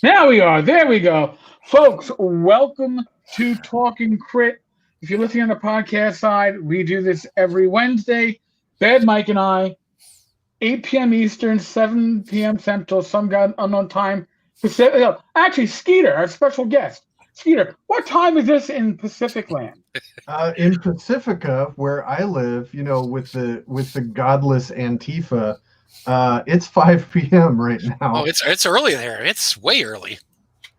Now we are. There we go. Folks, welcome to Talking Crit. If you're listening on the podcast side, we do this every Wednesday. Bad Mike and I, 8 p.m. Eastern, 7 p.m. Central, some god unknown time. Pacific, actually, Skeeter, our special guest. Skeeter, what time is this in Pacific Land? In Pacifica, where I live, with the godless Antifa, it's 5 p.m. right now. Oh, it's early there. It's way early.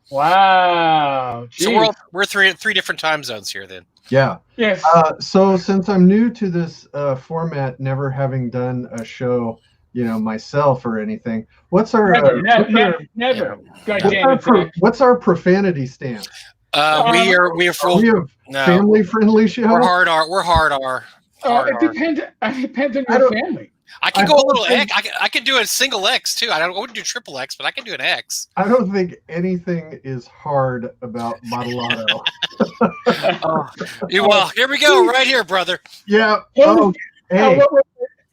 Wow. Geez. So we're three different time zones here then. Yeah. Yes. So since I'm new to this format, never having done a show, myself or anything, what's our never. What's our profanity stance? We are full. We have family friendly show. We're hard R. It depends. It depends on your family. I can go a little X. I can do a single X too. I wouldn't do triple X, but I can do an X. I don't think anything is hard about Modelato. Well, here we go, right here, brother. Yeah. Oh, hey,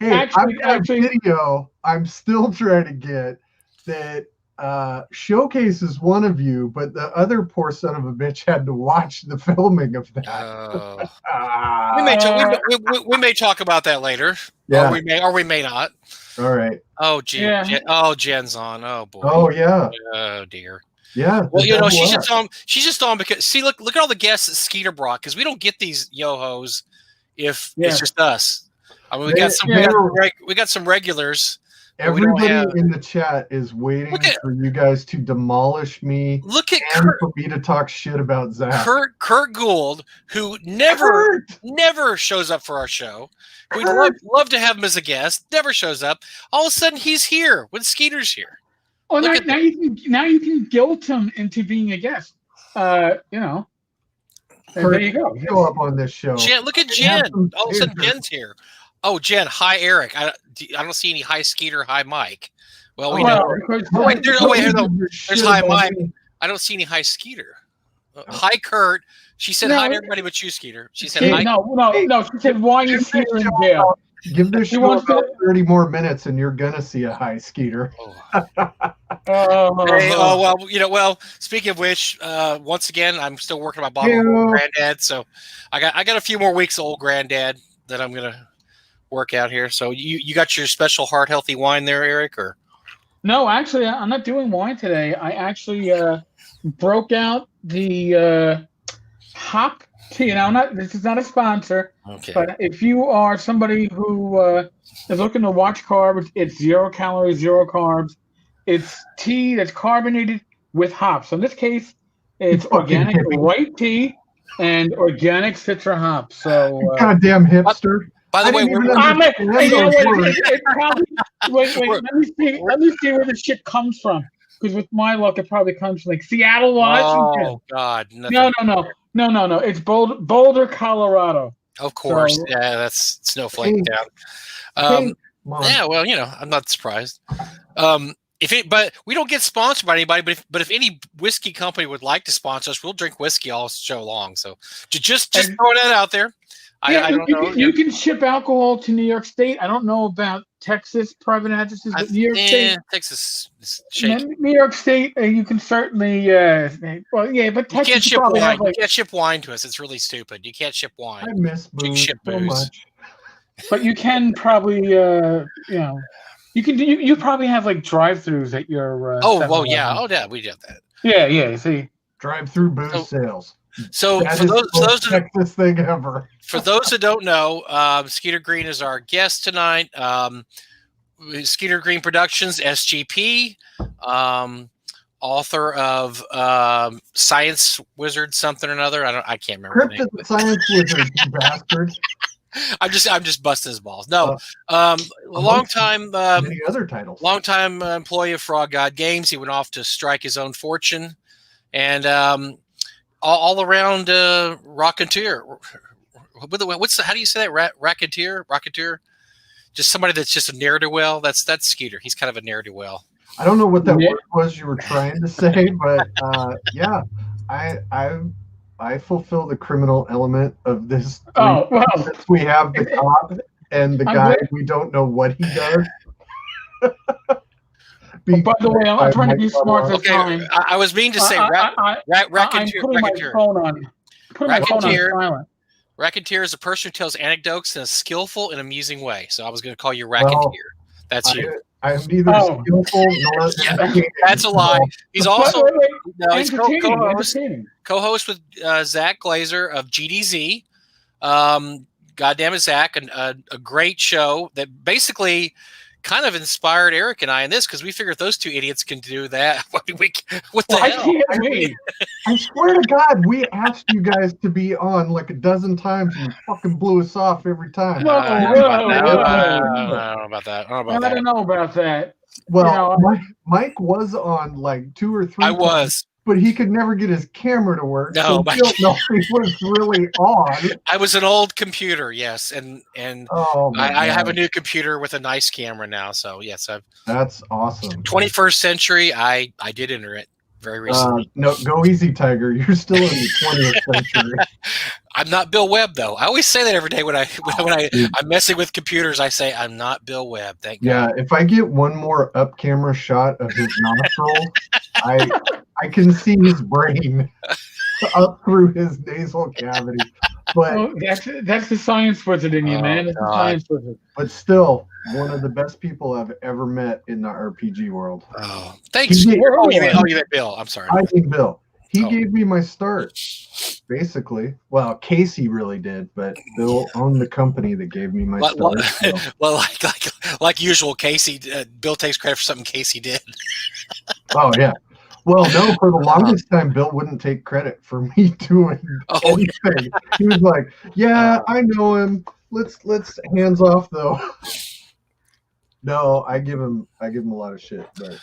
actually, I've got a video I'm still trying to get that showcases one of you, but the other poor son of a bitch had to watch the filming of that. We may talk about that later. Yeah. Or we may not. All right. Oh, gee. Yeah. Jen's on. Oh boy. Oh yeah. Oh dear. Yeah. Well, she's just on because look at all the guests that Skeeter brought, because we don't get these yo-hos if it's just us. I mean, we got some regulars. Everybody in the chat is waiting for you guys to demolish me. Look at Kurt, for me to talk shit about Zach. Kurt Gould, who never shows up for our show. We'd love to have him as a guest. Never shows up. All of a sudden, he's here when Skeeter's here. Well, now you can guilt him into being a guest. Kurt, there you go. Show up on this show. Jen, look at Jen. All of a sudden, Jen's here. Oh, Jen. Hi, Eric. I don't see any hi, Skeeter. Hi, Mike. Well, we know. There's hi, Mike. I don't see any hi, Skeeter. Hi, Kurt. She said hi to everybody but you, Skeeter. She said hi. No. She said, why is he in jail? Give this show about 30 more minutes and you're going to see a hi, Skeeter. Well, speaking of which, once again, I'm still working my bottle of Old Granddad. So I got a few more weeks of Old Granddad that I'm going to work out here. So you got your special heart healthy wine there, Eric, or? No, actually, I'm not doing wine today. I actually broke out the hop tea. Now, this is not a sponsor, but if you are somebody who is looking to watch carbs, it's 0 calories, 0 carbs. It's tea that's carbonated with hops. So in this case, it's organic white tea and organic citra hops. So goddamn hipster. By the way, let me see where the shit comes from. Because with my luck, it probably comes from like Seattle, Washington. Oh God! No. It's Boulder, Colorado. Of course, yeah, that's snowflake down. Yeah, well, I'm not surprised. But we don't get sponsored by anybody. But if any whiskey company would like to sponsor us, we'll drink whiskey all show long. So just throw that out there. I don't know. You can ship alcohol to New York State. I don't know about Texas private addresses, but New York State. Texas is shaky. New York State, you can certainly. But Texas you can't ship wine. You can't ship wine to us. It's really stupid. You can't ship wine. I miss booze. You can ship booze. Much. But you can probably, you probably have like drive-throughs at your. We did that. Yeah. You see, drive-through booze sales. So that for those Texas thing ever. For those that don't know, Skeeter Green is our guest tonight. Skeeter Green Productions, SGP, author of Science Wizard something or another. I can't remember. Cryptid Science Wizard, you bastard. I'm just busting his balls. No, long time. Many other titles. Long time employee of Frog God Games. He went off to strike his own fortune, and all around rocketeer. How do you say that? Rocketeer. Just somebody that's just a ne'er-do-well. That's Skeeter. He's kind of a ne'er-do-well. I don't know what that word was you were trying to say, but I fulfill the criminal element of this. Oh, well. We have the cop and the guy. We don't know what he does. By the way, I'm trying to be smart this Okay, time. I was meaning to say I'm racketeer. putting my phone on. Putting my phone on silent. Racketeer is a person who tells anecdotes in a skillful and amusing way. So I was going to call you racketeer. That's you. I'm neither skillful nor that's a lie. He's also he's co-host with Zach Glazer of GDZ. Goddamn it, Zach, a great show that basically kind of inspired Eric and I in this because we figured those two idiots can do that. What the hell? I swear to God, we asked you guys to be on like a dozen times and you fucking blew us off every time. I don't know about that. I don't know about that. Well, Mike was on like 2 or 3 I times, was. but he could never get his camera to work. No, so we don't know if he was really on. I was an old computer, yes, and I have a new computer with a nice camera now. So yes, that's awesome. 21st century. I did enter it very recently. No, go easy, Tiger. You're still in the 20th century. I'm not Bill Webb, though. I always say that every day when I'm messing with computers. I say I'm not Bill Webb. Thank God. Yeah, if I get one more up camera shot of his nostril, I can see his brain up through his nasal cavity. But that's the science wizard in you, man. It's the science wizard. But still, one of the best people I've ever met in the RPG world. Oh, thanks. You meant Bill. I'm sorry. I mean Bill. He gave me my start, basically. Well, Casey really did, but Bill owned the company that gave me my start. Well, like usual, Casey. Bill takes credit for something Casey did. Oh yeah. Well, no, for the longest time, Bill wouldn't take credit for me doing anything. He was like, "Yeah, I know him. Let's hands off though." No, I give him a lot of shit, but.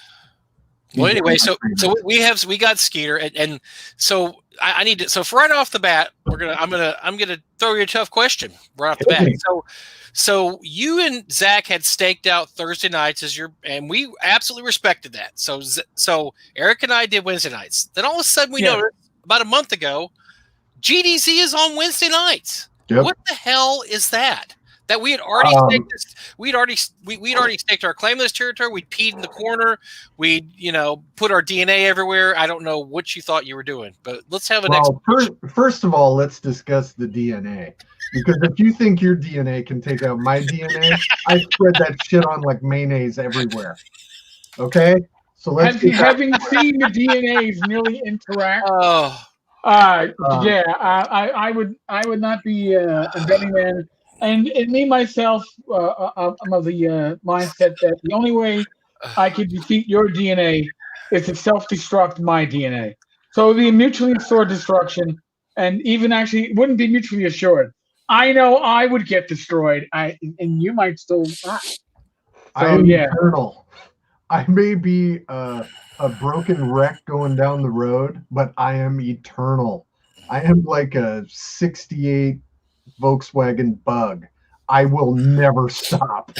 Well, anyway, so we got Skeeter, and so I need to. So for right off the bat, I'm gonna throw you a tough question right off the bat. So you and Zach had staked out Thursday nights and we absolutely respected that. So Eric and I did Wednesday nights. Then all of a sudden we noticed about a month ago, GDZ is on Wednesday nights. Yep. What the hell is that? That we had already we'd already staked our claim to this territory. We'd peed in the corner. We'd put our DNA everywhere. I don't know what you thought you were doing, but let's have an first of all, let's discuss the DNA. Because if you think your DNA can take out my DNA, I spread that shit on like mayonnaise everywhere. Okay, so let's having seen the DNAs nearly interact. I would not be a betting man. And me, myself, I'm of the mindset that the only way I could defeat your DNA is to self-destruct my DNA. So it would be a mutually assured destruction, and even actually it wouldn't be mutually assured. I know I would get destroyed, and you might still not. So, I am eternal. I may be a broken wreck going down the road, but I am eternal. I am like a 68 Volkswagen Bug. I will never stop.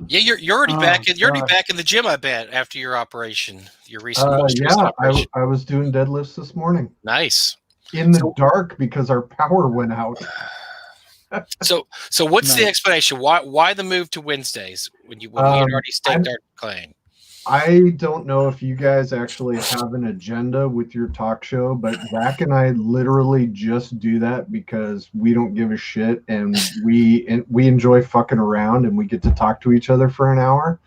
Yeah, you're already back. You're already back in the gym, I bet, after your operation, your recent operation. I was doing deadlifts this morning. Nice. In the dark because our power went out. So what's the explanation? Why the move to Wednesdays when we had already staked our claim? I don't know if you guys actually have an agenda with your talk show, but Zach and I literally just do that because we don't give a shit and we enjoy fucking around and we get to talk to each other for an hour.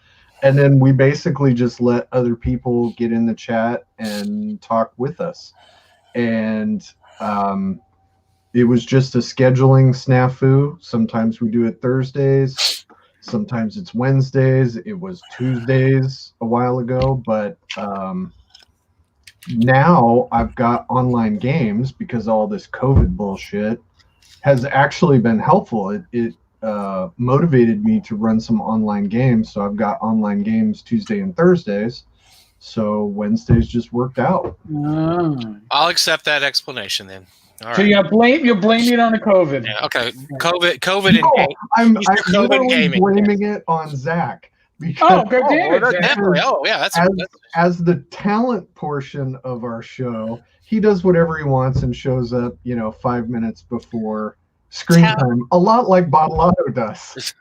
And then we basically just let other people get in the chat and talk with us. And it was just a scheduling snafu. Sometimes we do it Thursdays. Sometimes it's Wednesdays. It was Tuesdays a while ago. But now I've got online games because all this COVID bullshit has actually been helpful. It motivated me to run some online games. So I've got online games Tuesday and Thursdays. So Wednesdays just worked out. I'll accept that explanation then. All right. So you're blaming it on the COVID. Yeah, okay, COVID and gaming. I'm blaming it on Zach. Because, as the talent portion of our show, he does whatever he wants and shows up, 5 minutes before screen time, a lot like Bottlato does.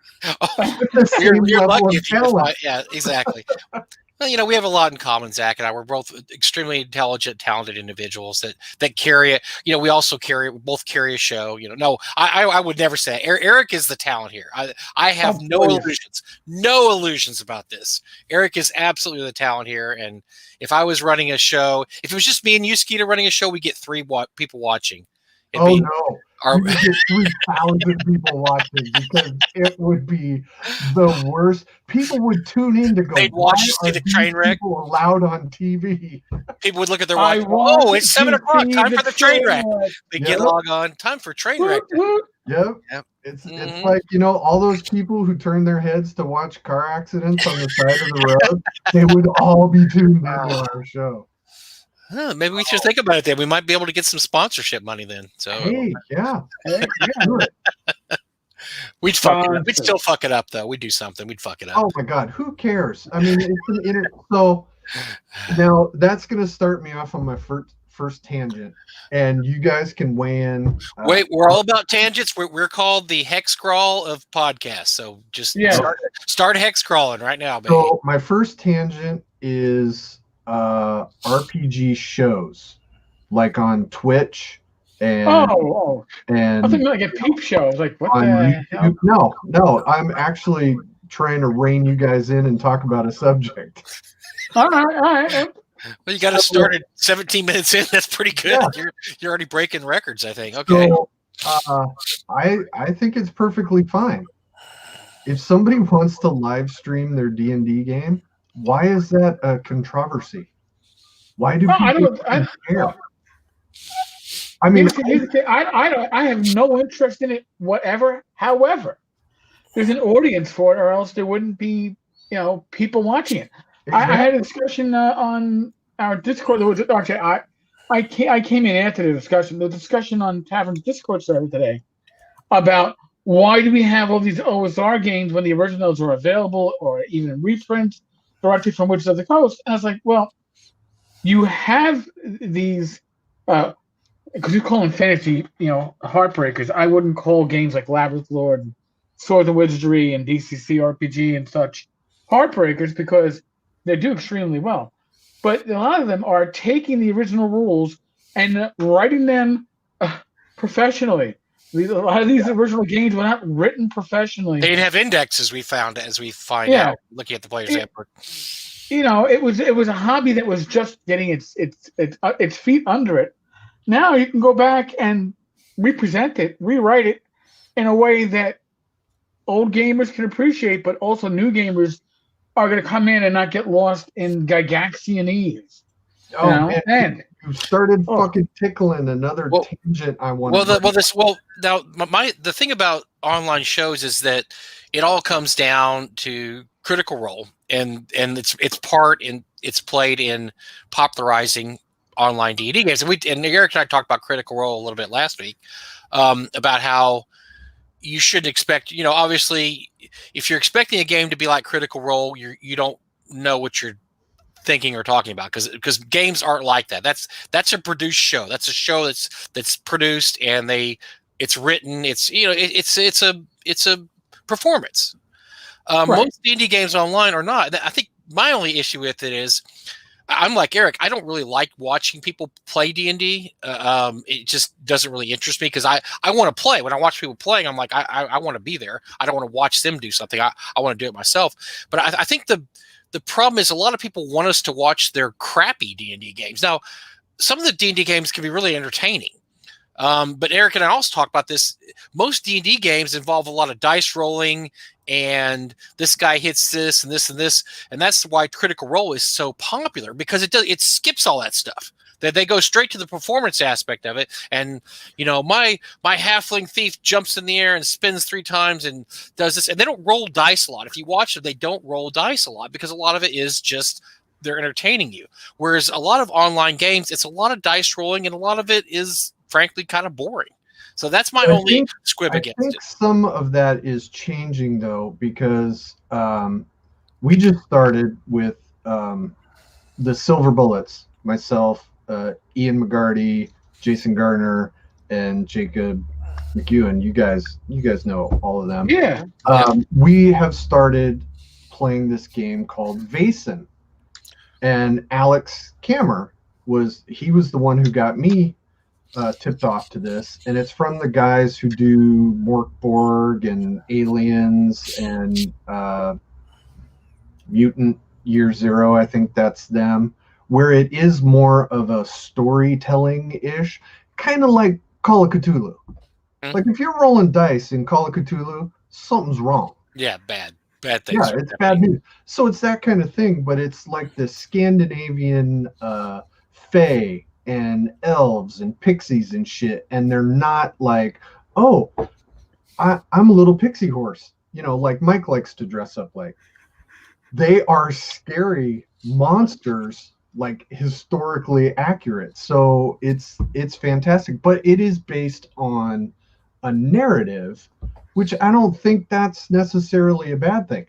You're lucky if you can find, yeah, exactly. Well, we have a lot in common, Zach and I. We're both extremely intelligent, talented individuals that carry it. We also both carry a show. No, I would never say that. Eric is the talent here. I have no illusions about this. Eric is absolutely the talent here. And if I was running a show, if it was just me and you, Skeeter, running a show, we get 3 people watching. No. You would get 3,000 people watching because it would be the worst. People would tune in to go, they'd watch the train wreck. People allowed on TV. People would look at their watch. Oh, it's 7 o'clock. Time for the train wreck. They get log on. Time for train wreck. Yep. It's like, all those people who turn their heads to watch car accidents on the side of the road, they would all be tuned into our show. Maybe we should think about it then. We might be able to get some sponsorship money then. So hey, yeah. We'd still fuck it up though. We'd do something. We'd fuck it up. Oh my God, who cares? I mean, it's an so now that's gonna start me off on my first tangent, and you guys can weigh in. Wait, we're all about tangents. We're called the hex crawl of podcasts. So just start hex crawling right now, baby. So my first tangent is RPG shows, like on Twitch and and I think like a peep show. Like what on the YouTube. Hell? No, I'm actually trying to rein you guys in and talk about a subject. All right. Well, you got to start at 17 minutes in. That's pretty good. Yeah. You're already breaking records, I think. Okay. So, I think it's perfectly fine if somebody wants to live stream their D&D game. Why is that a controversy? Why do people care? I mean, I have no interest in it, whatever. However, there's an audience for it, or else there wouldn't be, people watching it. Exactly. I had a discussion on our Discord. I came in after the discussion. The discussion on Tavern's Discord server today about why do we have all these OSR games when the originals are available, or even reprints directly from Wizards of the Coast. And I was like, well, you have these, because you call them fantasy, heartbreakers. I wouldn't call games like Labyrinth Lord, Swords and Wizardry, and DCC RPG and such heartbreakers because they do extremely well. But a lot of them are taking the original rules and writing them professionally. A lot of these original games were not written professionally. They'd have indexes, we found, as we find out looking at the player's handbook. It was a hobby that was just getting its feet under it. Now you can go back and represent it, rewrite it in a way that old gamers can appreciate, but also new gamers are going to come in and not get lost in Gygaxianese. Man. You started fucking tickling another tangent I wanted. The thing about online shows is that it all comes down to Critical Role, and it's played in popularizing online D&D games. And Eric and I talked about Critical Role a little bit last week, about how you should expect, obviously, if you're expecting a game to be like Critical Role, you don't know what you're thinking or talking about, because games aren't like that. That's a produced show. That's a show that's produced and it's written. It's a performance. Right. Most D&D games online are not. I think my only issue with it is I'm like Eric. I don't really like watching people play D&D. It just doesn't really interest me because I want to play. When I watch people playing, I'm like I want to be there. I don't want to watch them do something. I want to do it myself. But I think the problem is a lot of people want us to watch their crappy D&D games. Now, some of the D&D games can be really entertaining. But Eric and I also talk about this. Most D&D games involve a lot of dice rolling, and this guy hits this and this and this. And that's why Critical Role is so popular, because it skips all that stuff. They go straight to the performance aspect of it. And, my halfling thief jumps in the air and spins 3 times and does this. And they don't roll dice a lot. If you watch them, they don't roll dice a lot because a lot of it is just they're entertaining you. Whereas a lot of online games, it's a lot of dice rolling, and a lot of it is, frankly, kind of boring. So that's my only squib against it. I think some of that is changing, though, because we just started with the Silver Bullets, myself, Ian McGarty, Jason Garner, and Jacob McEwen, you guys know all of them. Yeah. We have started playing this game called Vaesen, and Alex Kammer was the one who got me tipped off to this, and it's from the guys who do Morkborg and Aliens and Mutant Year Zero. I think that's them, where it is more of a storytelling-ish, kind of like Call of Cthulhu. Like if you're rolling dice in Call of Cthulhu, something's wrong. Yeah, bad things. Yeah, it's bad news. So it's that kind of thing, but it's like the Scandinavian fae and elves and pixies and shit, and they're not like, oh, I'm a little pixie horse, like Mike likes to dress up like. They are scary monsters, like historically accurate. So it's fantastic, but it is based on a narrative, which I don't think that's necessarily a bad thing.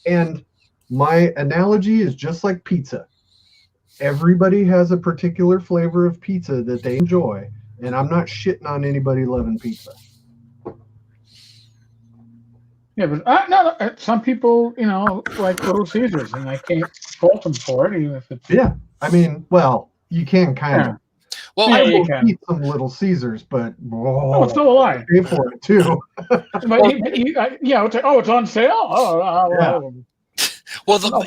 And my analogy is just like pizza. Everybody has a particular flavor of pizza that they enjoy, and I'm not shitting on anybody loving pizza. Yeah, but no, some people, like Little Caesars, and I can't fault them for it, even if it's. Yeah, I mean, well, you can kind of. Well, I will eat some Little Caesars, but so will I. Pay for it too. But it's on sale. Well,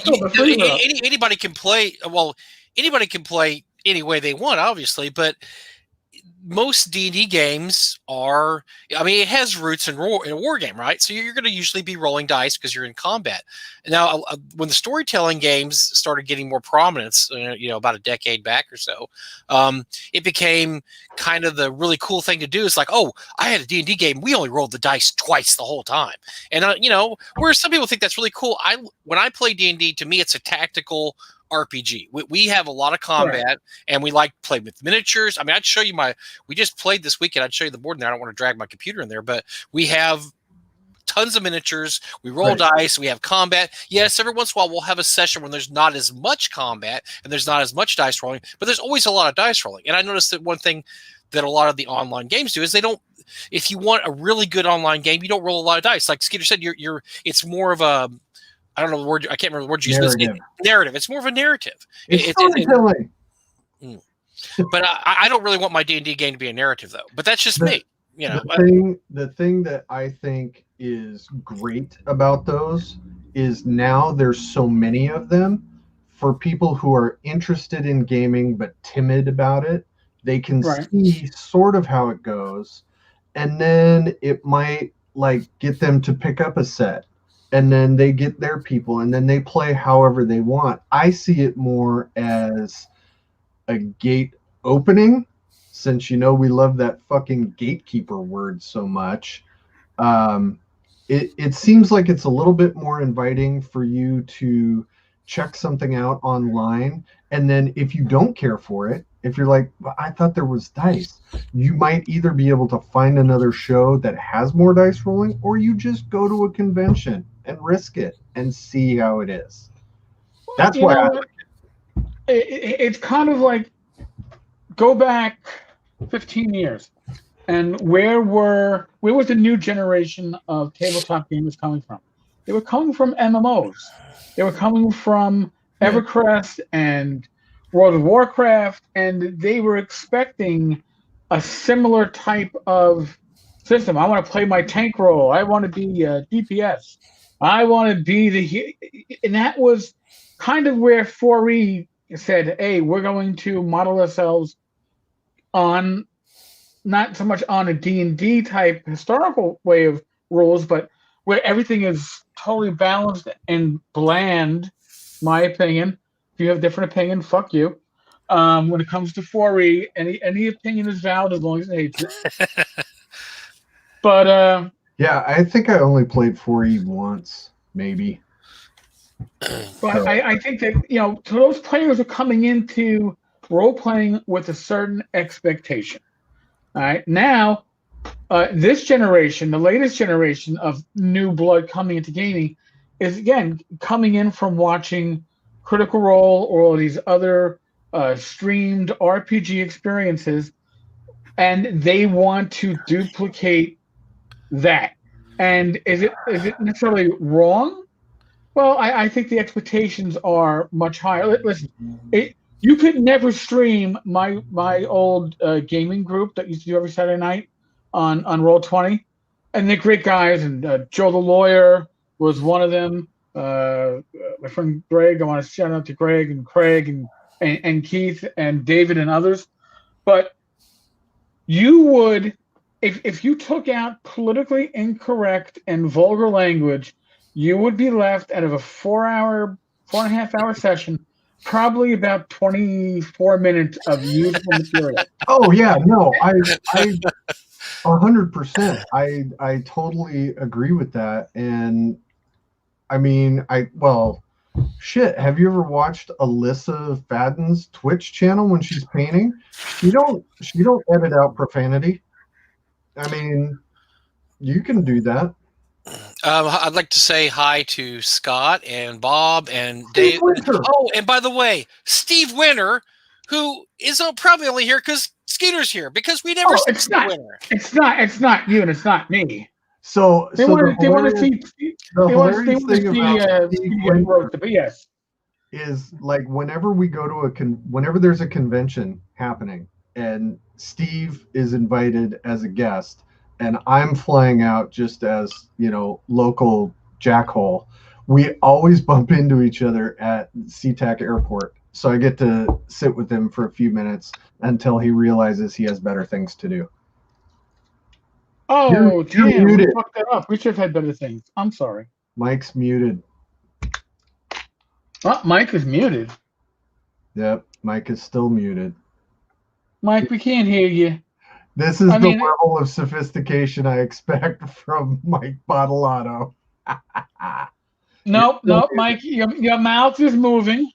anybody can play. Well, anybody can play any way they want, obviously, but most D&D games are, I mean, it has roots in a war game, right? So you're going to usually be rolling dice because you're in combat. Now, when the storytelling games started getting more prominence, about a decade back or so, it became kind of the really cool thing to do. It's like, oh, I had a D&D game. We only rolled the dice twice the whole time. And, where some people think that's really cool. When I play D&D, to me, it's a tactical RPG. We have a lot of combat, right, and we like to play with miniatures. I mean, I'd show you we just played this weekend. I'd show you the board in there. I don't want to drag my computer in there, but we have tons of miniatures. We roll dice. We have combat. Yes, every once in a while we'll have a session when there's not as much combat and there's not as much dice rolling, but there's always a lot of dice rolling. And I noticed that one thing that a lot of the online games do is they don't, if you want a really good online game, you don't roll a lot of dice. Like Skeeter said, it's more of a, I don't know the word. I can't remember the word you used. Narrative. It's more of a narrative. It's storytelling. But I don't really want my D&D game to be a narrative, though. But that's just me. The thing that I think is great about those is now there's so many of them. For people who are interested in gaming but timid about it, they can see sort of how it goes, and then it might get them to pick up a set. And then they get their people, and then they play however they want. I see it more as a gate opening, since we love that fucking gatekeeper word so much. It seems like it's a little bit more inviting for you to check something out online, and then if you don't care for it, if you're like, well, I thought there was dice, you might either be able to find another show that has more dice rolling, or you just go to a convention and risk it and see how it is. That's why I like it. It's kind of like, go back 15 years, and where was the new generation of tabletop gamers coming from? They were coming from MMOs. They were coming from EverQuest and World of Warcraft, and they were expecting a similar type of system. I want to play my tank role. I want to be DPS. I want to be and that was kind of where 4E said, hey, we're going to model ourselves on, not so much on a D&D type historical way of rules, but where everything is totally balanced and bland, my opinion. If you have a different opinion, fuck you. When it comes to 4E, any opinion is valid as long as it hates it. But yeah, I think I only played 4E once, maybe. But I think that, so those players are coming into role-playing with a certain expectation. All right. Now, this generation, the latest generation of new blood coming into gaming, is, again, coming in from watching Critical Role or all these other streamed RPG experiences, and they want to duplicate that. And is it necessarily wrong? Well, I think the expectations are much higher. Listen, you could never stream my old gaming group that used to do every Saturday night on Roll20, and they're great guys. And Joe the lawyer was one of them. My friend Greg, I want to shout out to Greg and Craig and Keith and David and others. But you would, if you took out politically incorrect and vulgar language, you would be left out of a 4.5 hour session, probably about 24 minutes of usable material. Oh yeah, no, I 100%. I totally agree with that. And I mean, shit, have you ever watched Alyssa Fadden's Twitch channel when she's painting? She don't edit out profanity. I mean, you can do that. I'd like to say hi to Scott and Bob and Dave. Oh, and by the way, Steve Winter, who is probably only here because Skeeter's here, because we never see Steve Winter. It's not you and it's not me. So they want to see hilarious thing about Steve Winter yes, is like whenever we go to whenever there's a convention happening and Steve is invited as a guest and I'm flying out just as, local jackhole, we always bump into each other at SeaTac Airport. So I get to sit with him for a few minutes until he realizes he has better things to do. Oh, damn, we fucked that up. We should have had better things. I'm sorry. Mike's muted. Oh, Mike is muted. Yep, Mike is still muted. Mike, we can't hear you. This is the level of sophistication I expect from Mike Bottolato. Nope, Mike, your mouth is moving.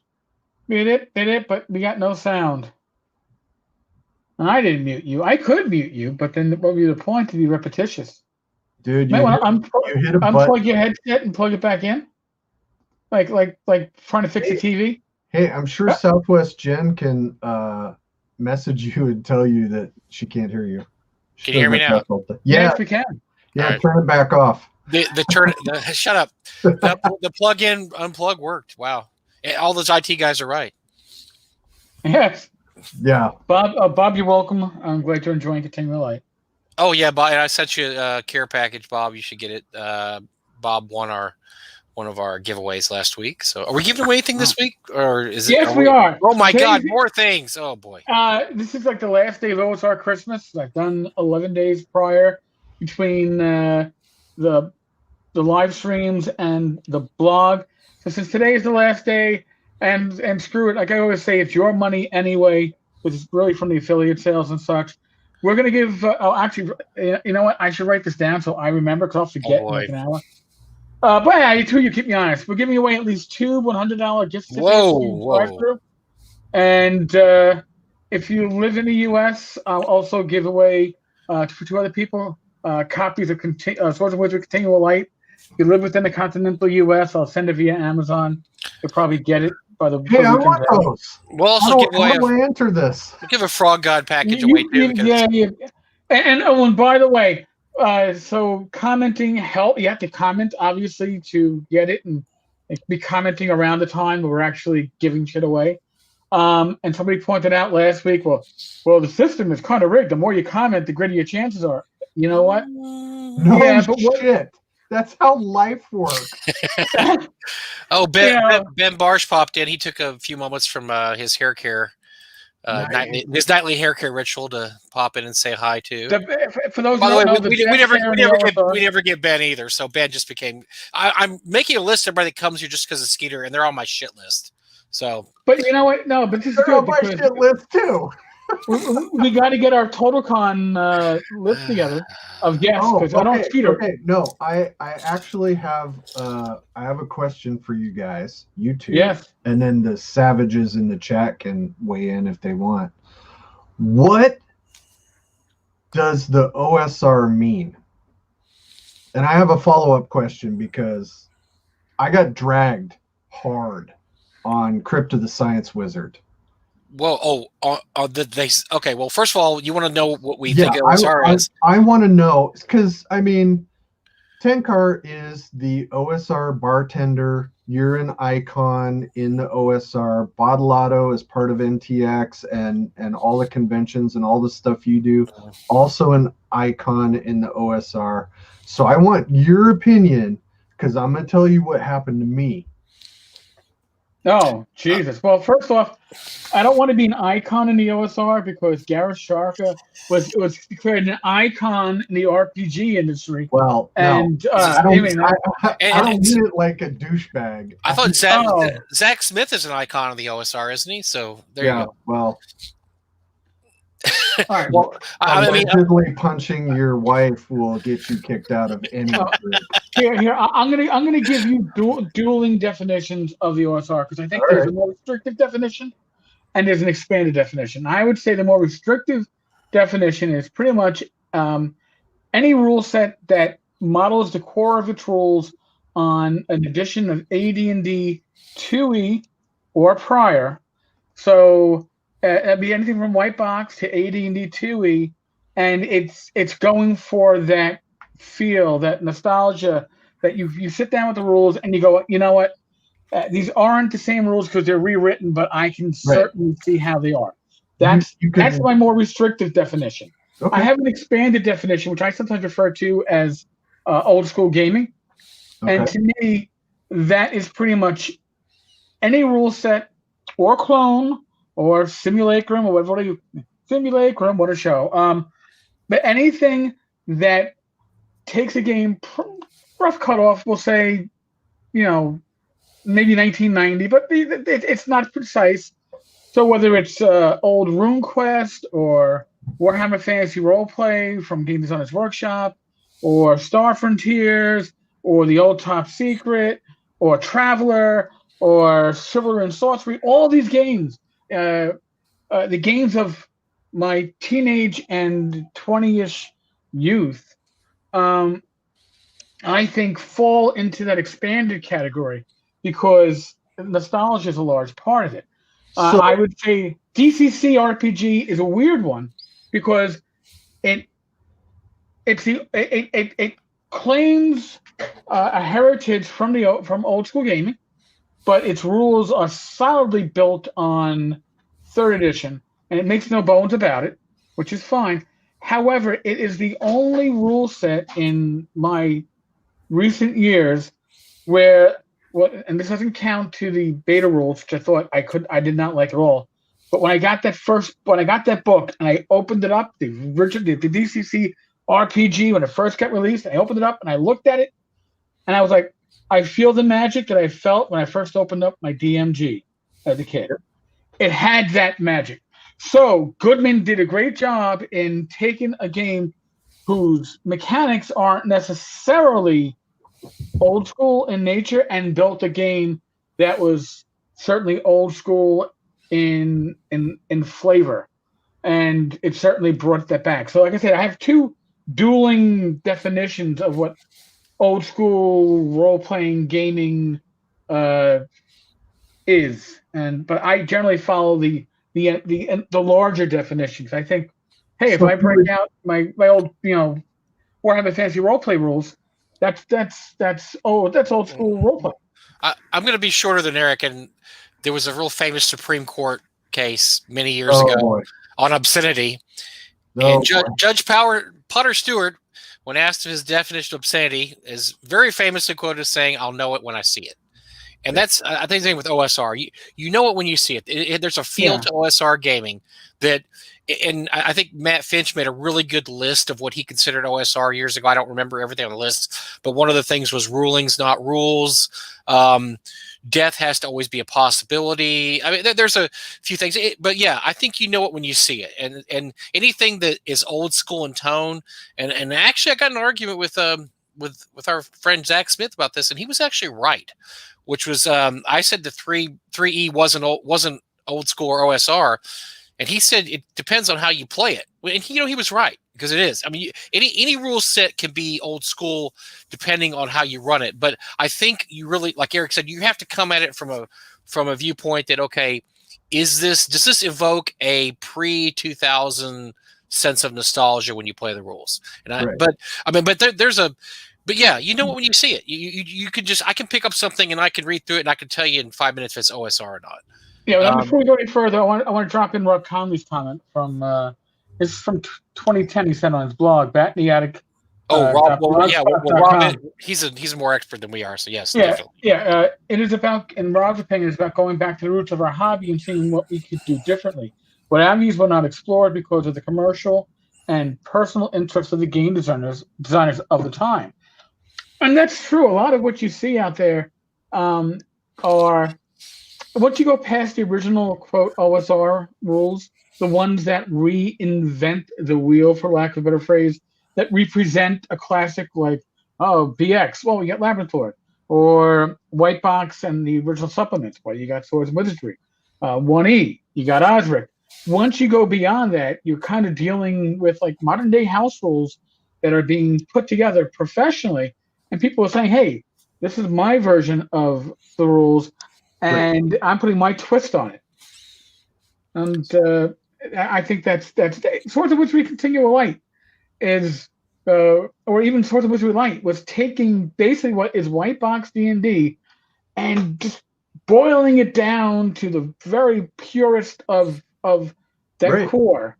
Did it, but we got no sound. I didn't mute you. I could mute you, but then what would be the point to be repetitious? Dude, you hit a button. Unplug your headset and plug it back in? Like trying to fix a TV? Hey, I'm sure Southwest Jen can message you and tell you that she can't hear you. Can you hear me now? Yes, we can. Yeah, right. Turn it back off. Shut up. The plug-in unplug worked. Wow. All those IT guys are right. Yes. Yeah. Bob, you're welcome. I'm glad you're enjoying Continuing the Light. Oh, yeah, Bob. And I sent you a care package, Bob. You should get it. Bob won one of our giveaways last week. So are we giving away anything this week? Or is it? Yes, we are. Oh, my God. More things. Oh, boy. This is like the last day of OSR Christmas. I've done 11 days prior between the live streams and the blog. So since today is the last day, and screw it, like I always say, it's your money anyway, which is really from the affiliate sales and such. We're going to give, actually, you know what? I should write this down so I remember, because I'll forget in like an hour. But yeah, you keep me honest. We're giving away at least 2 $100 gift certificates. And if you live in the U.S., I'll also give away to 2 other people copies of Swords and Wizards Continual Light. If you live within the continental U.S., I'll send it via Amazon. You'll probably get it by the. Hey, I want those. We'll also give away. How do I enter this? We'll give a Frog God package away too. Yeah. And by the way, so commenting help. You have to comment obviously to get it, and be commenting around the time we're actually giving shit away. And somebody pointed out last week, well, the system is kind of rigged. The more you comment, the greater your chances are. You know what? No shit. That's how life works. Oh, Ben Barsh popped in. He took a few moments from his hair care, nightly hair care ritual to pop in and say hi to. For those, by the way, we never get Ben either. So Ben just became. I'm making a list of everybody that comes here just because of Skeeter, and they're on my shit list. So, but you know what? No, but this is good on my shit list too. we got to get our TotalCon list together of guests. Okay, I don't Skeeter. Okay, no, I actually have I have a question for you guys, you two. Yes. And then the savages in the chat can weigh in if they want. What does the OSR mean? And I have a follow-up question because I got dragged hard on Crypt of the Science Wizard. Well, okay. Well, first of all, you want to know what we think OSR is. I want to know because I mean, Tenkar is the OSR bartender. You're an icon in the OSR. Bottlato is part of NTX and all the conventions and all the stuff you do. Also an icon in the OSR. So I want your opinion because I'm going to tell you what happened to me. Oh, Jesus. Well, first off, I don't want to be an icon in the OSR because Gareth Sharka was declared an icon in the RPG industry. Well, and no, I don't mean it like a douchebag. I thought Zach Smith is an icon of the OSR, isn't he? So there you go. Well, all right. Well, allegedly punching your wife will get you kicked out of any group. Here, I'm gonna give you dueling definitions of the OSR because I think there's a more restrictive definition and there's an expanded definition. I would say the more restrictive definition is pretty much any rule set that models the core of its rules on an edition of AD&D 2E or prior. So it'd be anything from White Box to AD&D 2E, and it's going for that feel, that nostalgia, that you sit down with the rules and you go, you know what, these aren't the same rules because they're rewritten, but I can certainly see how they are. That's my more restrictive definition. Okay. I have an expanded definition, which I sometimes refer to as old school gaming. Okay. And to me, that is pretty much any rule set or clone or simulacrum or whatever simulacrum, what a show. But anything that takes a game rough cutoff, we'll say, maybe 1990, but it's not precise. So whether it's old RuneQuest or Warhammer Fantasy Roleplay from Game Designers Workshop, or Star Frontiers, or the old Top Secret, or Traveler, or Chivalry and Sorcery, all these games, the games of my teenage and 20-ish youth, I think fall into that expanded category because nostalgia is a large part of it. I would say DCC RPG is a weird one because it claims a heritage from old school gaming, but its rules are solidly built on third edition, and it makes no bones about it, which is fine. However, it is the only rule set in my recent years where, and this doesn't count to the beta rules, which I did not like at all. But when I got that book and I opened it up, the DCC RPG, when it first got released, I opened it up and I looked at it and I was like, I feel the magic that I felt when I first opened up my DMG as a kid. It had that magic. So Goodman did a great job in taking a game whose mechanics aren't necessarily old school in nature and built a game that was certainly old school in flavor, and it certainly brought that back. So like I said, I have two dueling definitions of what old school role-playing gaming is, but I generally follow the larger definitions. I think, hey, if I break out my old Warhammer Fantasy roleplay rules, that's old school roleplay. I'm going to be shorter than Eric, and there was a real famous Supreme Court case many years ago on obscenity, and Judge Potter Stewart, when asked of his definition of obscenity, is very famously quoted as saying, "I'll know it when I see it." And that's, I think, the same with OSR. You know it when you see it. There's a feel to OSR gaming that, and I think Matt Finch made a really good list of what he considered OSR years ago. I don't remember everything on the list, but one of the things was rulings, not rules. Death has to always be a possibility. I mean, there's a few things, but yeah, I think you know it when you see it. And anything that is old school in tone, and actually, I got an argument with our friend Zach Smith about this, and he was actually right. Which was, I said the 3E wasn't old school or OSR, and he said it depends on how you play it. And he was right, because it is. I mean, any rule set can be old school depending on how you run it. But I think you really, like Eric said, you have to come at it from a viewpoint that, okay, does this evoke a pre-2000 sense of nostalgia when you play the rules? And but yeah, you know what, when you see it, you could I can pick up something and I can read through it and I can tell you in 5 minutes if it's OSR or not. Yeah, before we go any further, I want to drop in Rob Conley's comment from it's from 2010. He said on his blog, Bat in the Attic. Rob, Rob, he's more expert than we are, so yes, definitely. Yeah, it is about, in Rob's opinion, it's about going back to the roots of our hobby and seeing what we could do differently. What avenues were not explored because of the commercial and personal interests of the game designers of the time. And that's true. A lot of what you see out there are, once you go past the original, quote, OSR rules, the ones that reinvent the wheel, for lack of a better phrase, that represent a classic like, BX, well, we got Laboratory, or White Box and the original supplements, well, you got Swords and Wizardry. 1E, you got Osric. Once you go beyond that, you're kind of dealing with like modern day house rules that are being put together professionally. And people are saying, hey, this is my version of the rules, and I'm putting my twist on it. And I think that's Swords of Wizardry Continual Light is, or even Swords of Wizardry Light, was taking basically what is white box D&D and just boiling it down to the very purest of that core.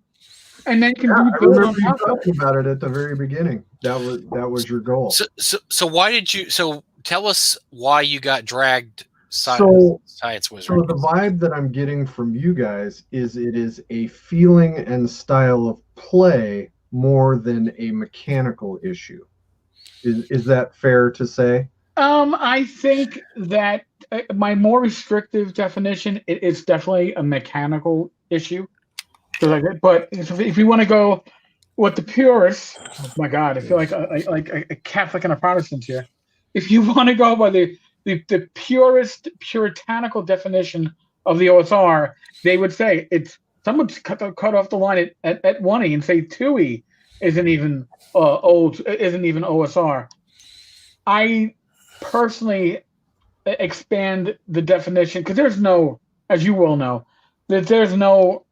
And then can build on top of it. About it at the very beginning. That was your goal. So why did you? So tell us why you got dragged. Science Wizard. So the vibe that I'm getting from you guys is it is a feeling and style of play more than a mechanical issue. Is that fair to say? I think that my more restrictive definition, it's definitely a mechanical issue. But if you want to go with the purists, oh my God, I feel like a Catholic and a Protestant here. If you want to go by the purest puritanical definition of the OSR, they would say it's someone's cut off the line at 1E and say 2E isn't even isn't even OSR. I personally expand the definition because there's no, as you will know, that there's no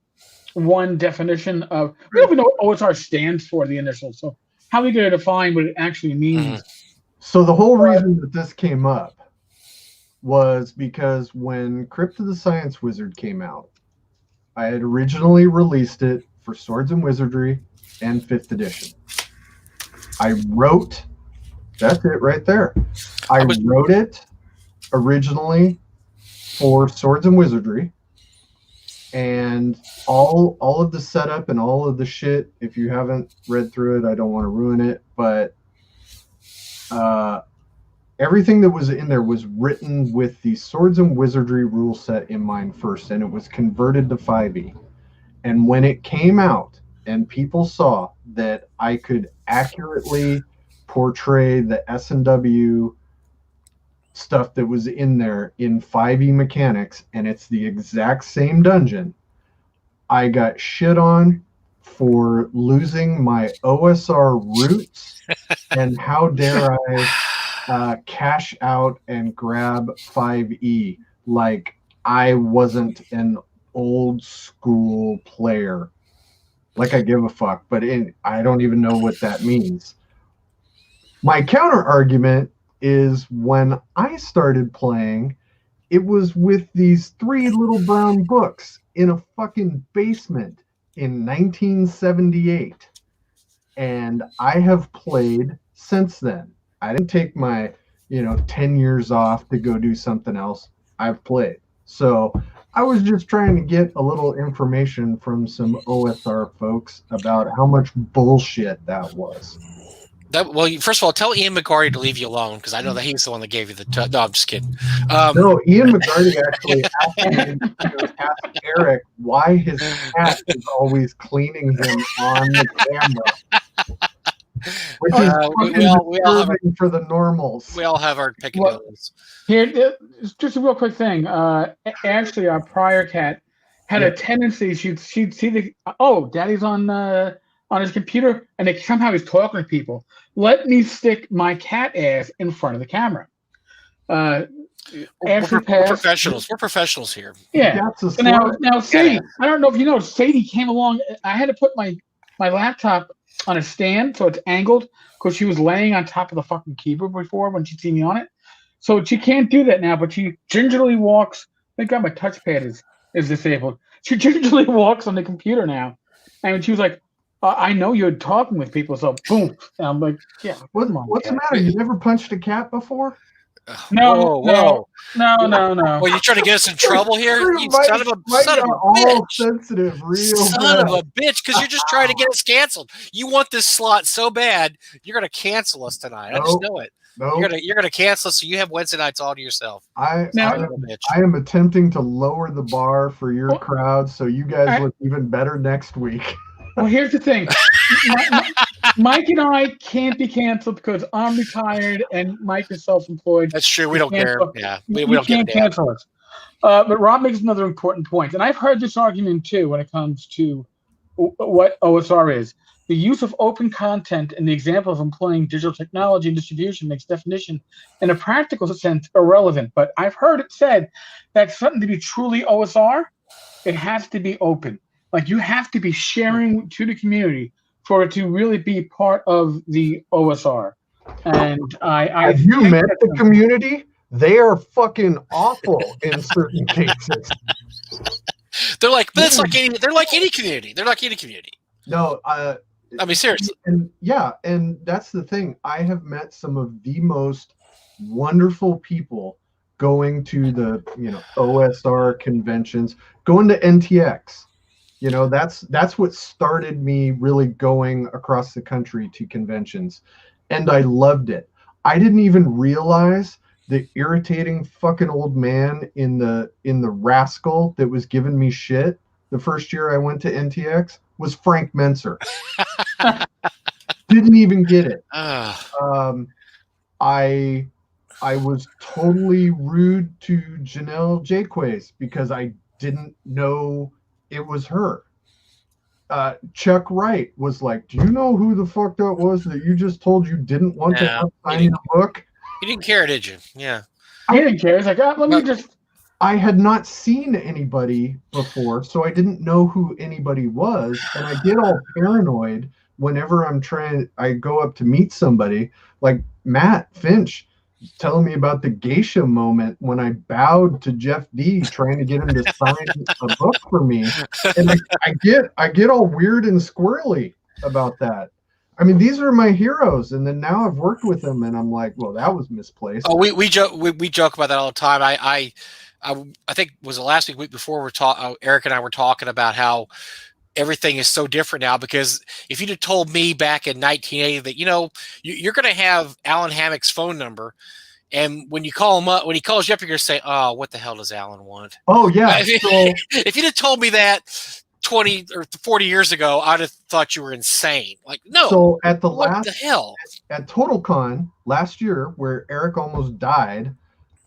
one definition of, we don't even know what OSR stands for, the initials. So how are we going to define what it actually means? So the whole reason that this came up was because when Crypt of the Science Wizard came out, I had originally released it for Swords and Wizardry and 5th edition. I wrote, that's it right there. I wrote it originally for Swords and Wizardry, and all of the setup and all of the shit, if you haven't read through it, I don't want to ruin it, but everything that was in there was written with the Swords and Wizardry rule set in mind first, and it was converted to 5e. And when it came out and people saw that I could accurately portray the S&W stuff that was in there in 5e mechanics, and it's the exact same dungeon, I got shit on for losing my OSR roots and how dare I cash out and grab 5e like I wasn't an old school player. Like I give a fuck, but I don't even know what that means. My counter argument is when I started playing, it was with these 3 little brown books in a fucking basement in 1978. And I have played since then. I didn't take my, 10 years off to go do something else. I've played. So I was just trying to get a little information from some OSR folks about how much bullshit that was. Well, first of all, tell Ian McGarty to leave you alone, because I know that he's the one that gave you the. No, I'm just kidding. No, Ian McGarty actually asked Eric why his cat is always cleaning him on the camera. Which is we all have for the normals. We all have our picadillos. Here, just a real quick thing. Actually, our prior cat had a tendency. She'd see Daddy's on his computer, and somehow he's talking to people. Let me stick my cat ass in front of the camera. Ashley We're passed. professionals. We're professionals here. Yeah. So now Sadie, I don't know if you know, Sadie came along. I had to put my laptop on a stand so it's angled because she was laying on top of the fucking keyboard before when she'd seen me on it. So she can't do that now, but she gingerly walks. Thank God my touchpad is disabled. She gingerly walks on the computer now, and she was like, "I know you're talking with people, so boom." And I'm like, "Yeah, what's the matter? You never punched a cat before?" No. Well, you trying to get us in trouble here? You son of a all bitch! Sensitive, real son of a bitch! Because you're just trying to get us canceled. You want this slot so bad, you're gonna cancel us tonight. I just know it. Nope. You're gonna cancel us, so you have Wednesday nights all to yourself. I am attempting to lower the bar for your crowd, so you guys look even better next week. Well, here's the thing. Mike and I can't be canceled because I'm retired and Mike is self-employed. That's true. We don't care. Yeah, we don't can't cancel us. But Rob makes another important point, and I've heard this argument too when it comes to what OSR is. The use of open content and the example of employing digital technology and distribution makes definition in a practical sense irrelevant. But I've heard it said that something to be truly OSR, it has to be open. Like you have to be sharing to the community for it to really be part of the OSR. And have you met the community? They are fucking awful in certain cases. They're like any community. They're like any community. No, I mean seriously. And that's the thing. I have met some of the most wonderful people going to the OSR conventions, going to NTX. That's what started me really going across the country to conventions, and I loved it. I didn't even realize the irritating fucking old man in the rascal that was giving me shit the first year I went to NTX was Frank Menser. Didn't even get it. I was totally rude to Janelle Jaques because I didn't know it was her. Chuck Wright was like, "Do you know who the fuck that was that you just told you didn't want to sign your book?" You didn't care, did you? Yeah. I didn't care. It's like, let me just. I had not seen anybody before, so I didn't know who anybody was, and I get all paranoid whenever I go up to meet somebody, like Matt Finch telling me about the geisha moment when I bowed to Jeff D trying to get him to sign a book for me, and I get all weird and squirrely about that. I mean, these are my heroes, and then now I've worked with them, and I'm like, well, that was misplaced. Oh, we joke about that all the time. I think it was the last week before Eric and I were talking about how everything is so different now, because if you'd have told me back in 1980 that you're going to have Alan Hammock's phone number, and when you call him up, when he calls you up, you're going to say, "Oh, what the hell does Alan want?" Oh yeah. If you'd have told me that 20 or 40 years ago, I'd have thought you were insane. Like, no. So at the what the hell? At TotalCon last year, where Eric almost died.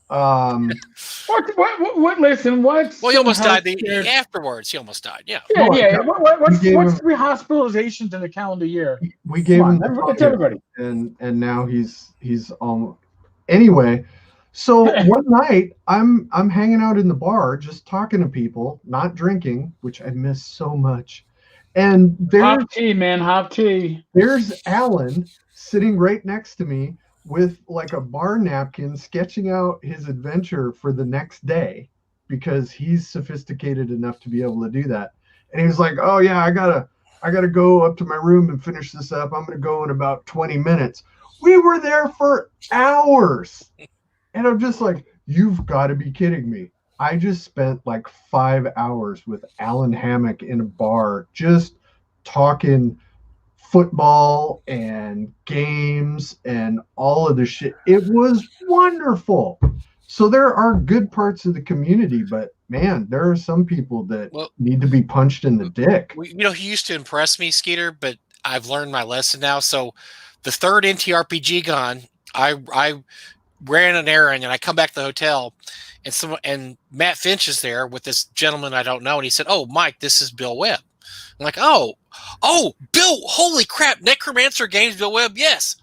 What? Listen, what? Well, he almost died afterwards. He almost died. Yeah. Yeah. What's 3 hospitalizations in a calendar year? We gave him everybody, and now he's almost. Anyway, so one night I'm hanging out in the bar, just talking to people, not drinking, which I miss so much. And there's hot tea, man, hot tea. There's Alan sitting right next to me with like a bar napkin, sketching out his adventure for the next day because he's sophisticated enough to be able to do that. And he was like, "Oh yeah, I gotta go up to my room and finish this up. I'm gonna go in about 20 minutes." We were there for hours. And I'm just like, you've got to be kidding me. I just spent like 5 hours with Alan Hammock in a bar, just talking football and games and all of the shit. It was wonderful. So there are good parts of the community, but man, there are some people that need to be punched in the dick. He used to impress me, Skeeter, but I've learned my lesson now. So the third NTRPG gone, I ran an errand and I come back to the hotel, and Matt Finch is there with this gentleman I don't know, and he said, "Oh, Mike, this is Bill Webb." I'm like, oh, Bill, holy crap, Necromancer Games, Bill Webb, yes.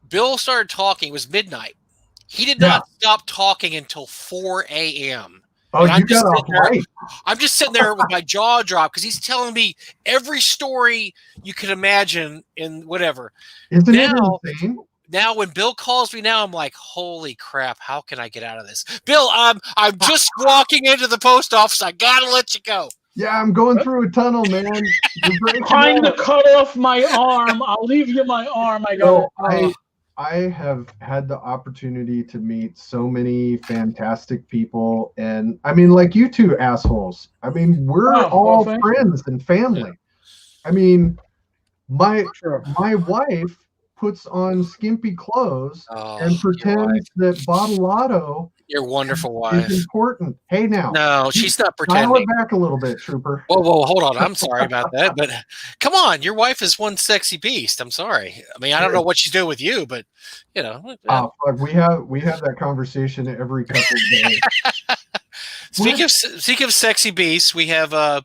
Bill started talking. It was midnight, He did not stop talking until 4 a.m. Oh, you got off light. I'm just sitting there with my jaw dropped because he's telling me every story you can imagine in whatever. Isn't it insane? Now, when Bill calls me now, I'm like, holy crap, how can I get out of this? Bill, I'm just walking into the post office. I got to let you go. Yeah, I'm going through a tunnel, man. Trying to cut off my arm. I'll leave you my arm. I have had the opportunity to meet so many fantastic people, and I mean, like you two assholes. I mean, we're all friends and family. Yeah. I mean, my wife puts on skimpy clothes and pretends that Bottolato your wonderful wife is important. Hey, now. No, she's not pretending. Dial it back a little bit, Trooper. Whoa, hold on. I'm sorry about that, but come on, your wife is one sexy beast. I'm sorry. I mean, I don't know what she's doing with you, but you know. Oh, fuck. We have that conversation every couple of days. Speaking of sexy beasts, we have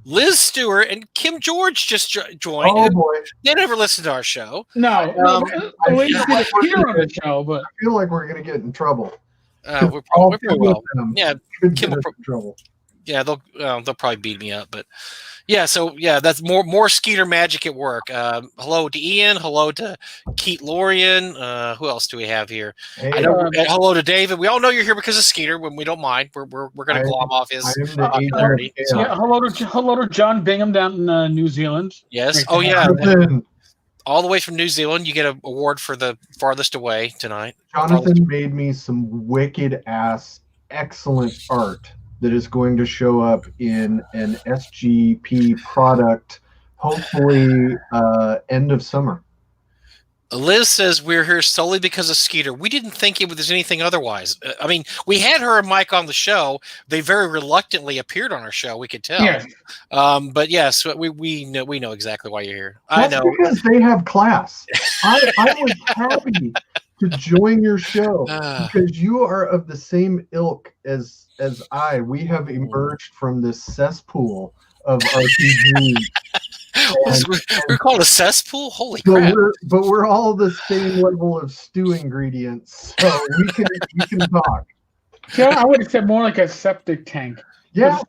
Liz Stewart and Kim George just joined. Oh boy, they never listened to our show. No, we didn't hear on the show, but I feel like we're gonna get in trouble. We're pretty well. Yeah, Kim will in trouble. Yeah, they'll probably beat me up, but yeah. So yeah, that's more Skeeter magic at work. Hello to Ian. Hello to Keith Lorian. Who else do we have here? Hey, hello to David. We all know you're here because of Skeeter. When we don't mind, we're going to glom off his popularity. Yeah, hello to John Bingham down in New Zealand. Yes. Oh yeah. All the way from New Zealand, you get an award for the farthest away tonight. Jonathan made me some wicked ass, excellent art that is going to show up in an SGP product, hopefully end of summer. Liz says we're here solely because of Skeeter. We didn't think it was anything otherwise. I mean, we had her and Mike on the show. They very reluctantly appeared on our show. We could tell. Yes. But yes, we know exactly why you're here. That's I know because they have class. I was happy to join your show because you are of the same ilk as I. We have emerged from this cesspool of RPG. We're called a cesspool? Holy crap. But we're all the same level of stew ingredients, so we can talk. Yeah, I would have said more like a septic tank. Yeah,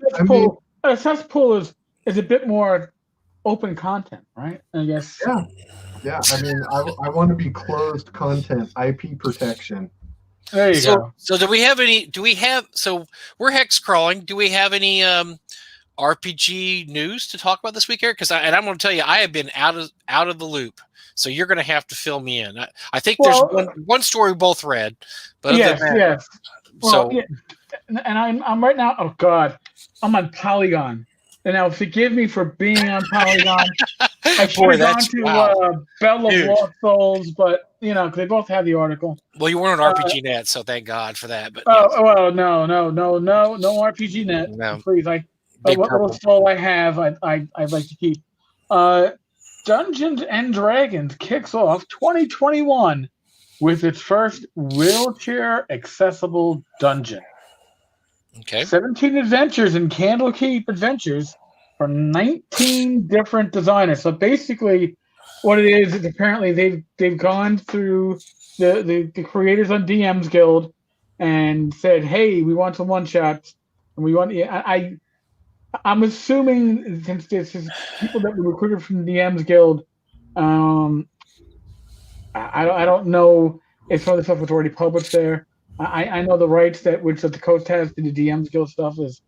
a cesspool is a bit more open content, right? I guess. Yeah. I mean, I want to be closed content, IP protection. There you go. So so we're hex crawling. Do we have any RPG news to talk about this week, Eric? Because I'm going to tell you, I have been out of the loop. So you're going to have to fill me in. I think there's one story we both read. But yes. Well, so and I'm right now. Oh God, I'm on Polygon. And now forgive me for being on Polygon. I should have gone to Bell of Lost Souls, but because they both have the article. Well, you weren't on RPG Net, so thank God for that. But well, no RPG Net. No. Please, what little soul I have, I'd like to keep. Dungeons and Dragons kicks off 2021 with its first wheelchair accessible dungeon. Okay. 17 adventures in Candlekeep Adventures from 19 different designers. So basically, what it is apparently they've gone through the creators on DM's Guild and said, "Hey, we want some one shots, and we want." I'm assuming since this is people that were recruited from DM's Guild, I don't know if some of the stuff was already published there. I know the rights that the Coast has to the DM's Guild stuff is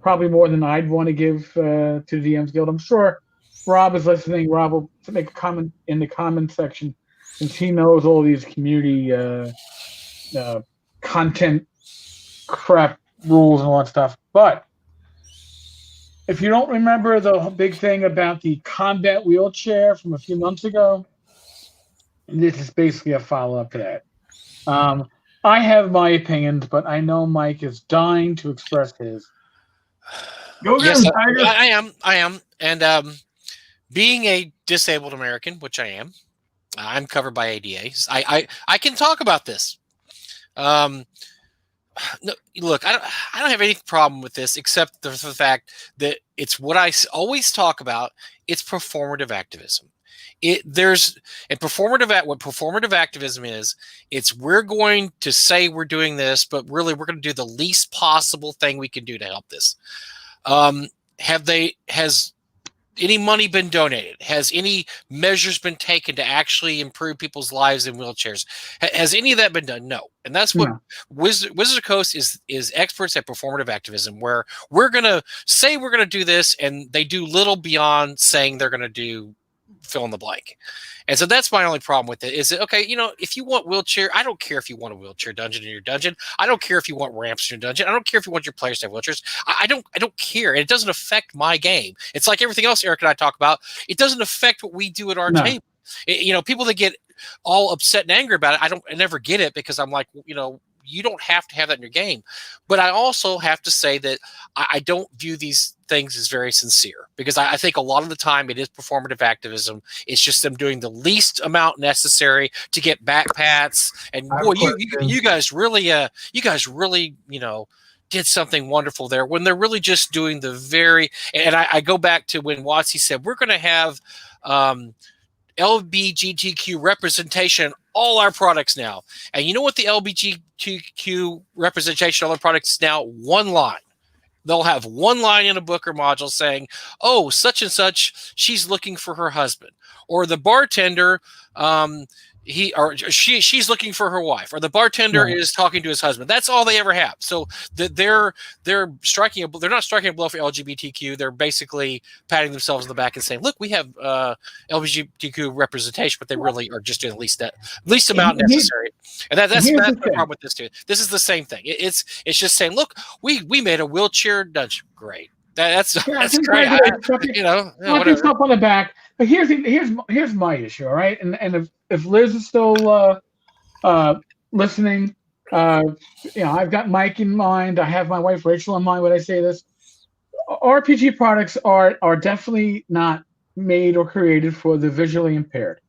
probably more than I'd want to give to the DM's Guild. I'm sure Rob is listening. Rob will make a comment in the comment section since he knows all these community content crap rules and all that stuff. But if you don't remember the big thing about the combat wheelchair from a few months ago, this is basically a follow-up to that. I have my opinions, but I know Mike is dying to express his. Go get him, Tiger. I am. And being a disabled American, which I am, I'm covered by ADA. I can talk about this. No, look, I don't have any problem with this except for the fact that it's what I always talk about. It's performative activism. There's what performative activism is. It's we're going to say we're doing this, but really we're going to do the least possible thing we can do to help this. Has any money been donated? Has any measures been taken to actually improve people's lives in wheelchairs? Has any of that been done? No. And that's what Wizard of Coast is experts at performative activism, where we're going to say we're going to do this, and they do little beyond saying they're going to do fill in the blank. And so that's my only problem with it. Is that, okay, if you want wheelchair, I don't care if you want a wheelchair dungeon in your dungeon. I don't care if you want ramps in your dungeon. I don't care if you want your players to have wheelchairs. I don't care. And it doesn't affect my game. It's like everything else Eric and I talk about. It doesn't affect what we do at our table. People that get all upset and angry about it, I never get it, because I'm like, you don't have to have that in your game. But I also have to say that I don't view these things as very sincere, because I think a lot of the time it is performative activism. It's just them doing the least amount necessary to get back pats. And boy, you guys really, did something wonderful there, when they're really just doing the very. And I go back to when Watsy said we're going to have LGBTQ representation in all our products now. And you know what the LGBTQ representation on the products is now? One line. They'll have one line in a book or module saying, oh, such and such, she's looking for her husband. Or the bartender, she's looking for her wife, or the bartender is talking to his husband. That's all they ever have. So they're not striking a blow for LGBTQ. They're basically patting themselves on the back and saying, look, we have LGBTQ representation, but they really are just doing the least amount necessary. And that's the problem with this too. This is the same thing. It's just saying, look, we made a wheelchair dungeon. Great. That's great. Whatever. Up on the back. But here's my issue, all right? And if Liz is still listening, I've got Mike in mind. I have my wife Rachel in mind when I say this. RPG products are definitely not made or created for the visually impaired.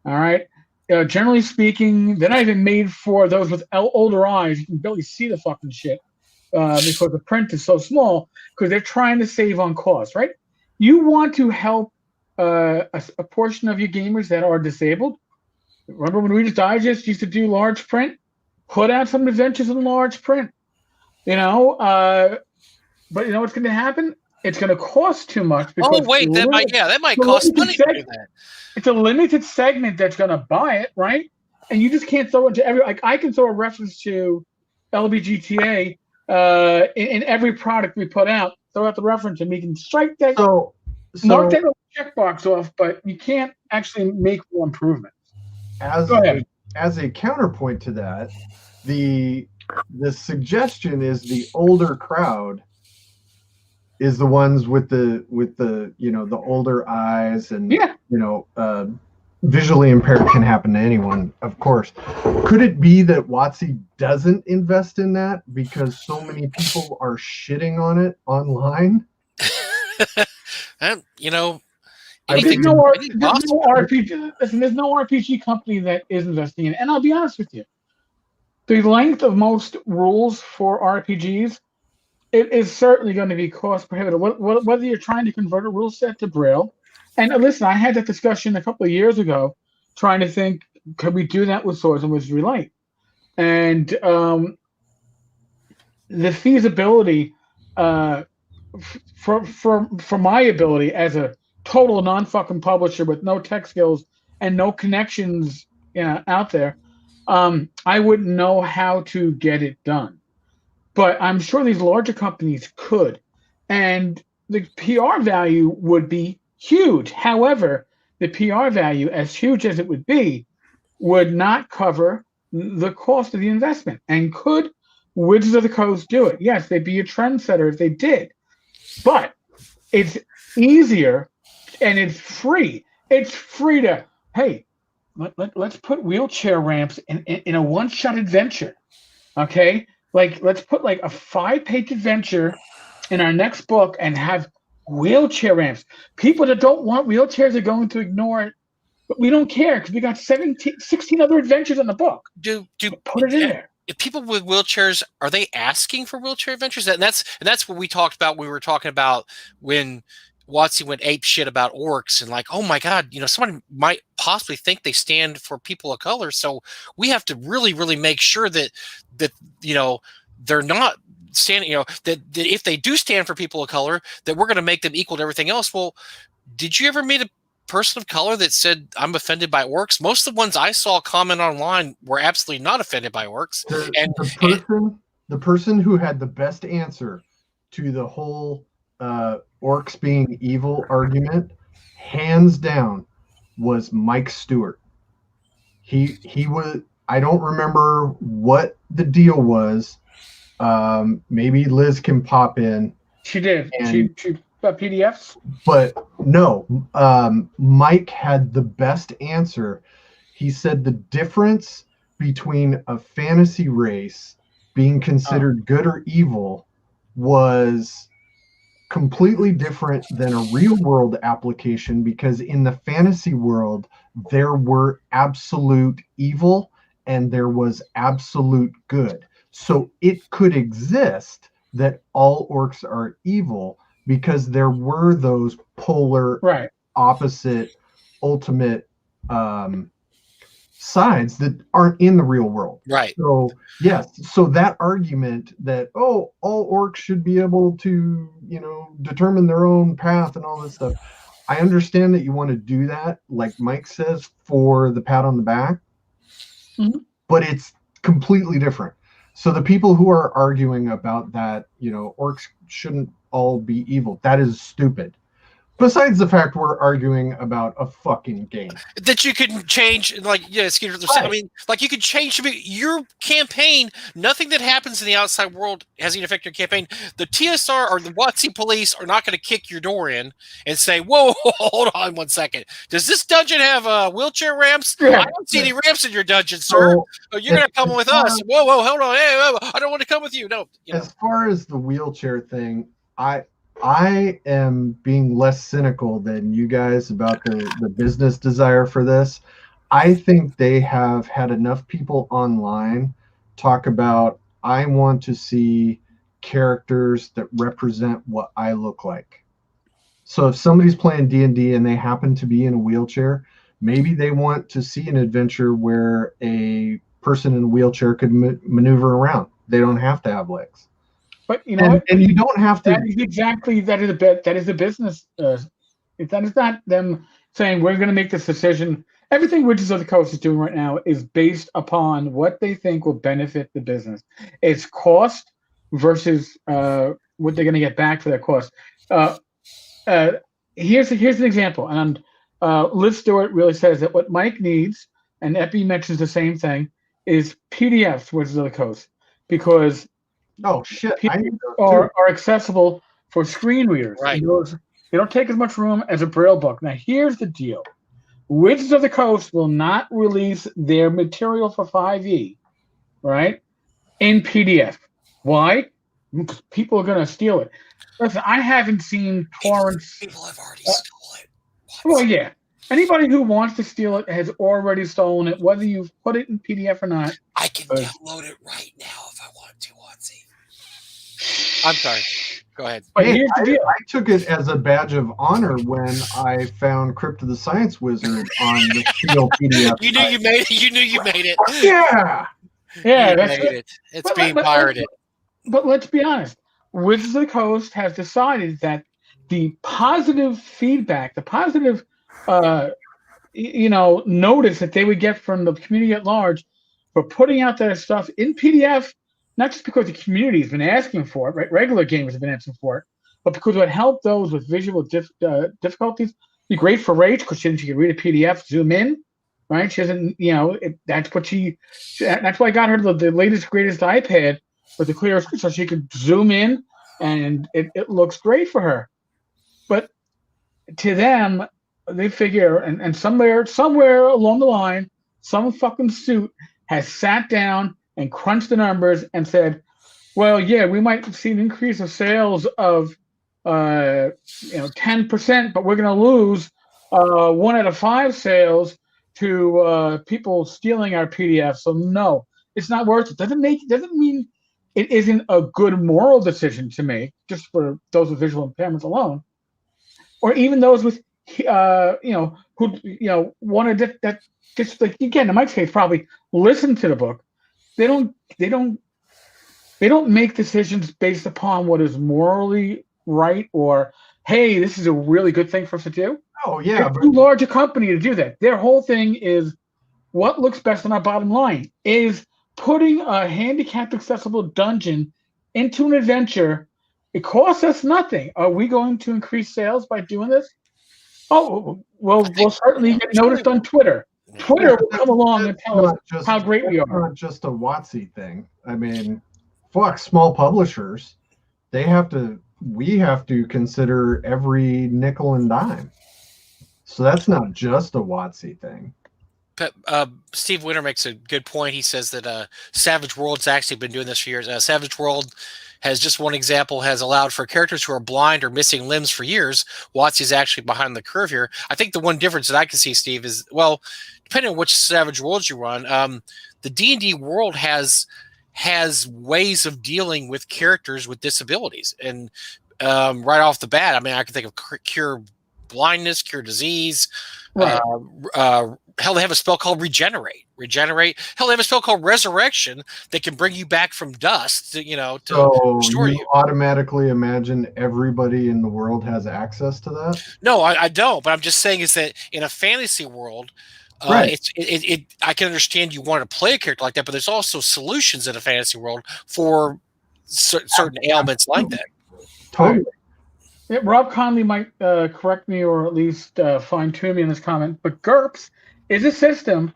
All right. Generally speaking, they're not even made for those with older eyes. You can barely see the fucking shit because the print is so small, because they're trying to save on cost, right? You want to help a portion of your gamers that are disabled. Remember when Reader's Digest used to do large print? Put out some adventures in large print. But you know what's going to happen? It's going to cost too much. Because that might cost money to do that. It's a limited segment that's going to buy it, right? And you just can't throw it to every. Like, I can throw a reference to LBGTA in every product we put out. Throw out the reference, and we can strike that. Mark that checkbox off, but you can't actually make more improvements. As a counterpoint to that, the suggestion is the older crowd is the ones with the the older eyes, and visually impaired can happen to anyone, of course. Could it be that Watsy doesn't invest in that because so many people are shitting on it online? There's no RPG. Listen, there's no RPG company that is investing in it. And I'll be honest with you, the length of most rules for RPGs, it is certainly going to be cost prohibitive. Whether you're trying to convert a rule set to Braille, and listen, I had that discussion a couple of years ago, trying to think, could we do that with Swords and Wizardry Light? And the feasibility for my ability as a total non-fucking publisher with no tech skills and no connections out there, I wouldn't know how to get it done. But I'm sure these larger companies could. And the PR value would be huge. However, the PR value, as huge as it would be, would not cover the cost of the investment. And could Wizards of the Coast do it? Yes, they'd be a trendsetter if they did. But it's easier and it's free. It's free to, hey, let's put wheelchair ramps in a one-shot adventure, okay? Like, let's put like a 5-page adventure in our next book and have wheelchair ramps. People that don't want wheelchairs are going to ignore it, but we don't care because we got 16 other adventures in the book. Put it in there. If people with wheelchairs, are they asking for wheelchair adventures? And that's what we talked about. We were talking about when WotC went ape shit about orcs and like, oh my God, someone might possibly think they stand for people of color. So we have to really, really make sure that they're not standing, that if they do stand for people of color, that we're going to make them equal to everything else. Well, did you ever meet a person of color that said, I'm offended by orcs? Most of the ones I saw comment online were absolutely not offended by orcs. The person who had the best answer to the whole orcs being evil argument, hands down, was Mike Stewart. He was, I don't remember what the deal was. Maybe Liz can pop in. She did. She PDFs? But no, Mike had the best answer. He said the difference between a fantasy race being considered good or evil was completely different than a real world application, because in the fantasy world, there were absolute evil and there was absolute good. So it could exist that all orcs are evil, because there were those polar, opposite, ultimate sides that aren't in the real world. Right. So, yes. So that argument that, all orcs should be able to, determine their own path and all this stuff. I understand that you want to do that, like Mike says, for the pat on the back, but it's completely different. So the people who are arguing about that, orcs shouldn't all be evil, that is stupid. Besides the fact we're arguing about a fucking game that you can change, Skeeter, I mean, like, you could change your campaign. Nothing that happens in the outside world has any effect on your campaign. The TSR or the WotC police are not going to kick your door in and say, "Whoa, hold on one second. Does this dungeon have wheelchair ramps? I don't see any ramps in your dungeon, sir. You're going to come with us." Whoa, hold on. Hey, I don't want to come with you. No. As far as the wheelchair thing, I am being less cynical than you guys about the business desire for this. I think they have had enough people online talk about, I want to see characters that represent what I look like. So if somebody's playing D&D and they happen to be in a wheelchair, maybe they want to see an adventure where a person in a wheelchair could maneuver around. They don't have to have legs. But you know, and you don't have to. That is a business. That is not them saying we're going to make this decision. Everything Wizards of the Coast is doing right now is based upon what they think will benefit the business. It's cost versus what they're going to get back for their cost. Here's an example, and Liz Stewart really says that what Mike needs, and Epi mentions the same thing, is PDFs Wizards of the Coast, because PDFs are accessible for screen readers. Right. They don't take as much room as a Braille book. Now, here's the deal. Wizards of the Coast will not release their material for 5e, right, in PDF. Why? Because people are going to steal it. Listen, I haven't seen torrents. People have already stolen it. Well, yeah. Anybody who wants to steal it has already stolen it, whether you've put it in PDF or not. I can download it right now if I want to, WotC. I'm sorry. Go ahead. But here's the deal. I took it as a badge of honor when I found Crypt of the Science Wizard on the Steel PDF. You knew you made it. You knew you made it. Yeah. Yeah, that's it. It's being pirated. But let's be honest. Wizards of the Coast has decided that the positive feedback, the positive notice that they would get from the community at large for putting out their stuff in PDF, not just because the community has been asking for it, right? Regular gamers have been asking for it, but because it would help those with visual difficulties. Be great for Rach because she can read a PDF, zoom in, right? She doesn't, that's why I got her the latest, greatest iPad with the clear screen, so she could zoom in, and it looks great for her. But to them, they figure, and somewhere along the line, some fucking suit has sat down and crunched the numbers and said, well, yeah, we might see an increase of sales of 10%, but we're going to lose 1 out of 5 sales to people stealing our PDF. So no, it's not worth it. Doesn't mean it isn't a good moral decision to make, just for those with visual impairments alone. or even those with who wanted that just like, again, in my case, probably listen to the book. They don't make decisions based upon what is morally right, or hey, this is a really good thing for us to do. Oh yeah, it's too large a company to do that. Their whole thing is what looks best on our bottom line. Is putting a handicapped accessible dungeon into an adventure. It costs us nothing. Are we going to increase sales by doing this? Oh, well, we'll certainly get noticed on Twitter. Twitter will come along and tell us how great we are. Not just a WotC thing. I mean, fuck, small publishers, we have to consider every nickel and dime. So that's not just a WotC thing. Steve Winter makes a good point. He says that Savage World's actually been doing this for years. Savage World has just one example, has allowed for characters who are blind or missing limbs for years. WotC is actually behind the curve here. I think the one difference that I can see, Steve, is, well, depending on which Savage Worlds you run, the D&D world has ways of dealing with characters with disabilities. And right off the bat, I mean, I can think of cure blindness, cure disease. Right. Hell, they have a spell called regenerate. Hell, they have a spell called resurrection that can bring you back from dust. To restore you. Automatically imagine everybody in the world has access to that? No, I don't. But I'm just saying is that in a fantasy world, right. I can understand you want to play a character like that, but there's also solutions in a fantasy world for certain ailments like that. Totally. Yeah, Rob Conley might correct me, or at least fine-tune me in this comment, but GURPS is a system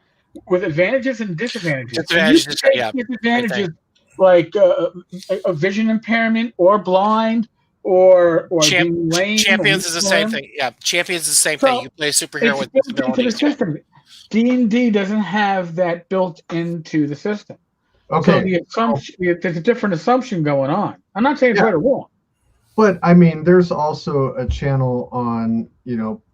with advantages and disadvantages. Disadvantages like a vision impairment, or blind, or being lame. Champions is the same thing. Yeah, Champions is the same thing. You play a superhero with disabilities. D&D doesn't have that built into the system. Okay. So there's a different assumption going on. I'm not saying it's right or wrong. But I mean, there's also a channel on,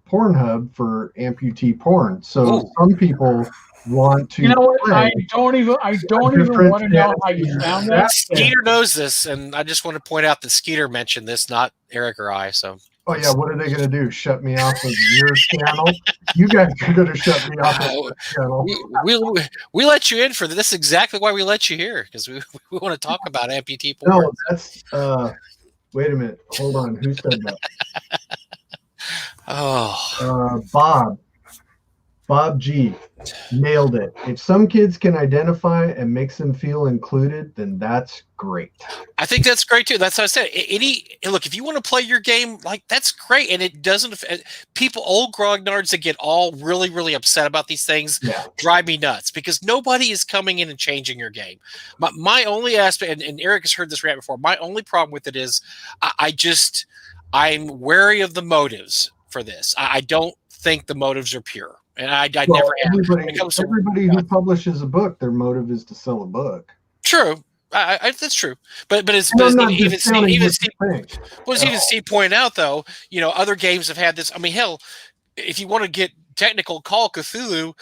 Pornhub for amputee porn. So some people want to. You know what? I don't even want to know how you found that. Skeeter knows this, and I just want to point out that Skeeter mentioned this, not Eric or I. So. Oh yeah, what are they going to do? Shut me off of your channel? You guys are going to shut me off of your channel. We let you in for this. This is exactly why we let you here, because we want to talk about amputee porn. No, that's. Wait a minute. Hold on. Who said that? Bob G. Nailed it. If some kids can identify and makes them feel included, then that's great. I think that's great too. That's what I said. Look, if you want to play your game, like, that's great. And it doesn't, old grognards that get all really, really upset about these things drive me nuts, because nobody is coming in and changing your game. My only aspect, and Eric has heard this rant before, my only problem with it is I'm wary of the motives for this. I don't think the motives are pure. And I never have. Everybody who publishes a book, their motive is to sell a book. True. That's true. But as Steve pointed out, though, other games have had this. I mean, hell, if you want to get technical, Call of Cthulhu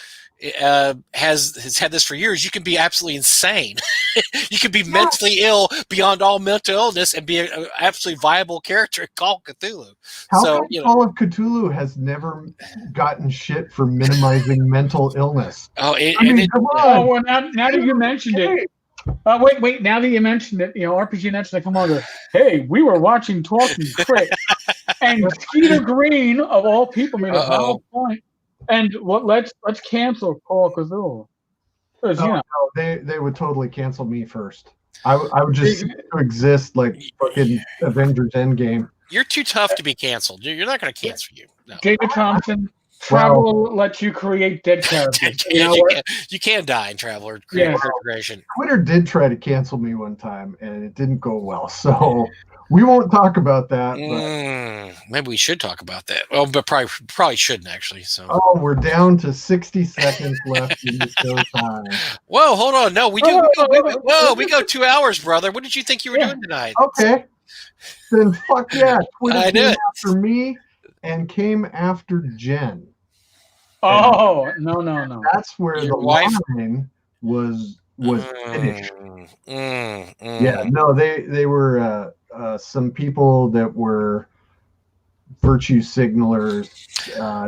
has had this for years. You can be absolutely insane. You can be mentally ill beyond all mental illness and be an absolutely viable character in Call of Cthulhu. Call of Cthulhu has never gotten shit for minimizing mental illness. Come on. Well, now that you mentioned it. Wait! Now that you mentioned it, RPG Net's like, come on, hey, we were watching Talking Crit, and Skeeter Green, of all people, made a valid point. And let's cancel Call of Cthulhu. No, they would totally cancel me first. I would just exist like fucking Avengers Endgame. You're too tough to be canceled. You're not going to cancel you. No. David Thompson, Travel lets you create dead characters. You can die in Travel or create integration. Twitter did try to cancel me one time, and it didn't go well. So we won't talk about that. Maybe we should talk about that. Well, but probably shouldn't, actually. So. Oh, we're down to 60 seconds left in the show time. Whoa, hold on. No, we do. We go 2 hours, brother. What did you think you were doing tonight? Okay. Then fuck yeah. Twitter came after me and came after Jen. Oh, no. That's where the line was finished. Yeah, no, they were some people that were virtue signalers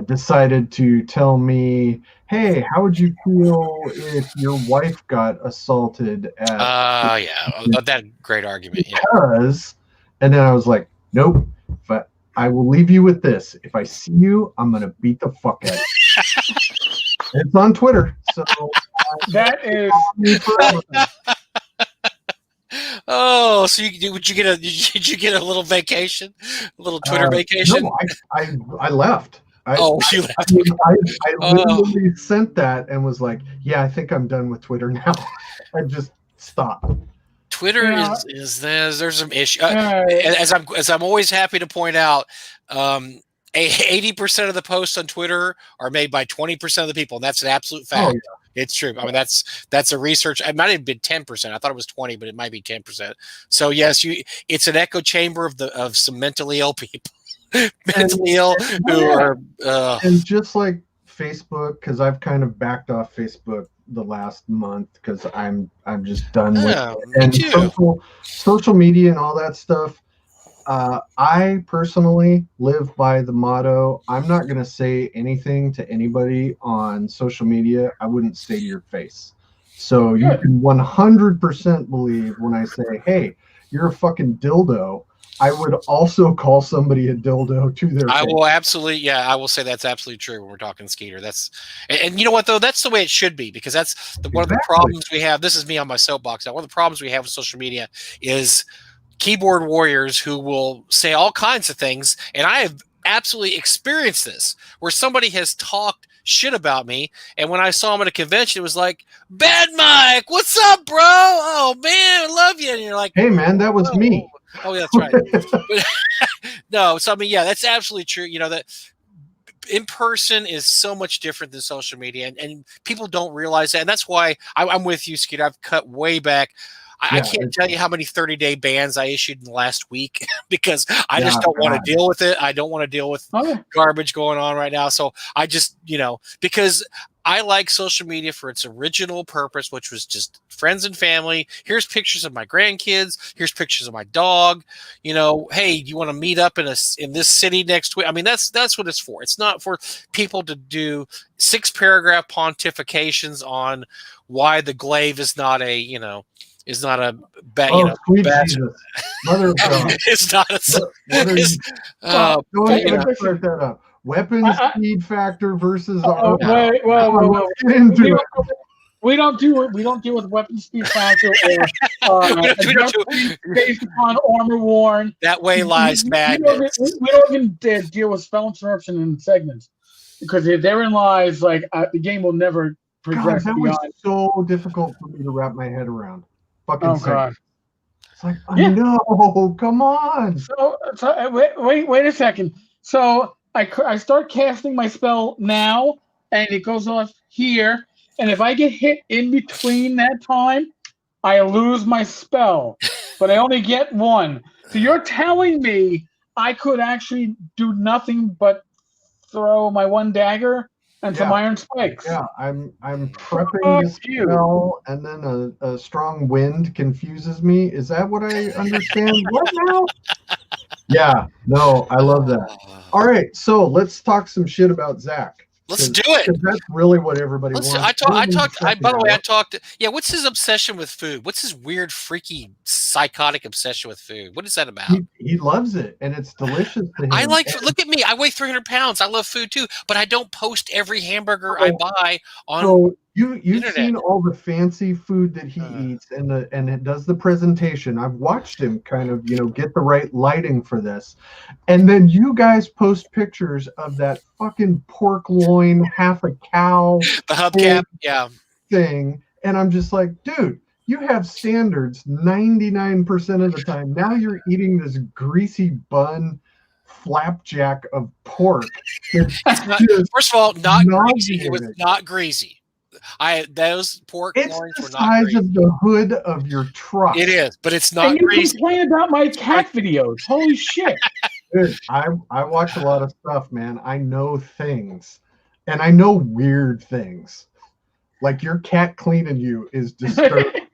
decided to tell me, hey, how would you feel if your wife got assaulted at that great argument. Because, and then I was like, nope, but I will leave you with this. If I see you, I'm going to beat the fuck out of you. It's on Twitter. So that is. Oh, so did you get a little vacation, a little Twitter vacation? No, I left. You left. I literally sent that and was like, yeah, I think I'm done with Twitter now. I just stopped. Twitter is there's some issue. As I'm always happy to point out, 80% of the posts on Twitter are made by 20% of the people, and that's an absolute fact. Oh, yeah. It's true. I mean, that's a research. It might have been 10%. I thought it was 20, but it might be 10%. So yes, it's an echo chamber of some mentally ill people, mentally ill who are. And just like Facebook, because I've kind of backed off Facebook the last month because I'm just done with it. And social media and all that stuff. I personally live by the motto, I'm not going to say anything to anybody on social media I wouldn't say to your face. So you can 100% believe when I say, hey, you're a fucking dildo, I would also call somebody a dildo to their face. I will absolutely, I will say that's absolutely true when we're talking Skeeter. And you know what, though? That's the way it should be, because that's one of the problems we have. This is me on my soapbox now. One of the problems we have with social media is keyboard warriors who will say all kinds of things, and I have absolutely experienced this, where somebody has talked shit about me, and when I saw him at a convention, it was like, Bad Mike, what's up, bro? Oh, man, I love you. And you're like, hey, man, that was me. Oh, yeah, that's right. No, so I mean, yeah, that's absolutely true. You know, that in person is so much different than social media, and people don't realize that, and that's why I'm with you, Skeeter. I've cut way back. I can't tell you how many 30-day bans I issued in the last week because I just don't want to deal with it. I don't want to deal with garbage going on right now. So I just, because I like social media for its original purpose, which was just friends and family. Here's pictures of my grandkids. Here's pictures of my dog. Hey, you want to meet up in this city next week? I mean, that's what it's for. It's not for people to do 6-paragraph pontifications on why the glaive is not a, is not a bad, sweet Jesus. Mother of God. It's not a. Don't even start that up. Weapon speed factor versus. We don't deal with weapon speed factor or based upon armor worn. That way lies madness. We don't even deal with spell interruption in segments, because therein lies the game will never progress. God, that was so difficult for me to wrap my head around. God. It's like, no, come on. So wait a second. So I start casting my spell now, and it goes off here. And if I get hit in between that time, I lose my spell. But I only get one. So you're telling me I could actually do nothing but throw my one dagger and some iron spikes. Yeah, I'm prepping the spell, and then a strong wind confuses me. Is that what I understand? What now? Yeah, no, I love that. All right, so let's talk some shit about Zach. Let's do it. That's really what everybody wants. By the way, I talked. Yeah, what's his obsession with food? What's his weird, freaky, psychotic obsession with food? What is that about? He loves it, and it's delicious to him. Look at me. I weigh 300 pounds. I love food too, but I don't post every hamburger I buy on. So you've seen all the fancy food that he eats, and it does the presentation. I've watched him kind of get the right lighting for this, and then you guys post pictures of that fucking pork loin, half a cow, the hubcap, thing, and I'm just like, dude, you have standards 99% of the time. Now you're eating this greasy bun flapjack of pork. First of all, not greasy. It was not greasy. Those pork loins were not greasy. It's the size of the hood of your truck. It is, but it's not and greasy. You complain about my cat videos. Holy shit. Dude, I watch a lot of stuff, man. I know things. And I know weird things. Like your cat cleaning you is disturbing.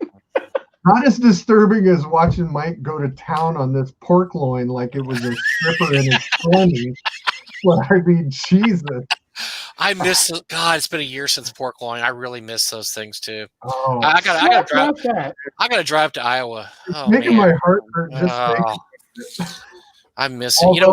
Not as disturbing as watching Mike go to town on this pork loin like it was a stripper in his 20s. Well, I mean, Jesus. I miss. God, it's been a year since pork loin. I really miss those things too. Oh, I gotta drive to Iowa. It's making my heart hurt just thinking. I miss it.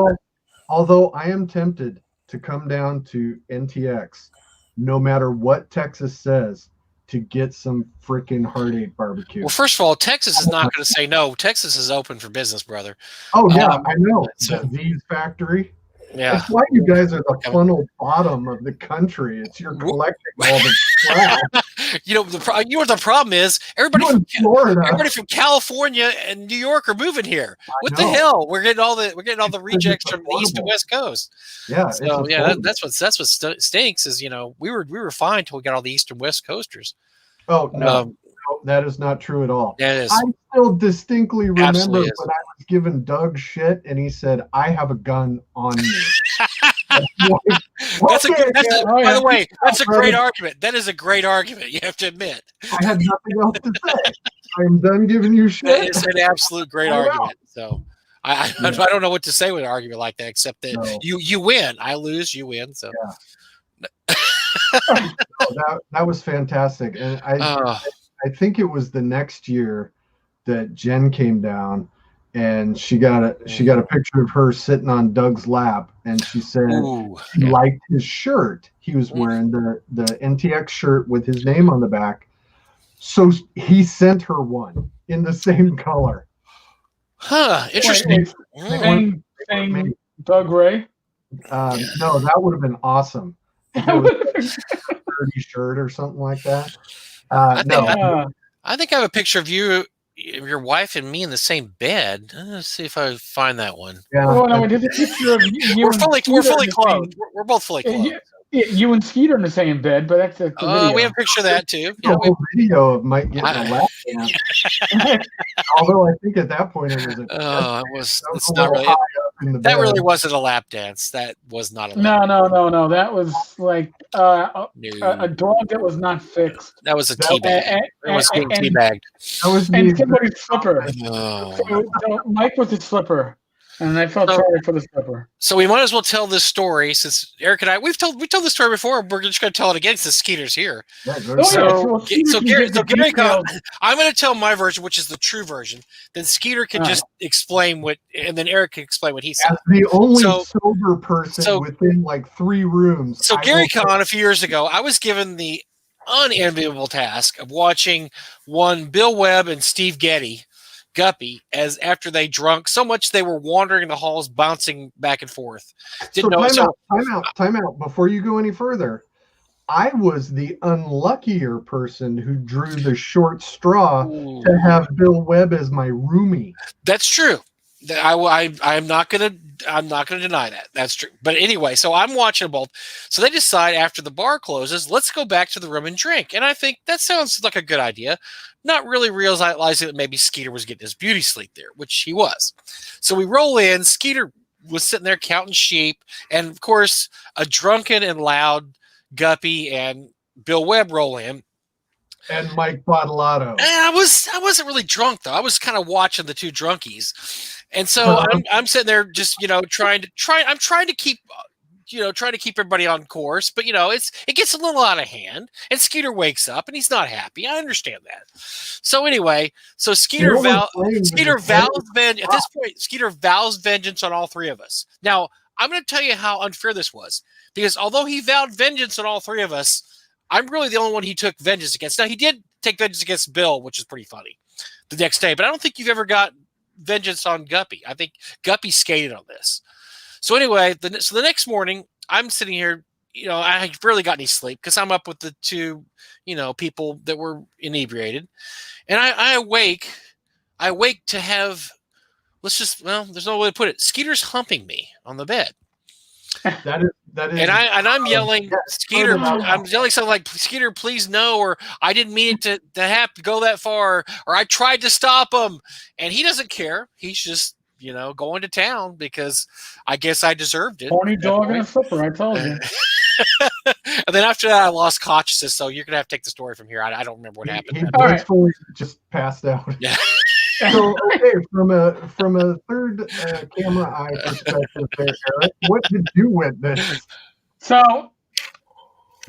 Although I am tempted to come down to NTX, no matter what Texas says, to get some freaking Heartache barbecue. Well, first of all, Texas is not going to say no. Texas is open for business, brother. Oh yeah, I know. The Z's factory. Yeah, that's why you guys are the funnel bottom of the country. It's you're collecting all the crap. The problem is everybody from California and New York are moving here. What the hell? We're getting all the rejects from the East and West Coast. Yeah, so that's what stinks is we were fine until we got all the East and West Coasters. Oh no. That is not true at all. That is. I still distincly remember when I was giving Doug shit and he said, "I have a gun on me." By the way, that's a great argument. That is a great argument. You have to admit. I had nothing else to say. I'm done giving you shit. That is an absolute great argument. So I don't know what to say with an argument like that, except that you win. I lose, you win. So. Yeah. that was fantastic, and I think it was the next year that Jen came down and she got a picture of her sitting on Doug's lap, and she said she liked his shirt. He was wearing the NTX shirt with his name on the back. So he sent her one in the same color. Huh, interesting. Same Doug Ray? No, that would have been awesome. It was a dirty shirt or something like that. I think I have a picture of you, your wife, and me in the same bed. Let's see if I find that one. Yeah. Oh no, there's a picture of you. We're fully clothed. We're both fully clothed. You and Skeeter in the same bed, but that's a video. We have a picture of that too. Yeah, a video of Mike getting a lap dance. Although I think at that point it was it's not really. That really wasn't a lap dance. That was not a lap dance. No. That was like a dog that was not fixed. That was a teabag. It was getting teabagged. And somebody's slipper. So Mike was his slipper. And I felt sorry for the slipper. So we might as well tell this story since Eric and I we told this story before. We're just going to tell it again since Skeeter's here. Yeah, Gary, I'm going to tell my version, which is the true version. Then Skeeter can just explain and then Eric can explain what he said. As the only sober person within like 3 rooms. So Gary Con, a few years ago, I was given the unenviable task of watching one Bill Webb and Steve Guppy, as after they drunk so much they were wandering the halls, bouncing back and forth. Time out. Before you go any further, I was the unluckier person who drew the short straw to have Bill Webb as my roomie. That's true. I'm not gonna deny that. That's true. But anyway, so I'm watching both. So they decide after the bar closes, let's go back to the room and drink. And I think that sounds like a good idea. Not really realizing that maybe Skeeter was getting his beauty sleep there, which he was. So we roll in. Skeeter was sitting there counting sheep, and of course, a drunken and loud Guppy and Bill Webb roll in. And Mike Bottolato. I wasn't really drunk though. I was kind of watching the two drunkies, and so I'm sitting there just trying to keep everybody on course, but it gets a little out of hand, and Skeeter wakes up and he's not happy. I understand that. So anyway, Skeeter vows vengeance. At this point, Skeeter vows vengeance on all 3 of us. Now, I'm going to tell you how unfair this was, because although he vowed vengeance on all 3 of us, I'm really the only one he took vengeance against. Now, he did take vengeance against Bill, which is pretty funny, the next day, but I don't think you've ever got vengeance on Guppy. I think Guppy skated on this. So anyway, the next morning, I'm sitting here, I barely got any sleep because I'm up with the 2, people that were inebriated. And I awake to have, there's no way to put it. Skeeter's humping me on the bed. That is. And I'm yelling, Skeeter. I'm yelling something like, "Skeeter, please no," or "I didn't mean it to have to go that far," or "I tried to stop him," and he doesn't care. He's just going to town because I guess I deserved it. Horny dog and a flipper, I told you. And then after that, I lost consciousness. So you're gonna have to take the story from here. I don't remember what happened. He blissfully just passed out. Yeah. So okay, from a third camera eye perspective, there, Eric, what did you witness? So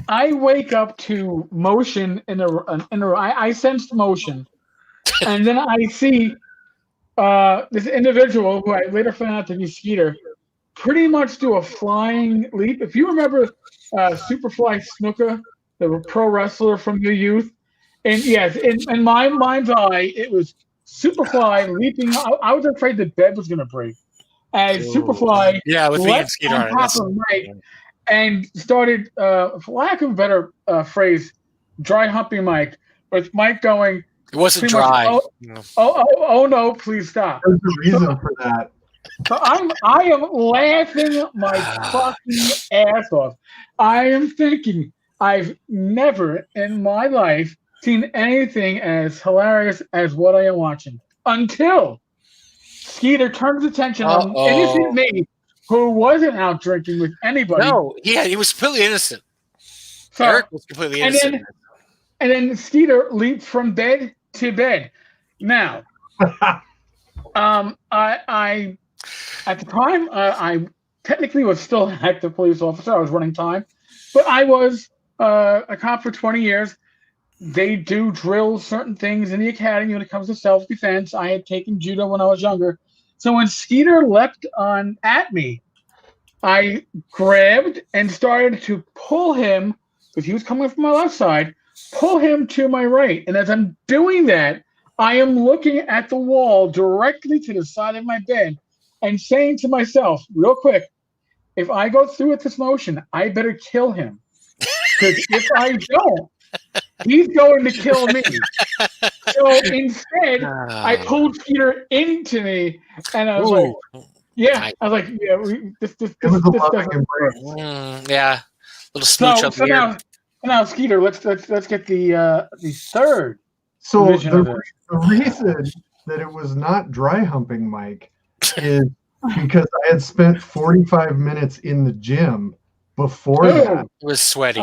I wake up to motion in a I sensed motion, and then I see this individual who I later found out to be Skeeter pretty much do a flying leap. If you remember Superfly Snuka, the pro wrestler from your youth, and yes, in my mind's eye, it was Superfly leaping. I was afraid the bed was going to break as Superfly leapt on top of Mike and started, for lack of a better phrase, dry humping Mike, with Mike going. It wasn't dry. Much, oh no! Please stop. There's a reason for that. So I am laughing my fucking ass off. I am thinking I've never in my life seen anything as hilarious as what I am watching until Skeeter turns attention on innocent me, who wasn't out drinking with anybody. No, he was completely innocent. So, Eric was completely innocent. And then Skeeter leaped from bed to bed. Now, I at the time I technically was still an active police officer. I was running time, but I was a cop for 20 years. They do drill certain things in the academy when it comes to self-defense. I had taken judo when I was younger. So when Skeeter leapt at me, I grabbed and started to pull him, because he was coming from my left side, pull him to my right. And as I'm doing that, I am looking at the wall directly to the side of my bed and saying to myself, real quick, if I go through with this motion, I better kill him. Because if I don't, he's going to kill me. So instead, I pulled Skeeter into me, and I was like, yeah, this doesn't work. Yeah, little smooch up here. Now, Skeeter, let's get the third. So the reason that it was not dry humping Mike is because I had spent 45 minutes in the gym before that. It was sweaty.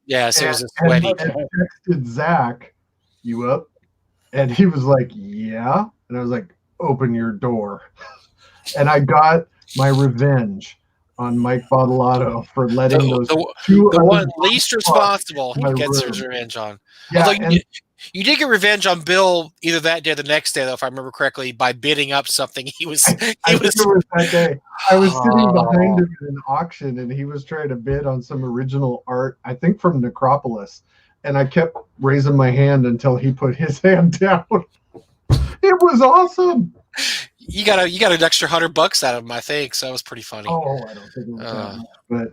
Yes, it was sweaty. I texted Zach, "You up?" And he was like, "Yeah." And I was like, "Open your door." And I got my revenge on Mike Bottolato for letting the one least responsible he gets his revenge on. Yeah, although you did get revenge on Bill either that day or the next day, though, if I remember correctly, by bidding up something. I think it was that day. I was sitting behind him in an auction, and he was trying to bid on some original art, I think from Necropolis. And I kept raising my hand until he put his hand down. It was awesome. You got an extra $100 out of him, I think. So that was pretty funny. Oh, I don't think it was that much, but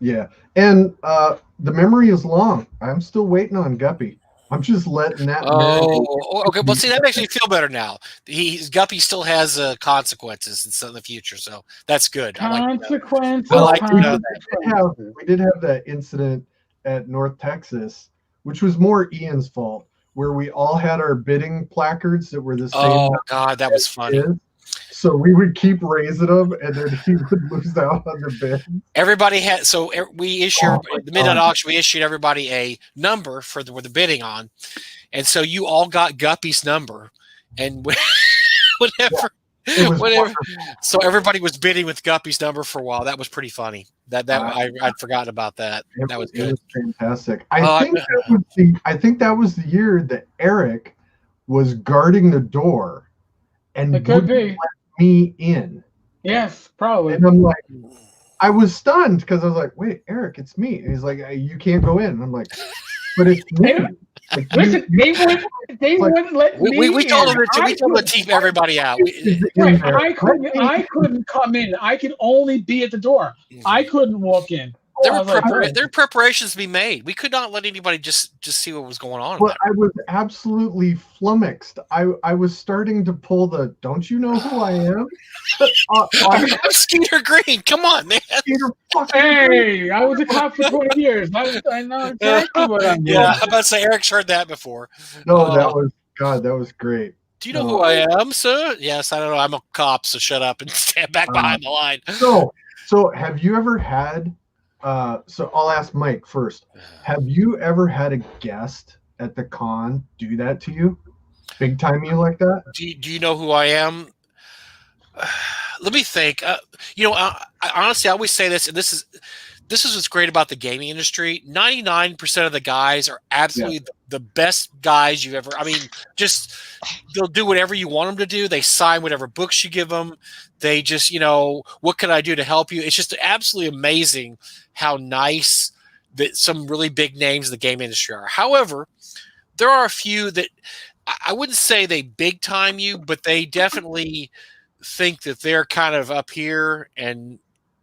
yeah. And the memory is long. I'm still waiting on Guppy. I'm just letting that. Okay. Well, see, that makes me feel better now. Guppy still has consequences in the future, so that's good. Consequences. We did have that incident at North Texas, which was more Ian's fault, where we all had our bidding placards that were the same. Oh God, that was funny. So we would keep raising them, and then he would lose out on the bid. Everybody had, so we issued the midnight auction. We issued everybody a number for the bidding on, and so you all got Guppy's number, and whatever. So everybody was bidding with Guppy's number for a while. That was pretty funny. I'd forgotten about that. That was good. It was fantastic. I think that was the year that Eric was guarding the door and wouldn't let me in. Yes, probably. And I'm like, I was stunned because I was like, wait, Eric, it's me. And he's like, you can't go in. And I'm like, but it's me. Like, listen, they wouldn't let me we told them to keep everybody out. I couldn't come in. I could only be at the door. I couldn't walk in. There were preparations to be made. We could not let anybody just see what was going on. Well, I was absolutely flummoxed. I was starting to pull the, don't you know who I am? I'm Skeeter Green. Come on, man. Hey, I was a cop for 20 years. I know exactly what I'm doing. Yeah, I'm about to say Eric's heard that before. No, that was great. Do you know who I am, sir? Yes, I don't know. I'm a cop, so shut up and stand back behind the line. So have you ever had So I'll ask Mike first. Have you ever had a guest at the con do that to you? Big time you like that? Do you know who I am? Let me think. Honestly, I always say this, and this is what's great about the gaming industry. 99% of the guys are absolutely the best guys you've ever. I mean, just they'll do whatever you want them to do. They sign whatever books you give them. They just, what can I do to help you? It's just absolutely amazing how nice that some really big names in the game industry are. However, there are a few that I wouldn't say they big time you, but they definitely think that they're kind of up here and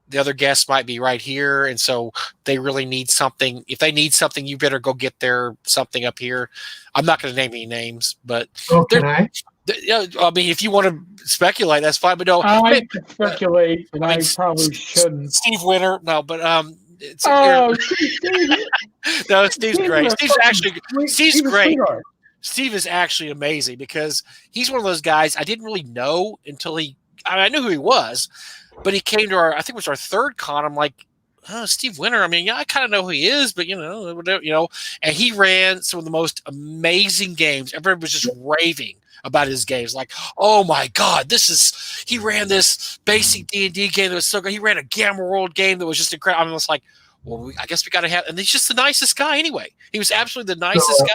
the other guests might be right here, and so they really need something. If they need something, you better go get their something up here. I'm not going to name any names, but can I? I mean, if you want to speculate, that's fine. But no, I could speculate, and I probably shouldn't. Steve Winter, no, but Steve. No, Steve's great. Steve's great. Steve is actually amazing because he's one of those guys I didn't really know until I knew who he was, but he came to I think it was our third con. I'm like, oh, Steve Winter. I mean, I kind of know who he is, but and he ran some of the most amazing games. Everybody was just raving about his games. Like, oh my God, he ran this basic D&D game that was so good. He ran a Gamma World game that was just incredible. I'm just like, well, I guess we got to have, and he's just the nicest guy anyway. He was absolutely the nicest guy.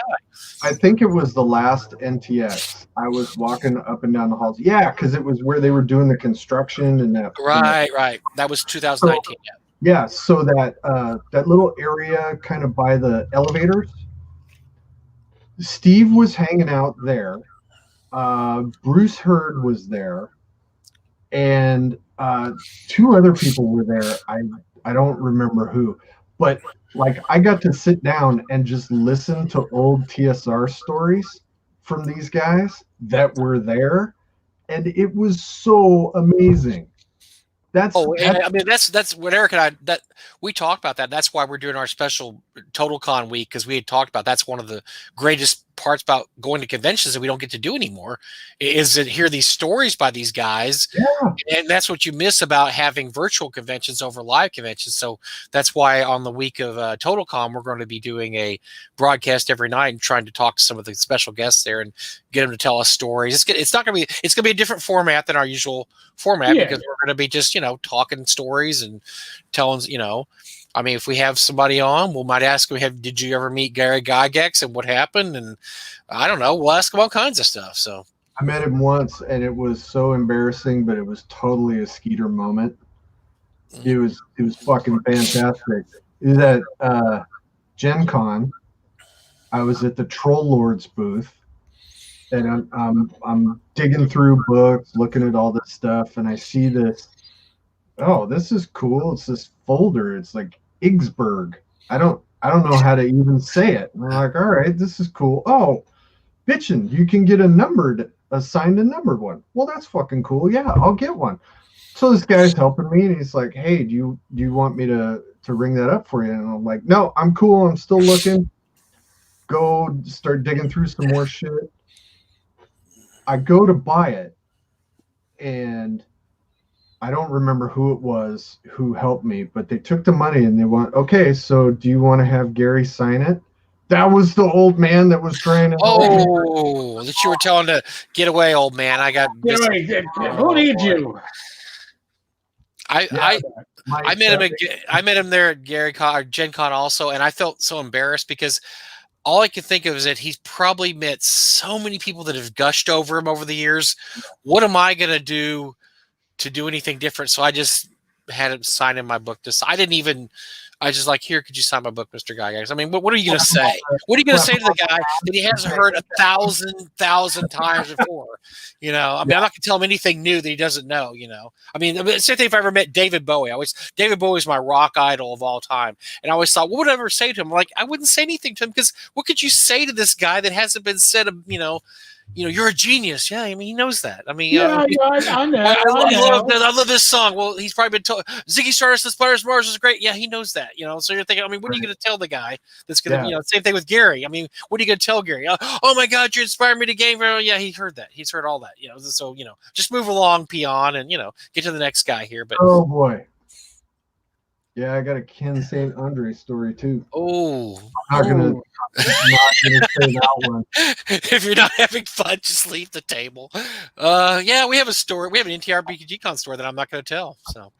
I think it was the last NTX. I was walking up and down the halls. Yeah, because it was where they were doing the construction and that. Right. That was 2019. Yeah, so that little area kind of by the elevators, Steve was hanging out there. Bruce Hurd was there, and two other people were there. I don't remember who, but like I got to sit down and just listen to old TSR stories from these guys that were there, and it was so amazing. I mean, that's what Eric and I we talked about that. That's why we're doing our special Total Con week, because we had talked about that's one of the greatest parts about going to conventions that we don't get to do anymore is to hear these stories by these guys. Yeah. And that's what you miss about having virtual conventions over live conventions. So that's why on the week of Total Con, we're going to be doing a broadcast every night and trying to talk to some of the special guests there and get them to tell us stories. It's going to be a different format than our usual format because we're going to be just, talking stories and telling, I mean, if we have somebody on, we might ask them, did you ever meet Gary Gygax and what happened? And I don't know, we'll ask them all kinds of stuff. So I met him once and it was so embarrassing, but it was totally a Skeeter moment. It was fucking fantastic. It was at Gen Con. I was at the Troll Lords booth and I'm digging through books, looking at all this stuff, and I see this. Oh, this is cool. It's this folder. It's like Igsberg. I don't know how to even say it. And I'm like, all right, this is cool. Oh, bitchin', you can get assigned a numbered one. Well, that's fucking cool. Yeah, I'll get one. So this guy's helping me, and he's like, hey, do you want me to ring that up for you? And I'm like, no, I'm cool. I'm still looking. Go start digging through some more shit. I go to buy it, and I don't remember who it was who helped me, but they took the money and they went, okay, so do you want to have Gary sign it? That was the old man that was trying to. Oh, that you were telling to get away, old man. I got. Who need you? I met him there at Gen Con also, and I felt so embarrassed because all I could think of is that he's probably met so many people that have gushed over him over the years. What am I going to do to do anything different? So I just had him sign in my book. I was just like, here, could you sign my book, Mr. Gygax? I mean, what are you going to say? What are you going to say to the guy that he hasn't heard 1,000 times before? I mean, I'm not going to tell him anything new that he doesn't know, I mean, same thing if I ever met David Bowie. David Bowie's my rock idol of all time. And I always thought, what would I ever say to him? Like, I wouldn't say anything to him because what could you say to this guy that hasn't been said, you're a genius. Yeah, I mean, he knows that. I mean, I love this song. Well, he's probably been told Ziggy Stardust, The Spiders Mars is great. Yeah, he knows that. So you're thinking, I mean, what are you going to tell the guy that's going to, same thing with Gary. I mean, what are you going to tell Gary? Oh my God, you inspired me to game. Yeah, he heard that. He's heard all that. So just move along, peon, and get to the next guy here. But oh boy, Yeah, I got a Ken St. Andre story too. Oh, I'm not gonna say that one. If you're not having fun, just leave the table. Yeah, we have a story. We have an NTRPG Con story that I'm not going to tell. So,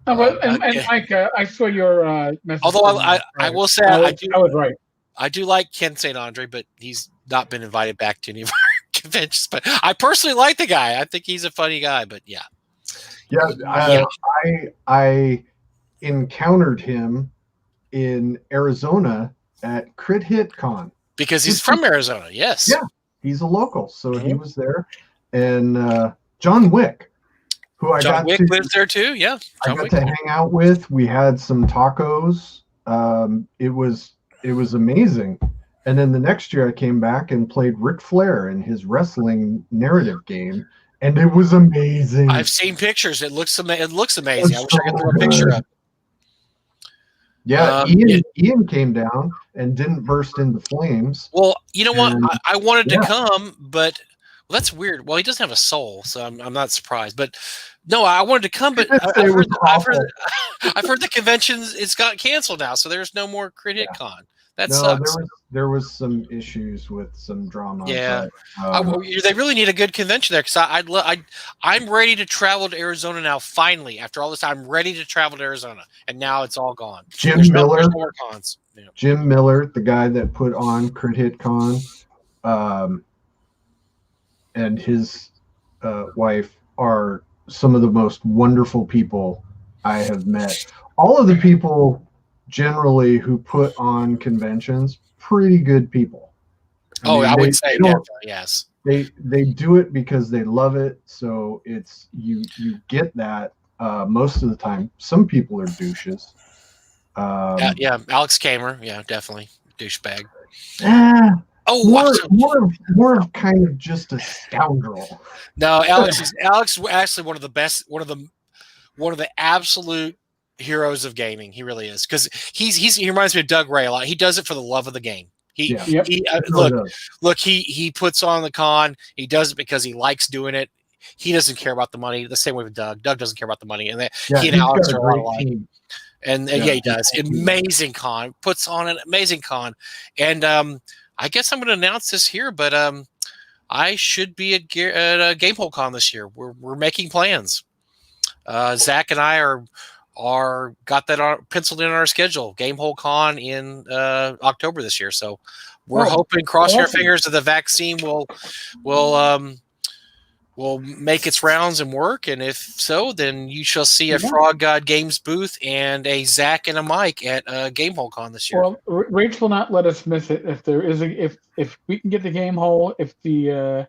and Mike, I saw your message. Although I will say I was right. I do like Ken St. Andre, but he's not been invited back to any of our conventions. But I personally like the guy. I think he's a funny guy. But yeah. I encountered him in Arizona at Crit Hit Con. Because he's from Arizona, yes. Yeah, he's a local. So he was there. And John Wick, who I got to lives there too, yeah. I got to hang out with. We had some tacos. It was amazing. And then the next year I came back and played Ric Flair in his wrestling narrative game. And it was amazing. I've seen pictures. It looks amazing. I wish I could throw a picture up. Yeah, Ian came down and didn't burst into flames. Well, you know what? I wanted to come, but that's weird. Well, he doesn't have a soul, so I'm not surprised. But no, I wanted to come, but I've heard the conventions it's got canceled now, so there's no more Crit Hit Con. That sucks. There was some issues with some drama. Yeah, but, they really need a good convention there because I'm ready to travel to Arizona now. Finally, after all this time, I'm ready to travel to Arizona, and now it's all gone. Jim Miller, there's no more cons. Yeah. Jim Miller, the guy that put on Crit Hit Con, and his wife are some of the most wonderful people I have met. All of the people generally who put on conventions, pretty good people. I would say definitely, yes. They do it because they love it, so it's you get that most of the time. Some people are douches. Yeah, Alex Kamer, yeah, definitely douchebag. More of kind of just a scoundrel. No, Alex is actually one of the best, one of the absolute heroes of gaming. He really is, because he reminds me of Doug Ray a lot. He does it for the love of the game. He puts on the con. He does it because he likes doing it. He doesn't care about the money. The same way with Doug. Doug doesn't care about the money, and he and Alex are a lot alike. And he does. Amazing con. Puts on an amazing con. And I guess I'm going to announce this here, but I should be at a Gamehole Con this year. We're making plans. Zach and I are got that penciled in our schedule. Gamehole Con in October this year. So we're hoping, crossing our fingers, that the vaccine will make its rounds and work. And if so, then you shall see a Frog God Games booth and a Zach and a Mike at Gamehole Con this year. Well, Rach will not let us miss it. If there is if we can get the Gamehole, if the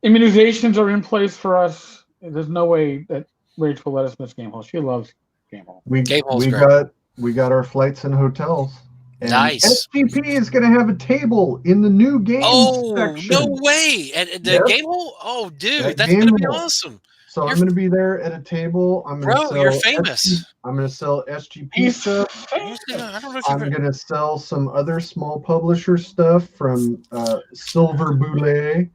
immunizations are in place for us, there's no way that Rach will let us miss Gamehole. She loves Gamehole. We got our flights and hotels. And nice. SGP is going to have a table in the new game section. No way! And the Gamehole? Oh, dude, that's going to be awesome. So I'm going to be there at a table. You're famous. I'm going to sell SGP stuff. I'm going to sell some other small publisher stuff from Silver Boulet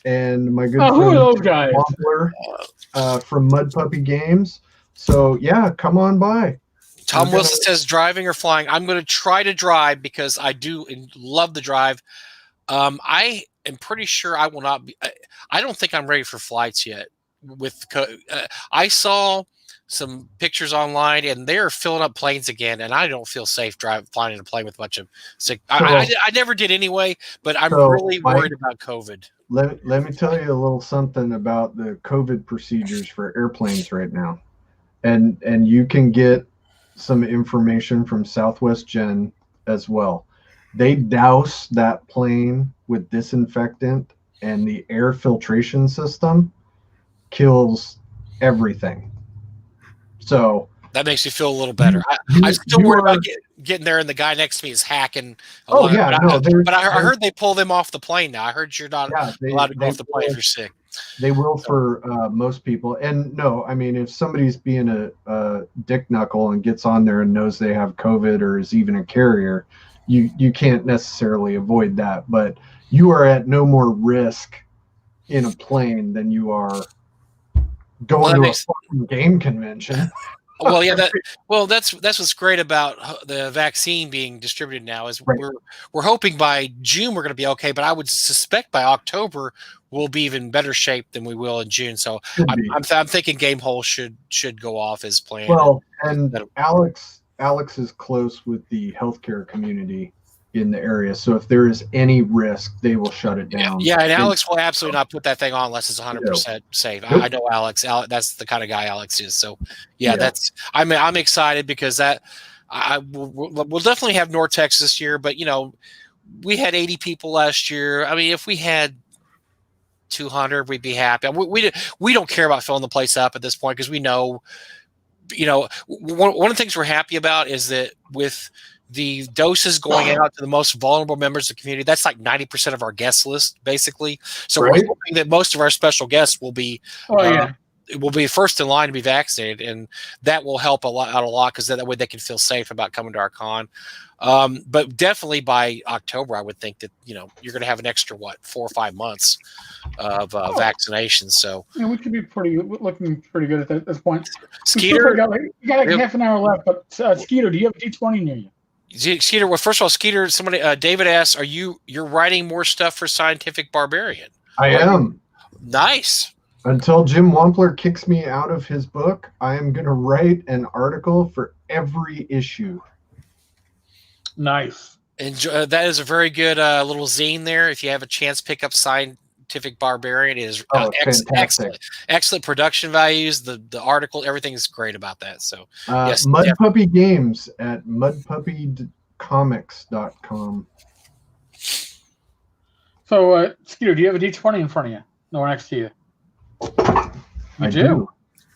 and my good friend who are those guys? Wampler, from Mud Puppy Games. So yeah, come on by. Tom Wilson says driving or flying. I'm going to try to drive because I do love the drive. I am pretty sure I will not be. I don't think I'm ready for flights yet. I saw some pictures online, and they're filling up planes again, and I don't feel safe flying in a plane with a bunch of sick. I never did anyway, but I'm really worried about COVID. Let me tell you a little something about the COVID procedures for airplanes right now, and you can get some information from Southwest Gen as well. They douse that plane with disinfectant, and the air filtration system kills everything. So that makes me feel a little better. I'm still worried about getting there, and the guy next to me is hacking. But I heard they pull them off the plane now. I heard you're not allowed to go off the plane if you're sick. They will for most people. And no, I mean, if somebody's being a dick knuckle and gets on there and knows they have COVID or is even a carrier, you can't necessarily avoid that. But you are at no more risk in a plane than you are going to a fucking game convention. Well, yeah, that's what's great about the vaccine being distributed now is we're hoping by June we're going to be okay, but I would suspect by October we'll be even better shape than we will in June. So I'm thinking game hole should go off as planned. Well, and Alex is close with the healthcare community in the area, so if there is any risk, they will shut it down. Yeah, and Alex will absolutely not put that thing on unless it's 100% safe. Nope. I know Alex. That's the kind of guy Alex is. So that's I'm excited because we'll definitely have Nortex this year. But we had 80 people last year. I mean, if we had 200, we'd be happy. We don't care about filling the place up at this point because we know, one of the things we're happy about is that with the doses going out to the most vulnerable members of the community, that's like 90% of our guest list, basically. So we're hoping that most of our special guests will be will be first in line to be vaccinated, and that will help out a lot because that way they can feel safe about coming to our con. But definitely by October, I would think that you're going to have an extra 4 or 5 months of vaccinations. So we should be looking pretty good at this point. Skeeter, you got like half an hour left, but Skeeter, do you have a D20 near you? Skeeter, well, first of all, Skeeter, somebody, David asks, you're writing more stuff for Scientific Barbarian? I am. Nice. Until Jim Wampler kicks me out of his book, I am going to write an article for every issue. Nice. And that is a very good little zine there. If you have a chance, pick up Scientific Barbarian. It is excellent production values. The article, everything is great about that. So yes, Mud Puppy Games at mudpuppycomics.com. So Skeeter, do you have a D20 in front of you? No, next to you. I do.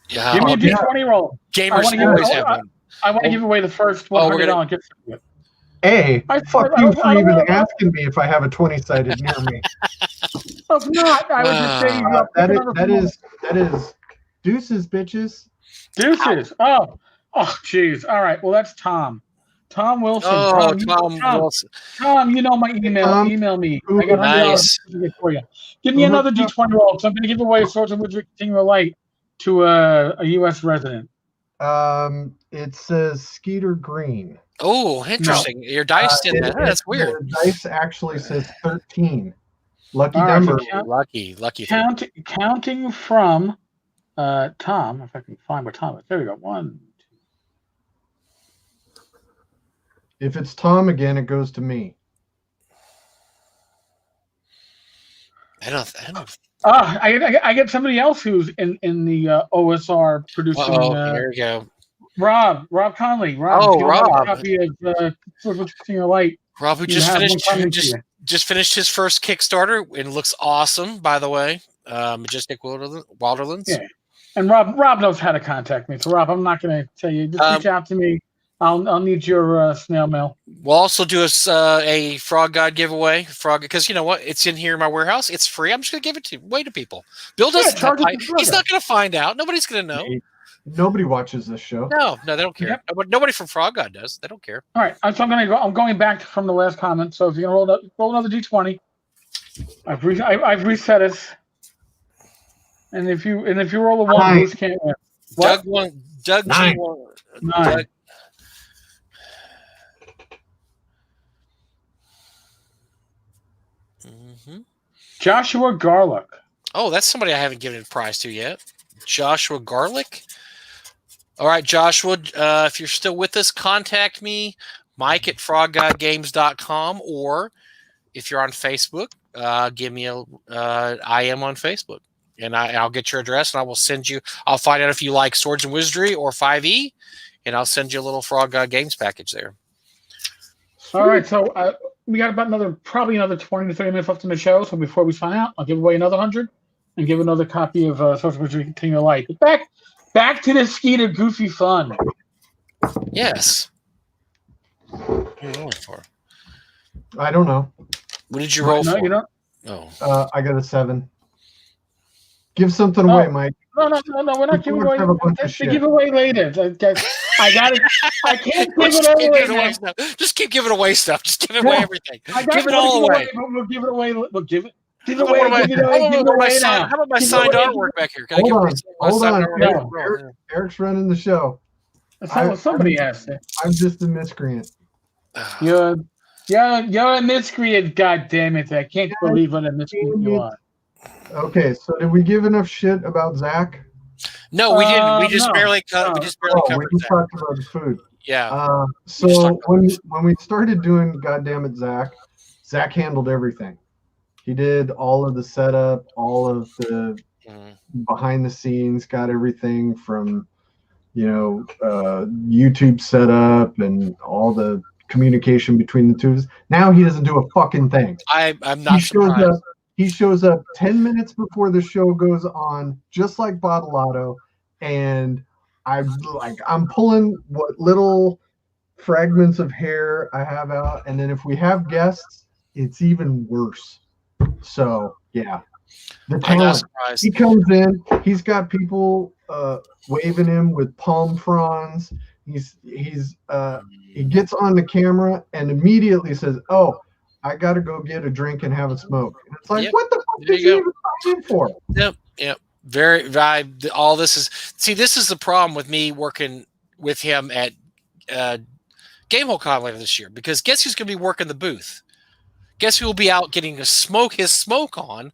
Yeah. Give me a D20 roll. Gamers always have one. I want to give away the first $100 gift certificate. Hey, fuck you for even asking me if I have a 20-sided near me. If not, I would just say that is deuces, bitches. Deuces. Oh, jeez. All right. Well, that's Tom. Tom Wilson. Oh, Tom Wilson. Tom, you know my email. Email me. I got $100 for you. Give me another D20 roll. So I'm going to give away a Swords and Wizards Continual Light to a U.S. resident. It says Skeeter Green. Oh, interesting. Your dice did that. That's weird. The dice actually says 13. Lucky number. Lucky. Counting from Tom, if I can find what Tom is. There we go. 1, 2. If it's Tom again, it goes to me. I don't. I get somebody else who's in the OSR producing. There we go. Rob Conley. Rob. A copy of Senior Light. Rob, who just finished his first Kickstarter and it looks awesome, by the way. Majestic Wilderlands. Yeah. And Rob knows how to contact me. So Rob, I'm not going to tell you. Just reach out to me. I'll need your snail mail. We'll also do a Frog God giveaway. Because you know what? It's in here in my warehouse. It's free. I'm just going to give it away to people. Bill doesn't. He's not going to find out. Nobody's going to know. Nobody watches this show. No, they don't care. Yep. Nobody from Frog God does. They don't care. All right, so I'm going back from the last comment. So if you're gonna roll another D20, I've reset it. And if you roll a 1, Bruce can't win. Doug won. Doug G won. 9. Joshua Garlick. Oh, that's somebody I haven't given a prize to yet. Joshua Garlick. All right, Joshua, if you're still with us, contact me, Mike at froggodgames.com, or if you're on Facebook, give me I am on Facebook, and I'll get your address, and I will send you. I'll find out if you like Swords and Wizardry or 5e, and I'll send you a little Frog God Games package there. All right, so we got about probably another 20 to 30 minutes left in the show. So before we sign out, I'll give away another 100 and give another copy of Swords and Wizardry Continual Light. Back to the Skeeter goofy fun. Yes. What are you rolling for? I don't know. What did you roll for? You don't? Oh. I got a 7. Give something away, Mike. No. We're not giving away. To give away later. I got it. I can't give it away. Just keep giving away stuff. Just give away everything. Give it all away. We'll give it away. We'll give it. How about my signed artwork back here? Hold on. Eric's running the show. Somebody has to. I'm just a miscreant. You're a miscreant. God damn it! I can't believe what a miscreant you are. Okay, so did we give enough shit about Zach? No, we didn't. We just barely covered. We just talked about the food. Yeah. So when we started doing Goddamn It Zach handled everything. He did all of the setup, all of the behind the scenes, got everything from, YouTube setup and all the communication between the two. Now he doesn't do a fucking thing. I'm not surprised. He shows up 10 minutes before the show goes on, just like Bottolato, and I'm pulling what little fragments of hair I have out, and then if we have guests, it's even worse. So yeah, the talent. He comes in, he's got people waving him with palm fronds. He gets on the camera and immediately says, "Oh, I got to go get a drink and have a smoke." And it's like, what the fuck did you even sign in for? Yep. All this is the problem with me working with him at Gamehole Con later this year, because guess who's going to be working the booth? Guess who will be out getting his smoke on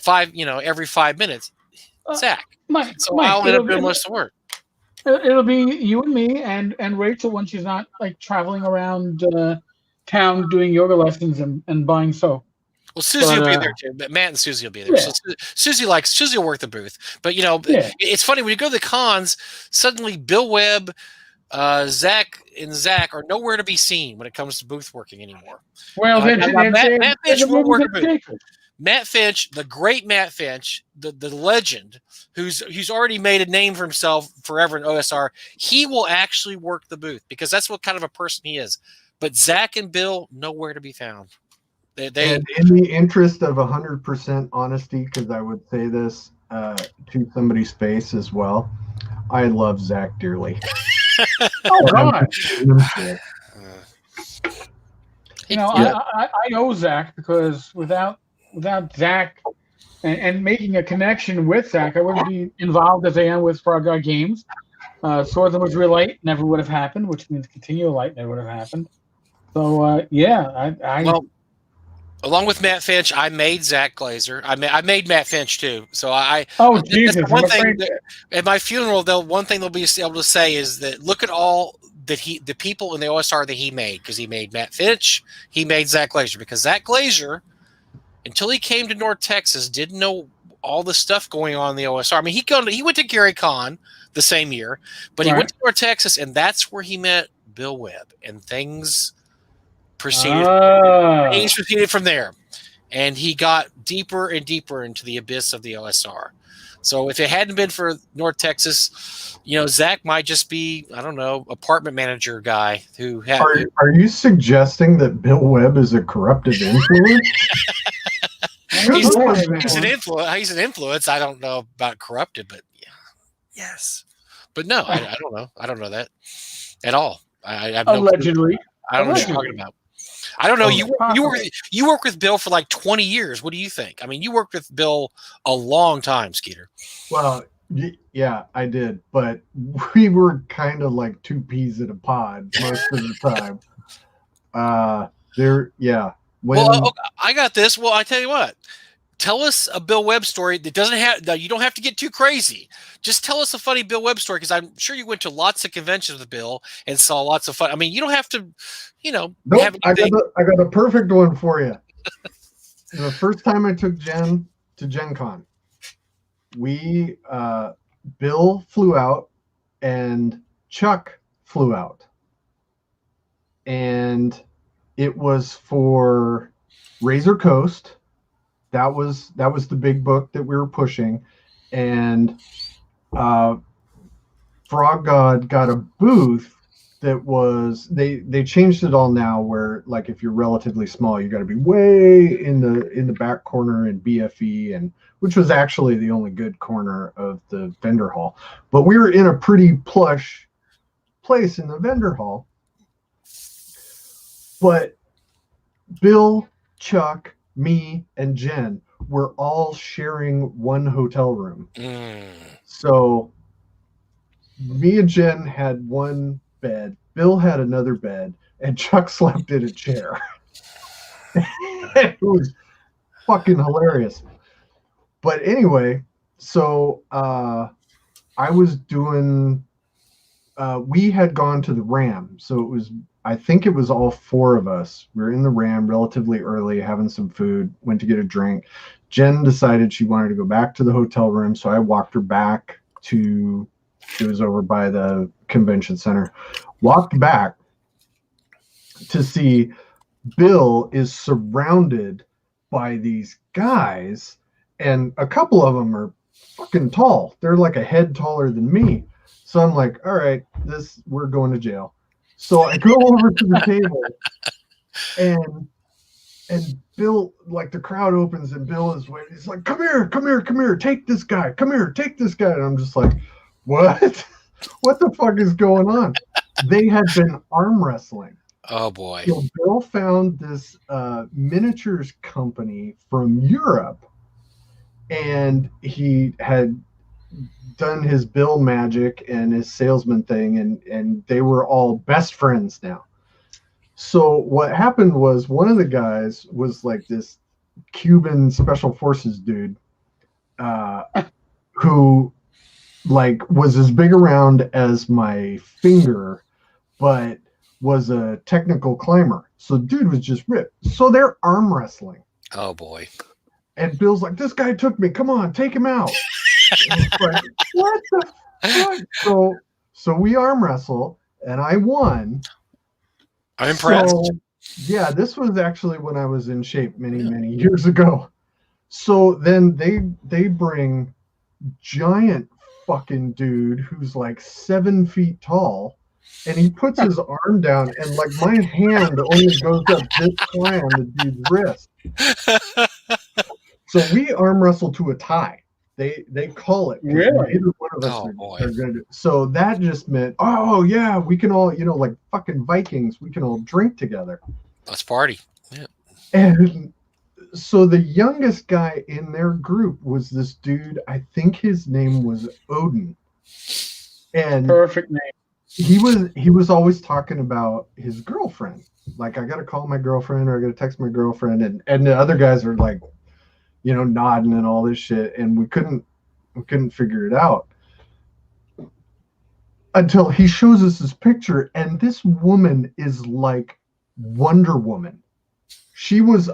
every 5 minutes? Zach. Mike, I'll end up doing most of the work. It'll be you and me and Rachel when she's not like traveling around town doing yoga lessons and buying soap. Well, Susie will be there too. But Matt and Susie will be there. Yeah. So Susie will work the booth. But it's funny when you go to the cons, suddenly Bill Webb, Zach are nowhere to be seen when it comes to booth working anymore. Well, Matt Finch will work a booth. Matt Finch, the great Matt Finch, the legend, who's already made a name for himself forever in OSR, he will actually work the booth because that's what kind of a person he is. But Zach and Bill, nowhere to be found. And in the interest of 100% honesty, because I would say this to somebody's face as well, I love Zach dearly. Oh, God. I know Zach because without Zach and making a connection with Zach, I wouldn't be involved as I am with Frog God Games. Swords of Real Light never would have happened, which means Continual Light never would have happened. So, Well, along with Matt Finch, I made Zach Glazer. I made Matt Finch too. So Jesus! One thing at my funeral, one thing they'll be able to say is that look at all the people in the OSR that he made, because he made Matt Finch, he made Zach Glazer, because Zach Glazer, until he came to North Texas, didn't know all the stuff going on in the OSR. I mean, he went to Gary Con the same year, but he went to North Texas, and that's where he met Bill Webb, and things proceeded from there, and he got deeper and deeper into the abyss of the OSR. So if it hadn't been for North Texas, Zach might just be, I don't know, apartment manager guy who had. Are you suggesting that Bill Webb is a corruptive influence? He's an influence. He's an influence. I don't know about corrupted, but yeah, yes, but no, I don't know. I don't know that at all. I have allegedly. I don't know what you're talking about. I don't know. You work with Bill for like 20 years. What do you think? I mean, you worked with Bill a long time, Skeeter. Well, yeah, I did, but we were kind of like two peas in a pod most of the time. I got this. Well, I tell you what. Tell us a Bill Webb story that doesn't have. You don't have to get too crazy. Just tell us a funny Bill Webb story, because I'm sure you went to lots of conventions with Bill and saw lots of fun. I mean, you don't have to, Nope, I got a perfect one for you. The first time I took Jen to Gen Con, Bill flew out and Chuck flew out, and it was for Razor Coast. That was the big book that we were pushing, and Frog God got a booth that was they changed it all now, where like if you're relatively small, you got to be way in the back corner in BFE, and which was actually the only good corner of the vendor hall. But we were in a pretty plush place in the vendor hall. But Bill, Chuck, me, and Jen were all sharing one hotel room. So me and Jen had one bed, Bill had another bed, and Chuck slept in a chair. It was fucking hilarious. But anyway, so I was doing, we had gone to the Ram. So it was, I think it was all four of us. We were in the Ram relatively early, having some food, went to get a drink. Jen decided she wanted to go back to the hotel room. So I walked her back to, it was over by the convention center, walked back to see Bill is surrounded by these guys, and a couple of them are fucking tall. They're like a head taller than me. So I'm like, all right, we're going to jail. So I go over to the table, and Bill, like the crowd opens and Bill is waiting. He's like, come here, take this guy. Come here, take this guy. And I'm just like, what? What the fuck is going on? They had been arm wrestling. Oh boy. So Bill found this miniatures company from Europe, and he had done his Bill magic and his salesman thing, and they were all best friends now. So what happened was one of the guys was like this Cuban special forces dude who like was as big around as my finger, but was a technical climber. So dude was just ripped. So they're arm wrestling. Oh boy. And Bill's like, this guy took me. Come on, take him out. Like, what the fuck? So we arm wrestle, and I won. I'm impressed. So, yeah, this was actually when I was in shape many years ago. So then they bring giant fucking dude who's like 7 feet tall, and he puts his arm down, and like my hand only goes up this high on the dude's wrist. So we arm wrestle to a tie. They call it. Really? Neither one of us are going to. So that just meant, oh yeah, we can all, like fucking Vikings, we can all drink together. Let's party. Yeah. And so the youngest guy in their group was this dude. I think his name was Odin. And perfect name. He was always talking about his girlfriend. Like, I got to call my girlfriend, or I got to text my girlfriend, and the other guys are like, nodding and all this shit, and we couldn't figure it out until he shows us this picture, and this woman is like Wonder Woman. She was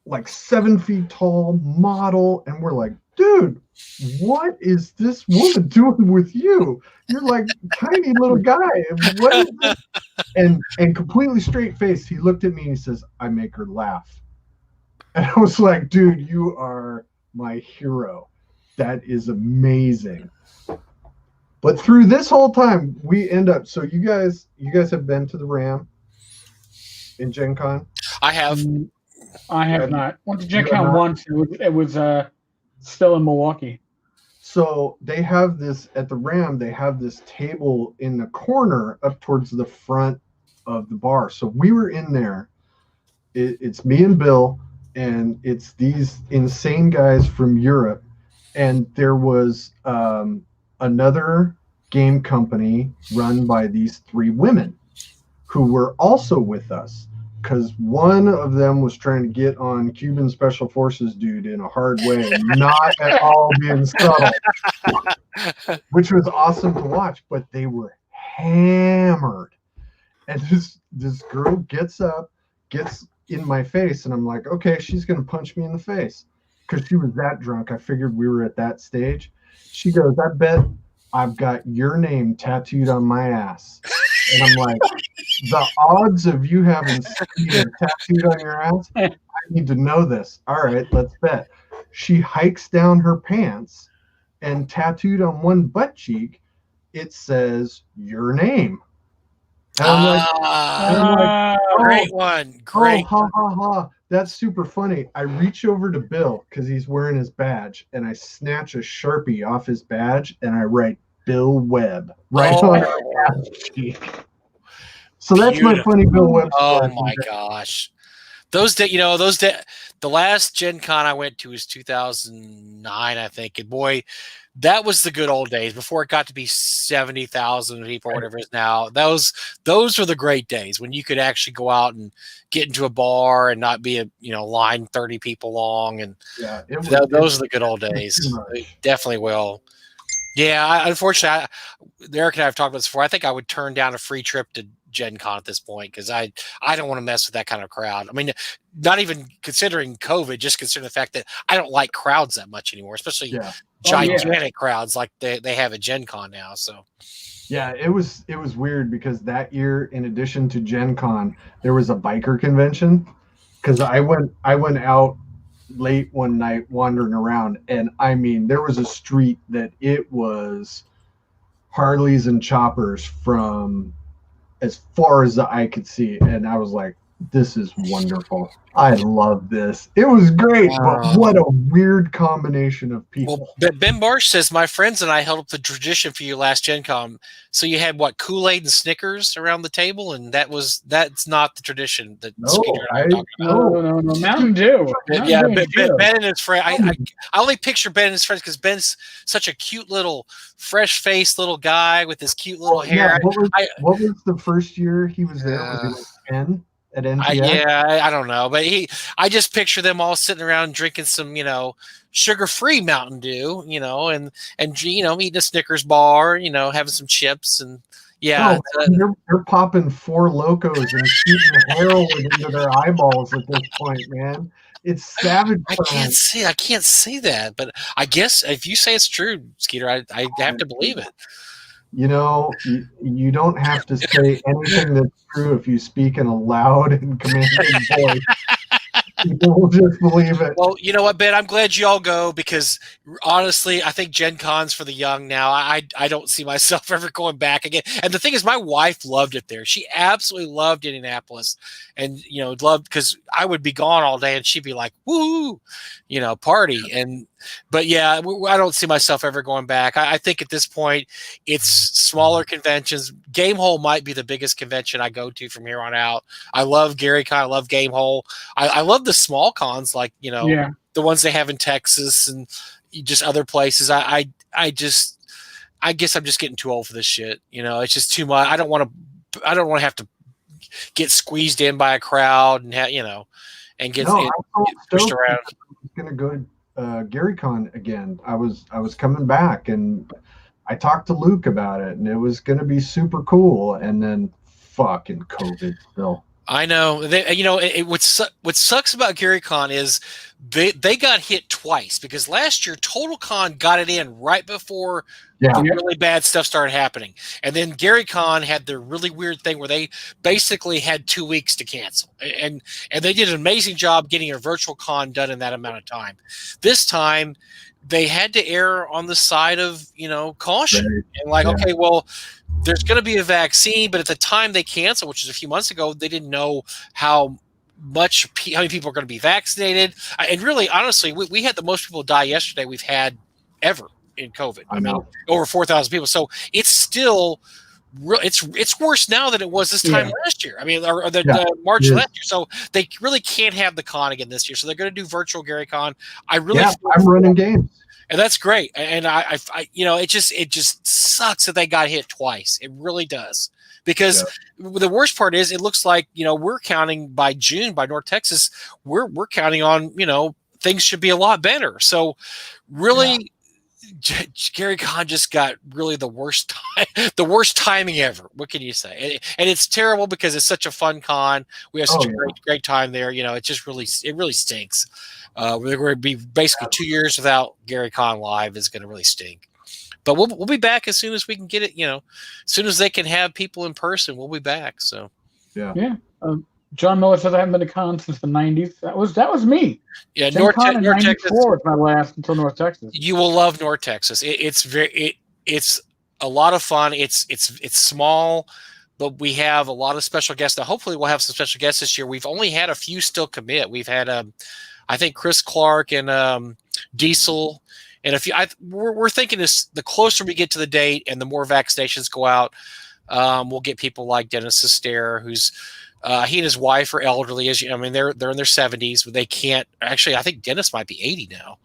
like 7 feet tall, model, and we're like, dude, what is this woman doing with you? You're like tiny little guy. What is this? And completely straight faced, he looked at me and he says, I make her laugh. And I was like, dude, you are my hero. That is amazing. But through this whole time, we end up, so you guys have been to the Ram in Gen Con? I have. I have not. Went to Gen Con once. It was still in Milwaukee. So they have this, at the Ram, they have this table in the corner up towards the front of the bar. So we were in there. It's me and Bill, and it's these insane guys from Europe, and there was another game company run by these 3 women who were also with us, because one of them was trying to get on Cuban Special Forces dude in a hard way, not at all being subtle, which was awesome to watch, but they were hammered. And this girl gets up, gets in my face, and I'm like, okay, she's gonna punch me in the face, because she was that drunk. I figured we were at that stage. She goes, I bet I've got your name tattooed on my ass. And I'm like, the odds of you having Skeeter tattooed on your ass, I need to know this. All right, let's bet. She hikes down her pants, and tattooed on one butt cheek, it says your name. And I'm like, oh, great one. Great. Oh, ha. That's super funny. I reach over to Bill because he's wearing his badge, and I snatch a Sharpie off his badge, and I write Bill Webb right on her ass cheek. So that's my funny Bill Webb. Oh my gosh. Those days, the last Gen Con I went to was 2009, I think. And boy, that was the good old days before it got to be 70,000 people, or whatever it is now. Those were the great days when you could actually go out and get into a bar and not be a line 30 people long. And those are the good old days. They definitely will. Yeah, unfortunately, Eric and I have talked about this before. I think I would turn down a free trip to Gen Con at this point because I don't want to mess with that kind of crowd. I mean, not even considering COVID, just considering the fact that I don't like crowds that much anymore, especially gigantic crowds like they have at Gen Con now. So yeah, it was weird because that year, in addition to Gen Con, there was a biker convention. Because I went out late one night wandering around, and I mean, there was a street that it was Harleys and choppers from as far as the eye could see, and I was like, this is wonderful. I love this. It was great, but what a weird combination of people. Well, Ben Marsh says, my friends and I held up the tradition for you last Gen Con. So you had what, Kool-Aid and Snickers around the table, and that's not the tradition that Skeeter and I are talking about. No, Mountain Dew. Yeah, Ben and his friend. I only picture Ben and his friends because Ben's such a cute little, fresh-faced little guy with his cute little hair. Yeah, what was the first year he was there? Was he like 10? At NTS? I don't know, but I just picture them all sitting around drinking some, sugar-free Mountain Dew, and eating a Snickers bar, having some chips, and they're popping Four Locos and shooting heroin into their eyeballs at this point, man. It's savage. I can't see that, but I guess if you say it's true, Skeeter, I have to believe it. You don't have to say anything that's true if you speak in a loud and commanding voice. People will just believe it. Well, you know what, Ben? I'm glad you all go because honestly, I think Gen Con's for the young now. I don't see myself ever going back again. And the thing is, my wife loved it there. She absolutely loved Indianapolis, and loved because I would be gone all day, and she'd be like, "Woo!" Party. But yeah, I don't see myself ever going back. I think at this point, it's smaller conventions. Game Hole might be the biggest convention I go to from here on out. I love Gary Con. I love Game Hole. I love the small cons like the ones they have in Texas and just other places. I guess I'm just getting too old for this shit. It's just too much. I don't want to have to get squeezed in by a crowd and and get pushed around. I'm gonna go to GaryCon again. I was coming back, and I talked to Luke about it, and it was gonna be super cool. And then fucking COVID still. I know. What sucks about GaryCon is they got hit twice because last year Total Con got it in right before the really bad stuff started happening, and then GaryCon had their really weird thing where they basically had 2 weeks to cancel, and they did an amazing job getting a virtual con done in that amount of time. This time they had to err on the side of caution and okay, well, there's going to be a vaccine, but at the time they canceled, which is a few months ago, they didn't know how many people are going to be vaccinated. And really, honestly, we had the most people die yesterday we've had ever in COVID. I mean, over 4,000 people. So it's still it's worse now than it was this time last year. I mean, or March last year. So they really can't have the con again this year. So they're going to do virtual GaryCon. I'm running games. And that's great. And I it just sucks that they got hit twice. It really does. Because the worst part is it looks like, we're counting by June by North Texas, we're counting on, things should be a lot better. So really GaryCon just got really the worst timing ever. What can you say? And it's terrible because it's such a fun con. We have such a great time there. It just really stinks. We're going to be basically 2 years without GaryCon live is going to really stink. But we'll be back as soon as we can get it. As soon as they can have people in person, we'll be back. So John Miller says I haven't been to con since the '90s. That was me. Yeah, North Texas was my last until North Texas. You will love North Texas. It's a lot of fun. It's small, but we have a lot of special guests. Now, hopefully, we'll have some special guests this year. We've only had a few still commit. We've had I think Chris Clark and Diesel. And we're thinking the closer we get to the date and the more vaccinations go out, we'll get people like Dennis Sester, who's He and his wife are elderly. I mean, they're in their 70s, but they can't. Actually, I think Dennis might be 80 now.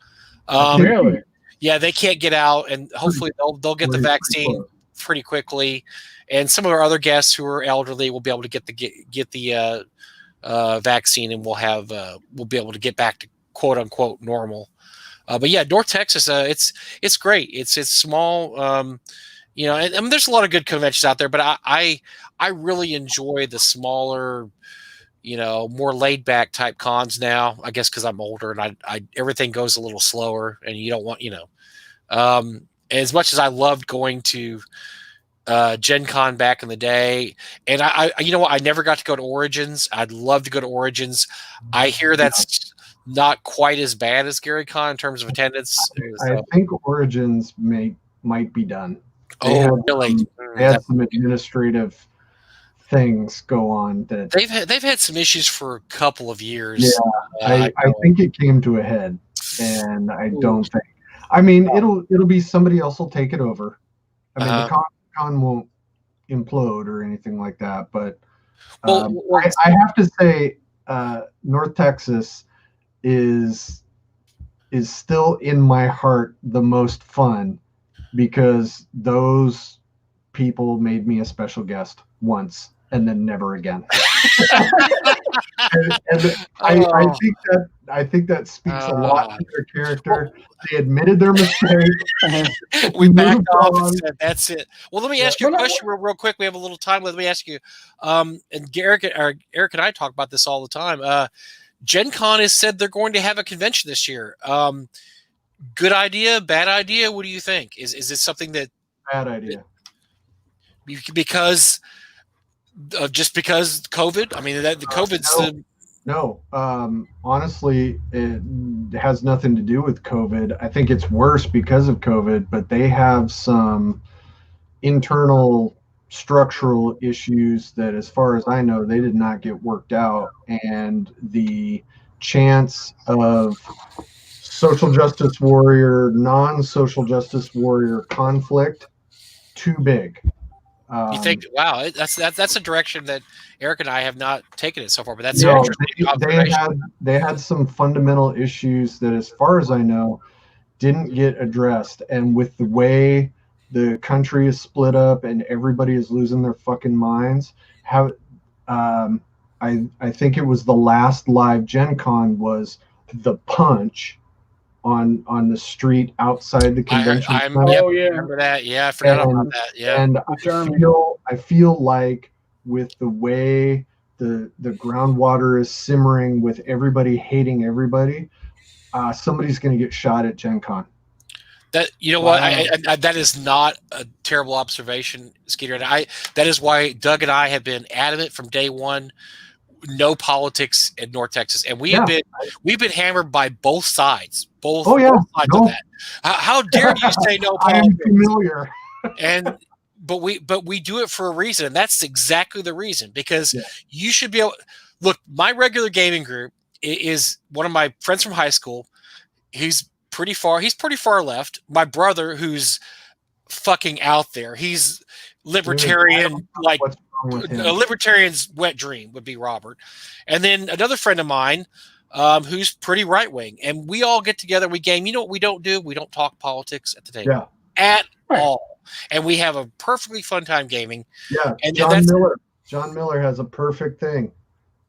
Really? Yeah, they can't get out, and hopefully they'll get the vaccine pretty quickly. And some of our other guests who are elderly will be able to get the vaccine, and we'll be able to get back to quote unquote normal. But yeah, North Texas, it's great. It's small, and I mean, there's a lot of good conventions out there, but I really enjoy the smaller, more laid back type cons now. I guess because I'm older and I everything goes a little slower, and you don't want as much as I loved going to Gen Con back in the day, and I I never got to go to Origins. I'd love to go to Origins. I hear that's not quite as bad as Gary Con in terms of attendance. I think Origins might be done. Really? They had some administrative things go on that they've had some issues for a couple of years. Yeah, I think it came to a head, and I don't think. I mean, it'll be somebody else will take it over. I mean, the con won't implode or anything like that, but I have to say, North Texas is still in my heart the most fun because those people made me a special guest once and then never again. and I think that speaks a lot to their character. They admitted their mistake. We backed off and said, "That's it." Well, let me ask you a question real quick. We have a little time. Let me ask you. And Eric and I talk about this all the time. Gen Con has said they're going to have a convention this year. Good idea, bad idea? What do you think? Is this something that bad idea? Because just because COVID? I mean, the COVID's no. Honestly, it has nothing to do with COVID. I think it's worse because of COVID, but they have some internal structural issues that, as far as I know, they did not get worked out, and the chance of social justice warrior, non-social justice warrior conflict too big. You think? Wow, that's a direction that Eric and I have not taken it so far. But that's interesting observation. They had some fundamental issues that, as far as I know, didn't get addressed, and with the way the country is split up and everybody is losing their fucking minds, I think it was the last live Gen Con was the punch on the street outside the convention center. Remember that? Yeah, I forgot about that. Yeah, and I feel like with the way the groundwater is simmering, with everybody hating everybody, somebody's going to get shot at Gen Con. That what? That is not a terrible observation, Skeeter. And that is why Doug and I have been adamant from day one. No politics in North Texas, and we've been hammered by both sides. Both sides of that. How dare you say no politics? I am familiar. But we do it for a reason, and that's exactly the reason. Because you should be able. Look, my regular gaming group is one of my friends from high school. He's pretty far left. My brother, who's fucking out there. He's libertarian, like. A libertarian's wet dream would be Robert. And then another friend of mine who's pretty right-wing. And we all get together, we game. You know what we don't do? We don't talk politics at the table at all. And we have a perfectly fun time gaming. Yeah, and John Miller has a perfect thing.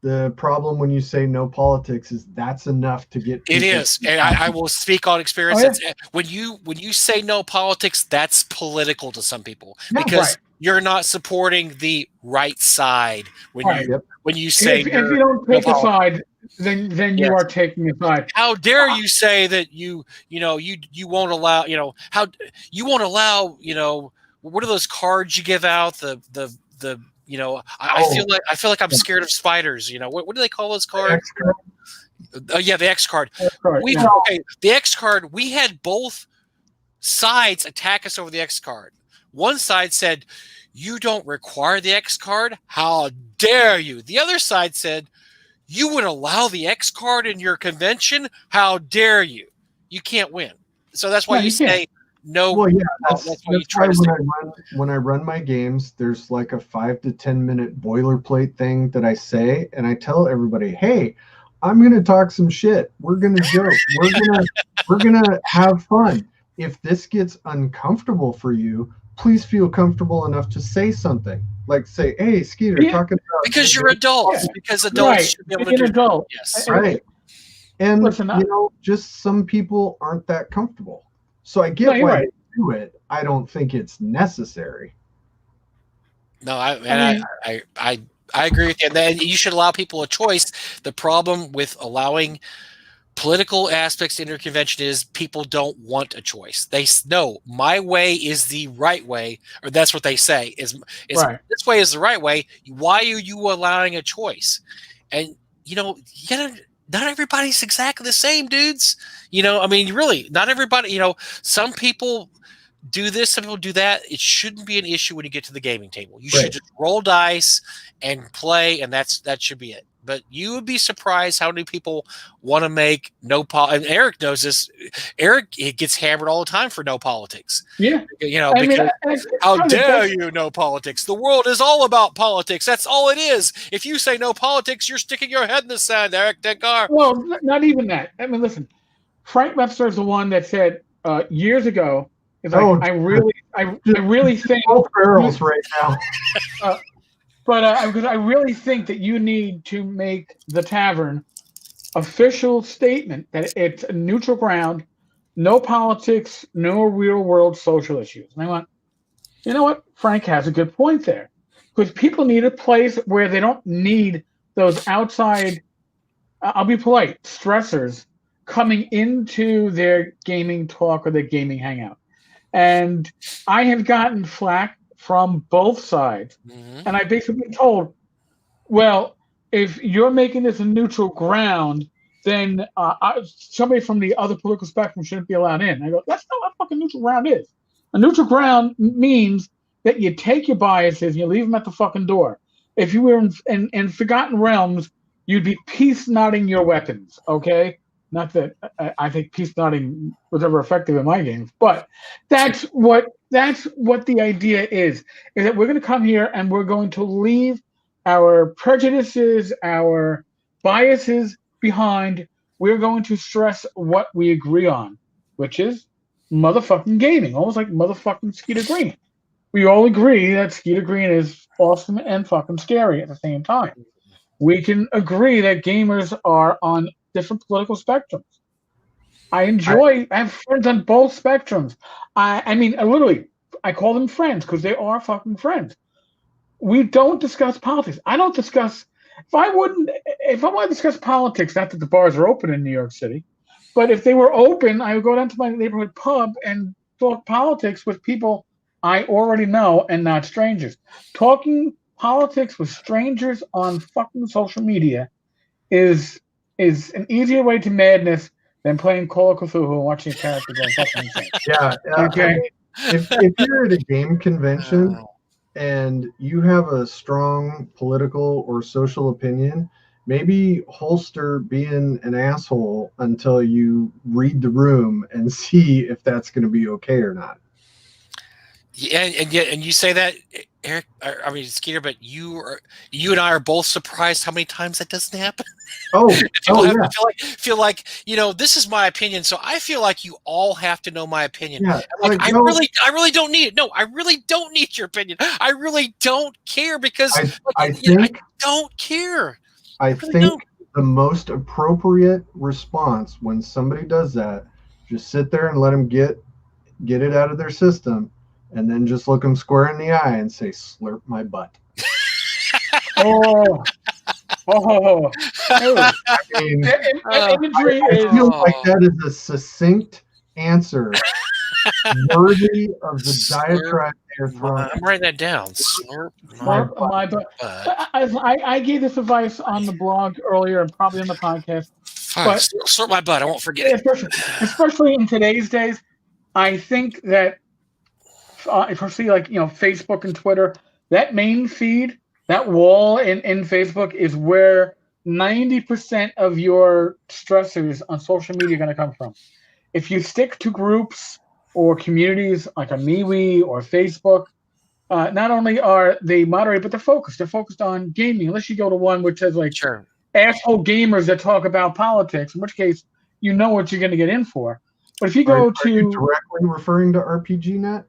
The problem when you say no politics is that's enough to get people. It is, and I will speak on experience. When you say no politics, that's political to some people because you're not supporting the right side when you say if you don't take a side, then you are taking a side. How dare you say that you won't allow what are those cards you give out I feel like I'm scared of spiders. What do they call those cards? The X card. The X card. We had both sides attack us over the X card. One side said, "You don't require the X card. How dare you?" The other side said, "You would allow the X card in your convention. How dare you? You can't win." So that's why you say no. Well, yeah, that's why when I run my games, there's like a 5 to 10 minute boilerplate thing that I say, and I tell everybody, "Hey, I'm gonna talk some shit. We're gonna joke. We're gonna have fun. If this gets uncomfortable for you, please feel comfortable enough to say something. Like say, hey, Skeeter, talking about because you're adults. Yeah. Because adults should be able to do adult. Yes, right. And listen, just some people aren't that comfortable. So I get why they do it. I don't think it's necessary. No, I agree with you. And then you should allow people a choice. The problem with allowing political aspects in your convention is people don't want a choice. They know my way is the right way, or that's what they say is right. This way is the right way. Why are you allowing a choice? And not everybody's exactly the same, dudes. I mean, really, not everybody. Some people do this, some people do that. It shouldn't be an issue when you get to the gaming table. You should just roll dice and play, and that should be it. But you would be surprised how many people want to make and Eric knows this. Eric gets hammered all the time for no politics. Yeah. Because how dare you no politics? The world is all about politics. That's all it is. If you say no politics, you're sticking your head in the sand, Eric Tenkar. Well, not even that. I mean, listen, Frank Webster is the one that said years ago, I really think both barrels right now. Because I really think that you need to make the tavern official statement that it's a neutral ground, no politics, no real world social issues. And I went, you know what? Frank has a good point there. Because people need a place where they don't need those outside, I'll be polite, stressors coming into their gaming talk or their gaming hangout. And I have gotten flack from both sides. Mm-hmm. And I basically been told, well, if you're making this a neutral ground, then somebody from the other political spectrum shouldn't be allowed in. I go, that's not what fucking neutral ground is. A neutral ground means that you take your biases and you leave them at the fucking door. If you were in Forgotten Realms, you'd be peace nodding your weapons, okay? Not that I think peace nodding was ever effective in my games, but that's what the idea is that we're going to come here and we're going to leave our prejudices, our biases behind. We're going to stress what we agree on, which is motherfucking gaming, almost like motherfucking Skeeter Green. We all agree that Skeeter Green is awesome and fucking scary at the same time. We can agree that gamers are on different political spectrums. I have friends on both spectrums. I mean, literally, I call them friends because they are fucking friends. We don't discuss politics. I don't discuss. If I want to discuss politics, not that the bars are open in New York City, but if they were open, I would go down to my neighborhood pub and talk politics with people I already know and not strangers. Talking politics with strangers on fucking social media is an easier way to madness than playing Call of Cthulhu and watching a character go fucking insane. Yeah. Okay. If you're at a game convention and you have a strong political or social opinion, maybe holster being an asshole until you read the room and see if that's going to be okay or not. Yeah, and you say that, Eric. I mean, Skeeter, but you and I are both surprised how many times that doesn't happen. People feel like this is my opinion, so I feel like you all have to know my opinion. Yeah, I really don't need it. No, I really don't need your opinion. I really don't care because I don't care. I think the most appropriate response when somebody does that, just sit there and let them get it out of their system. And then just look them square in the eye and say, "Slurp my butt." I mean, I feel like that is a succinct answer worthy of the diatribe they're throwing. I'm writing that down. Slurp my butt. I gave this advice on the blog earlier and probably on the podcast. But slurp my butt. I won't forget it. Especially in today's days, I think that. Especially like Facebook and Twitter, that main feed, that wall in Facebook is where 90% of your stressors on social media are going to come from. If you stick to groups or communities like a MeWe or Facebook, not only are they moderated, but they're focused. They're focused on gaming. Unless you go to one which says like asshole gamers that talk about politics, in which case you know what you're going to get in for. But if you go are you directly referring to RPGNet?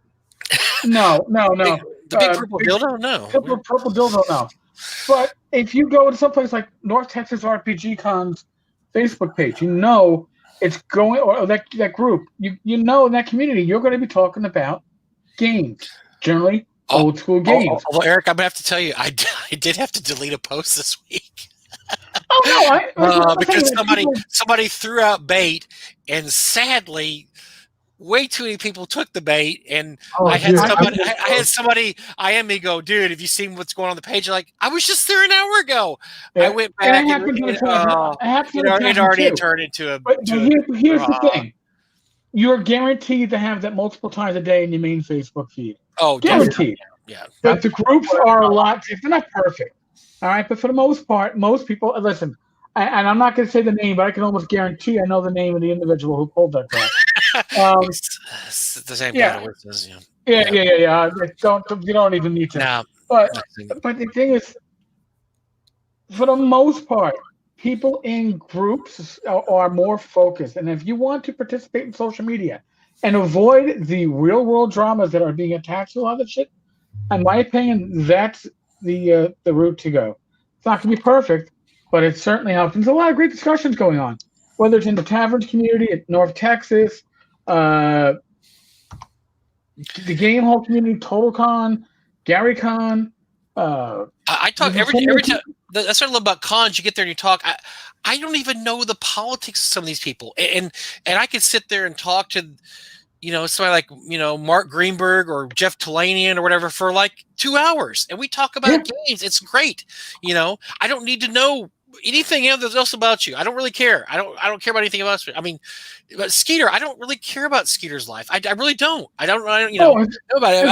No. The big purple dildo? No. Purple dildo, no. But if you go to someplace like North Texas RPG Con's Facebook page, you know it's going, or that group, you know in that community, you're going to be talking about games, generally old school games. Although, Eric, I'm going to have to tell you, I did have to delete a post this week. Oh, no. Because somebody threw out bait, and sadly, way too many people took the bait, and I had somebody IM me go, dude, have you seen what's going on the page? Like, I was just there an hour ago. Yeah. I went back and it already turned into a. But here's the thing: you're guaranteed to have that multiple times a day in your main Facebook feed. Oh, guaranteed. Yeah. But the groups are a lot. They're not perfect, all right. But for the most part, most people listen. And I'm not going to say the name, but I can almost guarantee I know the name of the individual who pulled that crap. It's the same guy that says, Yeah. You don't even need to. No, but the thing is, for the most part, people in groups are more focused. And if you want to participate in social media and avoid the real world dramas that are being attached to a lot of shit, in my opinion, that's the route to go. It's not going to be perfect, but it certainly helps. There's a lot of great discussions going on, whether it's in the taverns community at North Texas, the Game Hall community, TotalCon, GaryCon. I talk every time. That's what I love about cons. You get there and you talk. I don't even know the politics of some of these people, and I could sit there and talk to, somebody like Mark Greenberg or Jeff Talanian or whatever for like 2 hours, and we talk about games. It's great. I don't need to know anything else about you. I don't really care. I don't care about anything else. I mean, but Skeeter, I don't really care about Skeeter's life. I really don't. I don't know about it.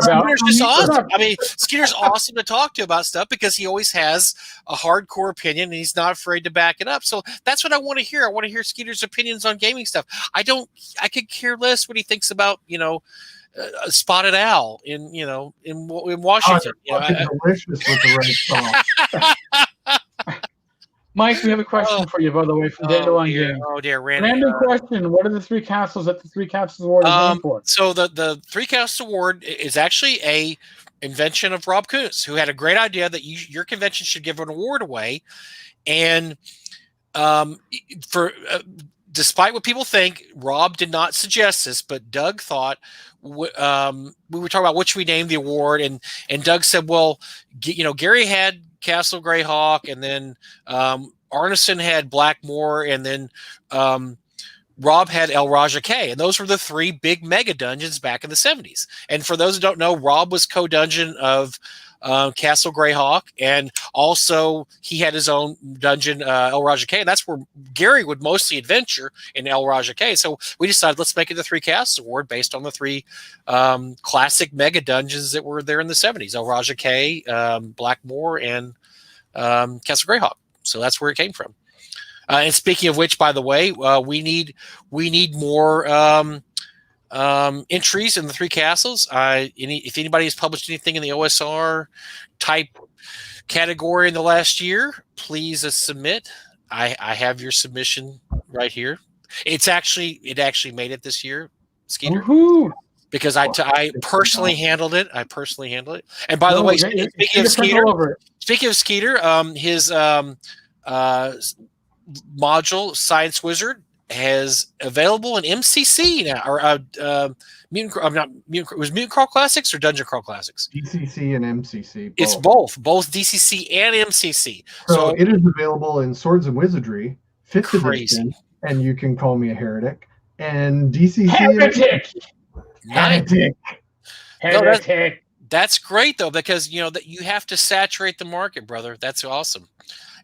Skeeter's just awesome. I mean, Skeeter's awesome to talk to about stuff because he always has a hardcore opinion and he's not afraid to back it up. So that's what I want to hear. I want to hear Skeeter's opinions on gaming stuff. I could care less what he thinks about, a spotted owl in Washington. Delicious with the right sauce. Mike, we have a question for you, by the way, from Dandelion Game. Oh dear, Randy. Random question: what are the three castles that the Three Castles Award is named for? So the Three Castles Award is actually a invention of Rob Kuntz, who had a great idea that your convention should give an award away, and despite what people think, Rob did not suggest this, but Doug thought we were talking about what should we name the award, and Doug said, well, Gary had Castle Greyhawk, and then Arneson had Blackmoor, and then Rob had El Raja K, and those were the three big mega dungeons back in the 70s. And for those who don't know, Rob was co-dungeon of Castle Greyhawk, and also he had his own dungeon, El Raja K, and that's where Gary would mostly adventure in El Raja K. So we decided let's make it the Three Castles Award based on the three classic mega dungeons that were there in the 70s: El Raja K, Blackmoor, and Castle Greyhawk. So that's where it came from. And speaking of which, by the way, we need more entries in the Three Castles. If anybody has published anything in the OSR type category in the last year, please submit. I have your submission right here. It actually made it this year, Skeeter. Woohoo! Because I personally handled it. And by the way, speaking of Skeeter, his module Science Wizard has available in MCC now, or Mutant Crawl Classics or Dungeon Crawl Classics? DCC and MCC. It's both DCC and MCC. So it is available in Swords and Wizardry, 5th edition, and you can call me a heretic. And DCC Heretic. Heretic. That's great though, because that you have to saturate the market, brother. That's awesome.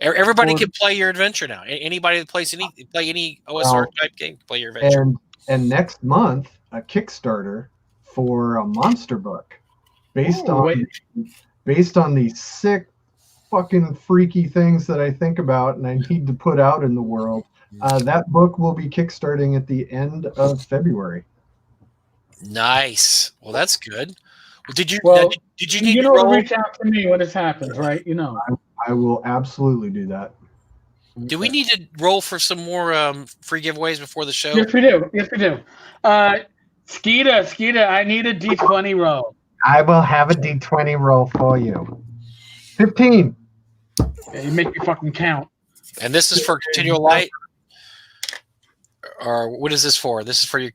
Everybody can play your adventure now. Anybody that plays any OSR type game can play your adventure. And next month, a Kickstarter for a monster book based on these sick, fucking freaky things that I think about and I need to put out in the world. That book will be kickstarting at the end of February. Nice. Well, that's good. Well, did you need to to roll? reach out to me when this happens, right? I will absolutely do that. Do we need to roll for some more free giveaways before the show? Yes, we do. Skeeter, I need a D20 roll. I will have a D20 roll for you. 15. Yeah, you make me fucking count. And this is for continual light? Or what is this for? This is for your...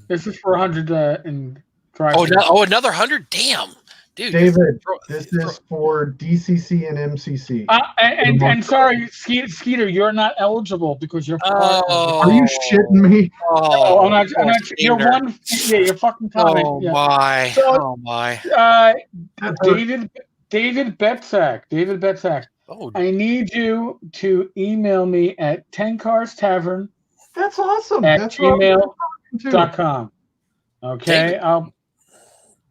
This is for 100 in drive. Another 100? Damn. Dude, David, this is for DCC and MCC. And sorry, Skeeter, you're not eligible because you're. Are you shitting me? Oh, I'm not. You're one. Yeah, you're fucking comment. Oh yeah. my! So, oh my! David Betzak. Oh. I need you to email me at Tenkar's Tavern. That's awesome. At gmail.com. Okay,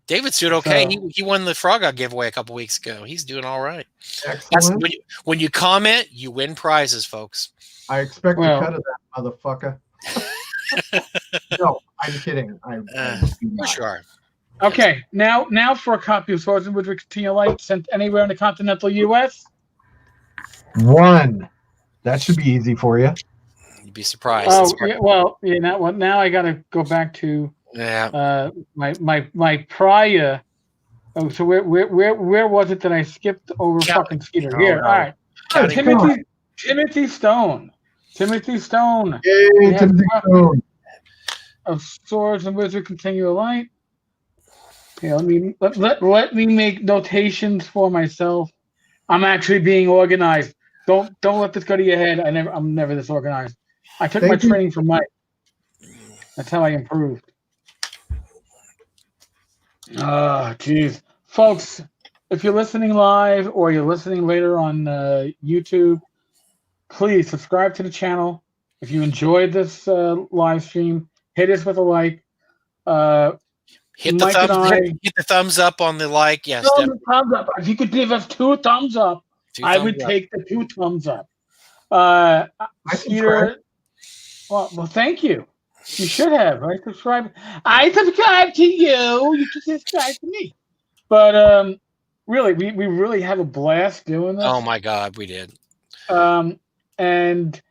David's doing okay. He won the Frog God giveaway a couple weeks ago. He's doing all right. Excellent. When you comment, you win prizes, folks. I expect a cut of that, motherfucker. No, I'm kidding. Sure. Okay, now for a copy of Swords and Woodrick Continue Light sent anywhere in the continental U.S. 1. That should be easy for you. You'd be surprised. Now I got to go back to my prior. Oh, so where was it that I skipped over fucking Skeeter? Here, all right. Timothy Stone. Timothy Stone. Yay, Timothy Stone. Of Swords and Wizard Continue Light. Yeah, let me make notations for myself. I'm actually being organized. Don't let this go to your head. I'm never this organized. I took my training from Mike. That's how I improved. Geez. Folks, if you're listening live or you're listening later on YouTube, please subscribe to the channel. If you enjoyed this live stream, hit us with a like. Hit the thumbs up on the like. Yes, thumbs up. If you could give us 2 thumbs up, I would take the 2 thumbs up. Skeeter, well, thank you. You should have. I subscribe to you. You should subscribe to me. But really, we really have a blast doing this. Oh my God, we did. And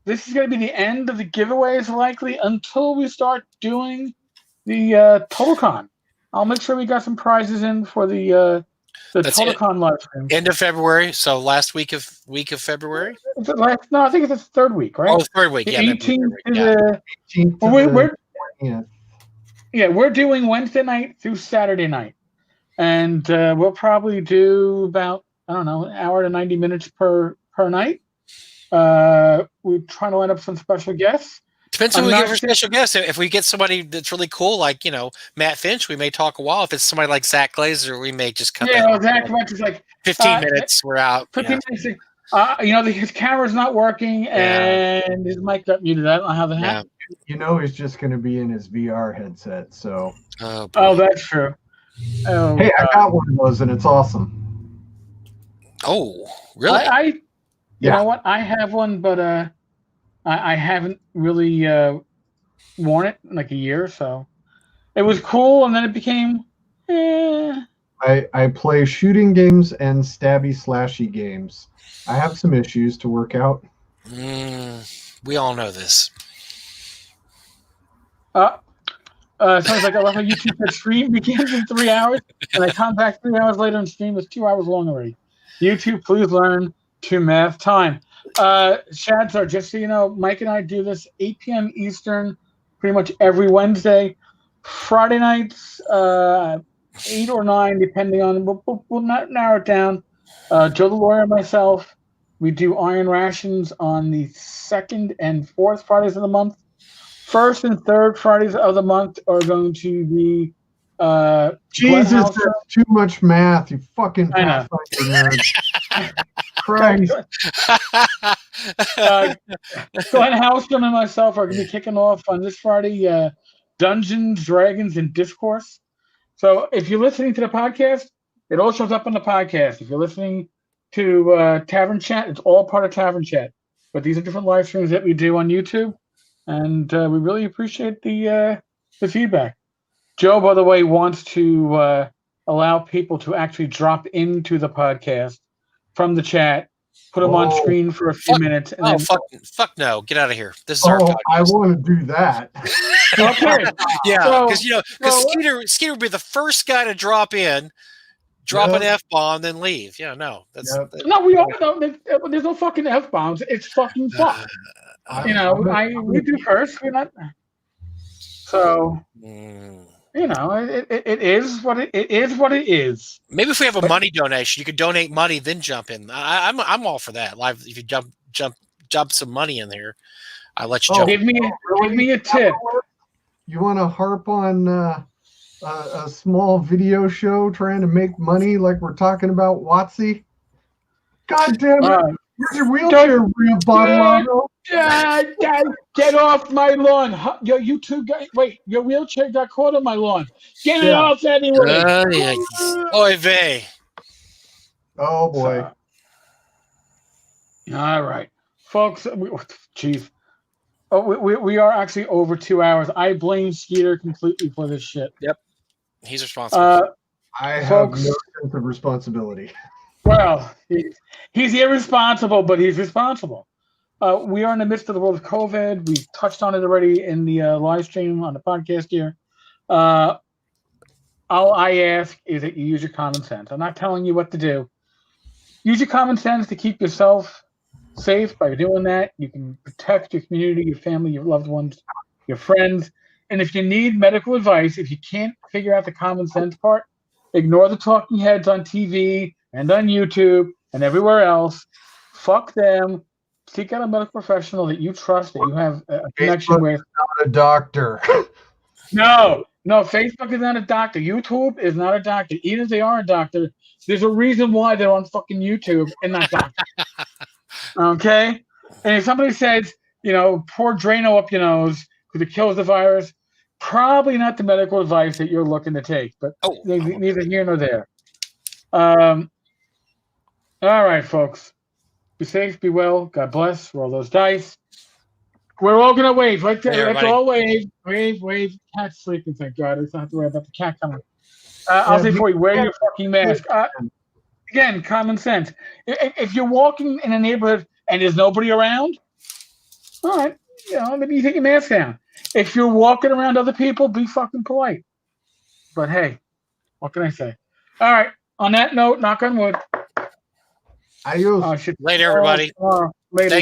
this is going to be the end of the giveaways, likely, until we start doing the TotalCon. I'll make sure we got some prizes in for the TotalCon live stream. End of February, so last week of February. No, I think it's the 3rd week, right? Oh, 3rd week. The yeah, 18th. We're doing Wednesday night through Saturday night, and we'll probably do about an hour to 90 minutes per night. We're trying to line up some special guests. Depends who we get for special guests. If we get somebody that's really cool, like Matt Finch, we may talk a while. If it's somebody like Zach Glazer, we may just cut. Yeah, Zach Glazer is like 15 minutes. We're out. 15 minutes. His camera's not working and his mic got muted. I don't know how that happened. He's just going to be in his VR headset. So. Oh, that's true. Oh, hey, I got one of those and it's awesome. Oh, really? You know what? I have one, but I haven't really worn it in like a year, so it was cool, and then it became. I play shooting games and stabby slashy games. I have some issues to work out. We all know this. Sounds like I love how YouTube said stream begins in 3 hours, and I come back 3 hours later and stream was 2 hours long already. YouTube, please learn to math time. Shadzar, just so you know, Mike and I do this 8 p.m. Eastern pretty much every Wednesday. Friday nights, 8 or 9, depending on, we'll not narrow it down. Joe the Lawyer and myself, we do Iron Rations on the 2nd and 4th Fridays of the month. 1st and 3rd Fridays of the month are going to be Jesus, that's too much math, you fucking pathfinder nerd. Christ. Glenn Hallstrom and myself are going to be kicking off on this Friday Dungeons, Dragons, and Discourse. So if you're listening to the podcast, it all shows up on the podcast. If you're listening to Tavern Chat, it's all part of Tavern Chat. But these are different live streams that we do on YouTube, and we really appreciate the feedback. Joe, by the way, wants to allow people to actually drop into the podcast from the chat, put them on screen for a few minutes. And fuck no. Get out of here. This is our podcast. I want to do that. Okay. Yeah, because Skeeter would be the first guy to drop in, drop an F-bomb, then leave. Yeah, no. No, we all know there's no fucking F-bombs. It's fucking fuck. We do curse. We're not. So, it is what it is. Maybe if we have a money donation, you could donate money, then jump in. I'm all for that. Live, if you jump some money in there, I'll let you jump. Give me a tip. You want to harp on a small video show trying to make money like we're talking about WotC? God damn it. Where's your wheelchair, Bottle? Get off my lawn. You two guys, wait, your wheelchair got caught on my lawn. Get it off anyway. Oy vey. Oh, boy. All right. Folks, Chief. We are actually over 2 hours. I blame Skeeter completely for this shit. Yep. He's responsible. I have no sense of responsibility. Well, he's irresponsible, but he's responsible. We are in the midst of the world of COVID. We touched on it already in the live stream on the podcast here. All I ask is that you use your common sense. I'm not telling you what to do. Use your common sense to keep yourself safe. By doing that, you can protect your community, your family, your loved ones, your friends. And if you need medical advice, if you can't figure out the common sense part, ignore the talking heads on TV and on YouTube and everywhere else. Fuck them. Seek out a medical professional that you trust, that you have a connection with. Not a doctor. No, Facebook is not a doctor. YouTube is not a doctor. Even if they are a doctor, there's a reason why they're on fucking YouTube and not doctors. Okay? And if somebody says, pour Drano up your nose because it kills the virus, probably not the medical advice that you're looking to take. But neither here nor there. All right, folks. Be safe, be well. God bless. Roll those dice. We're all going to wave. Let's all wave. Wave. Cat's sleeping, thank God. I don't have to worry about the cat coming. I'll say for you, wear your fucking mask. Again, common sense. If you're walking in a neighborhood and there's nobody around, all right, maybe you take your mask down. If you're walking around other people, be fucking polite. But hey, what can I say? All right. On that note, knock on wood. Adios. Later, everybody. Later.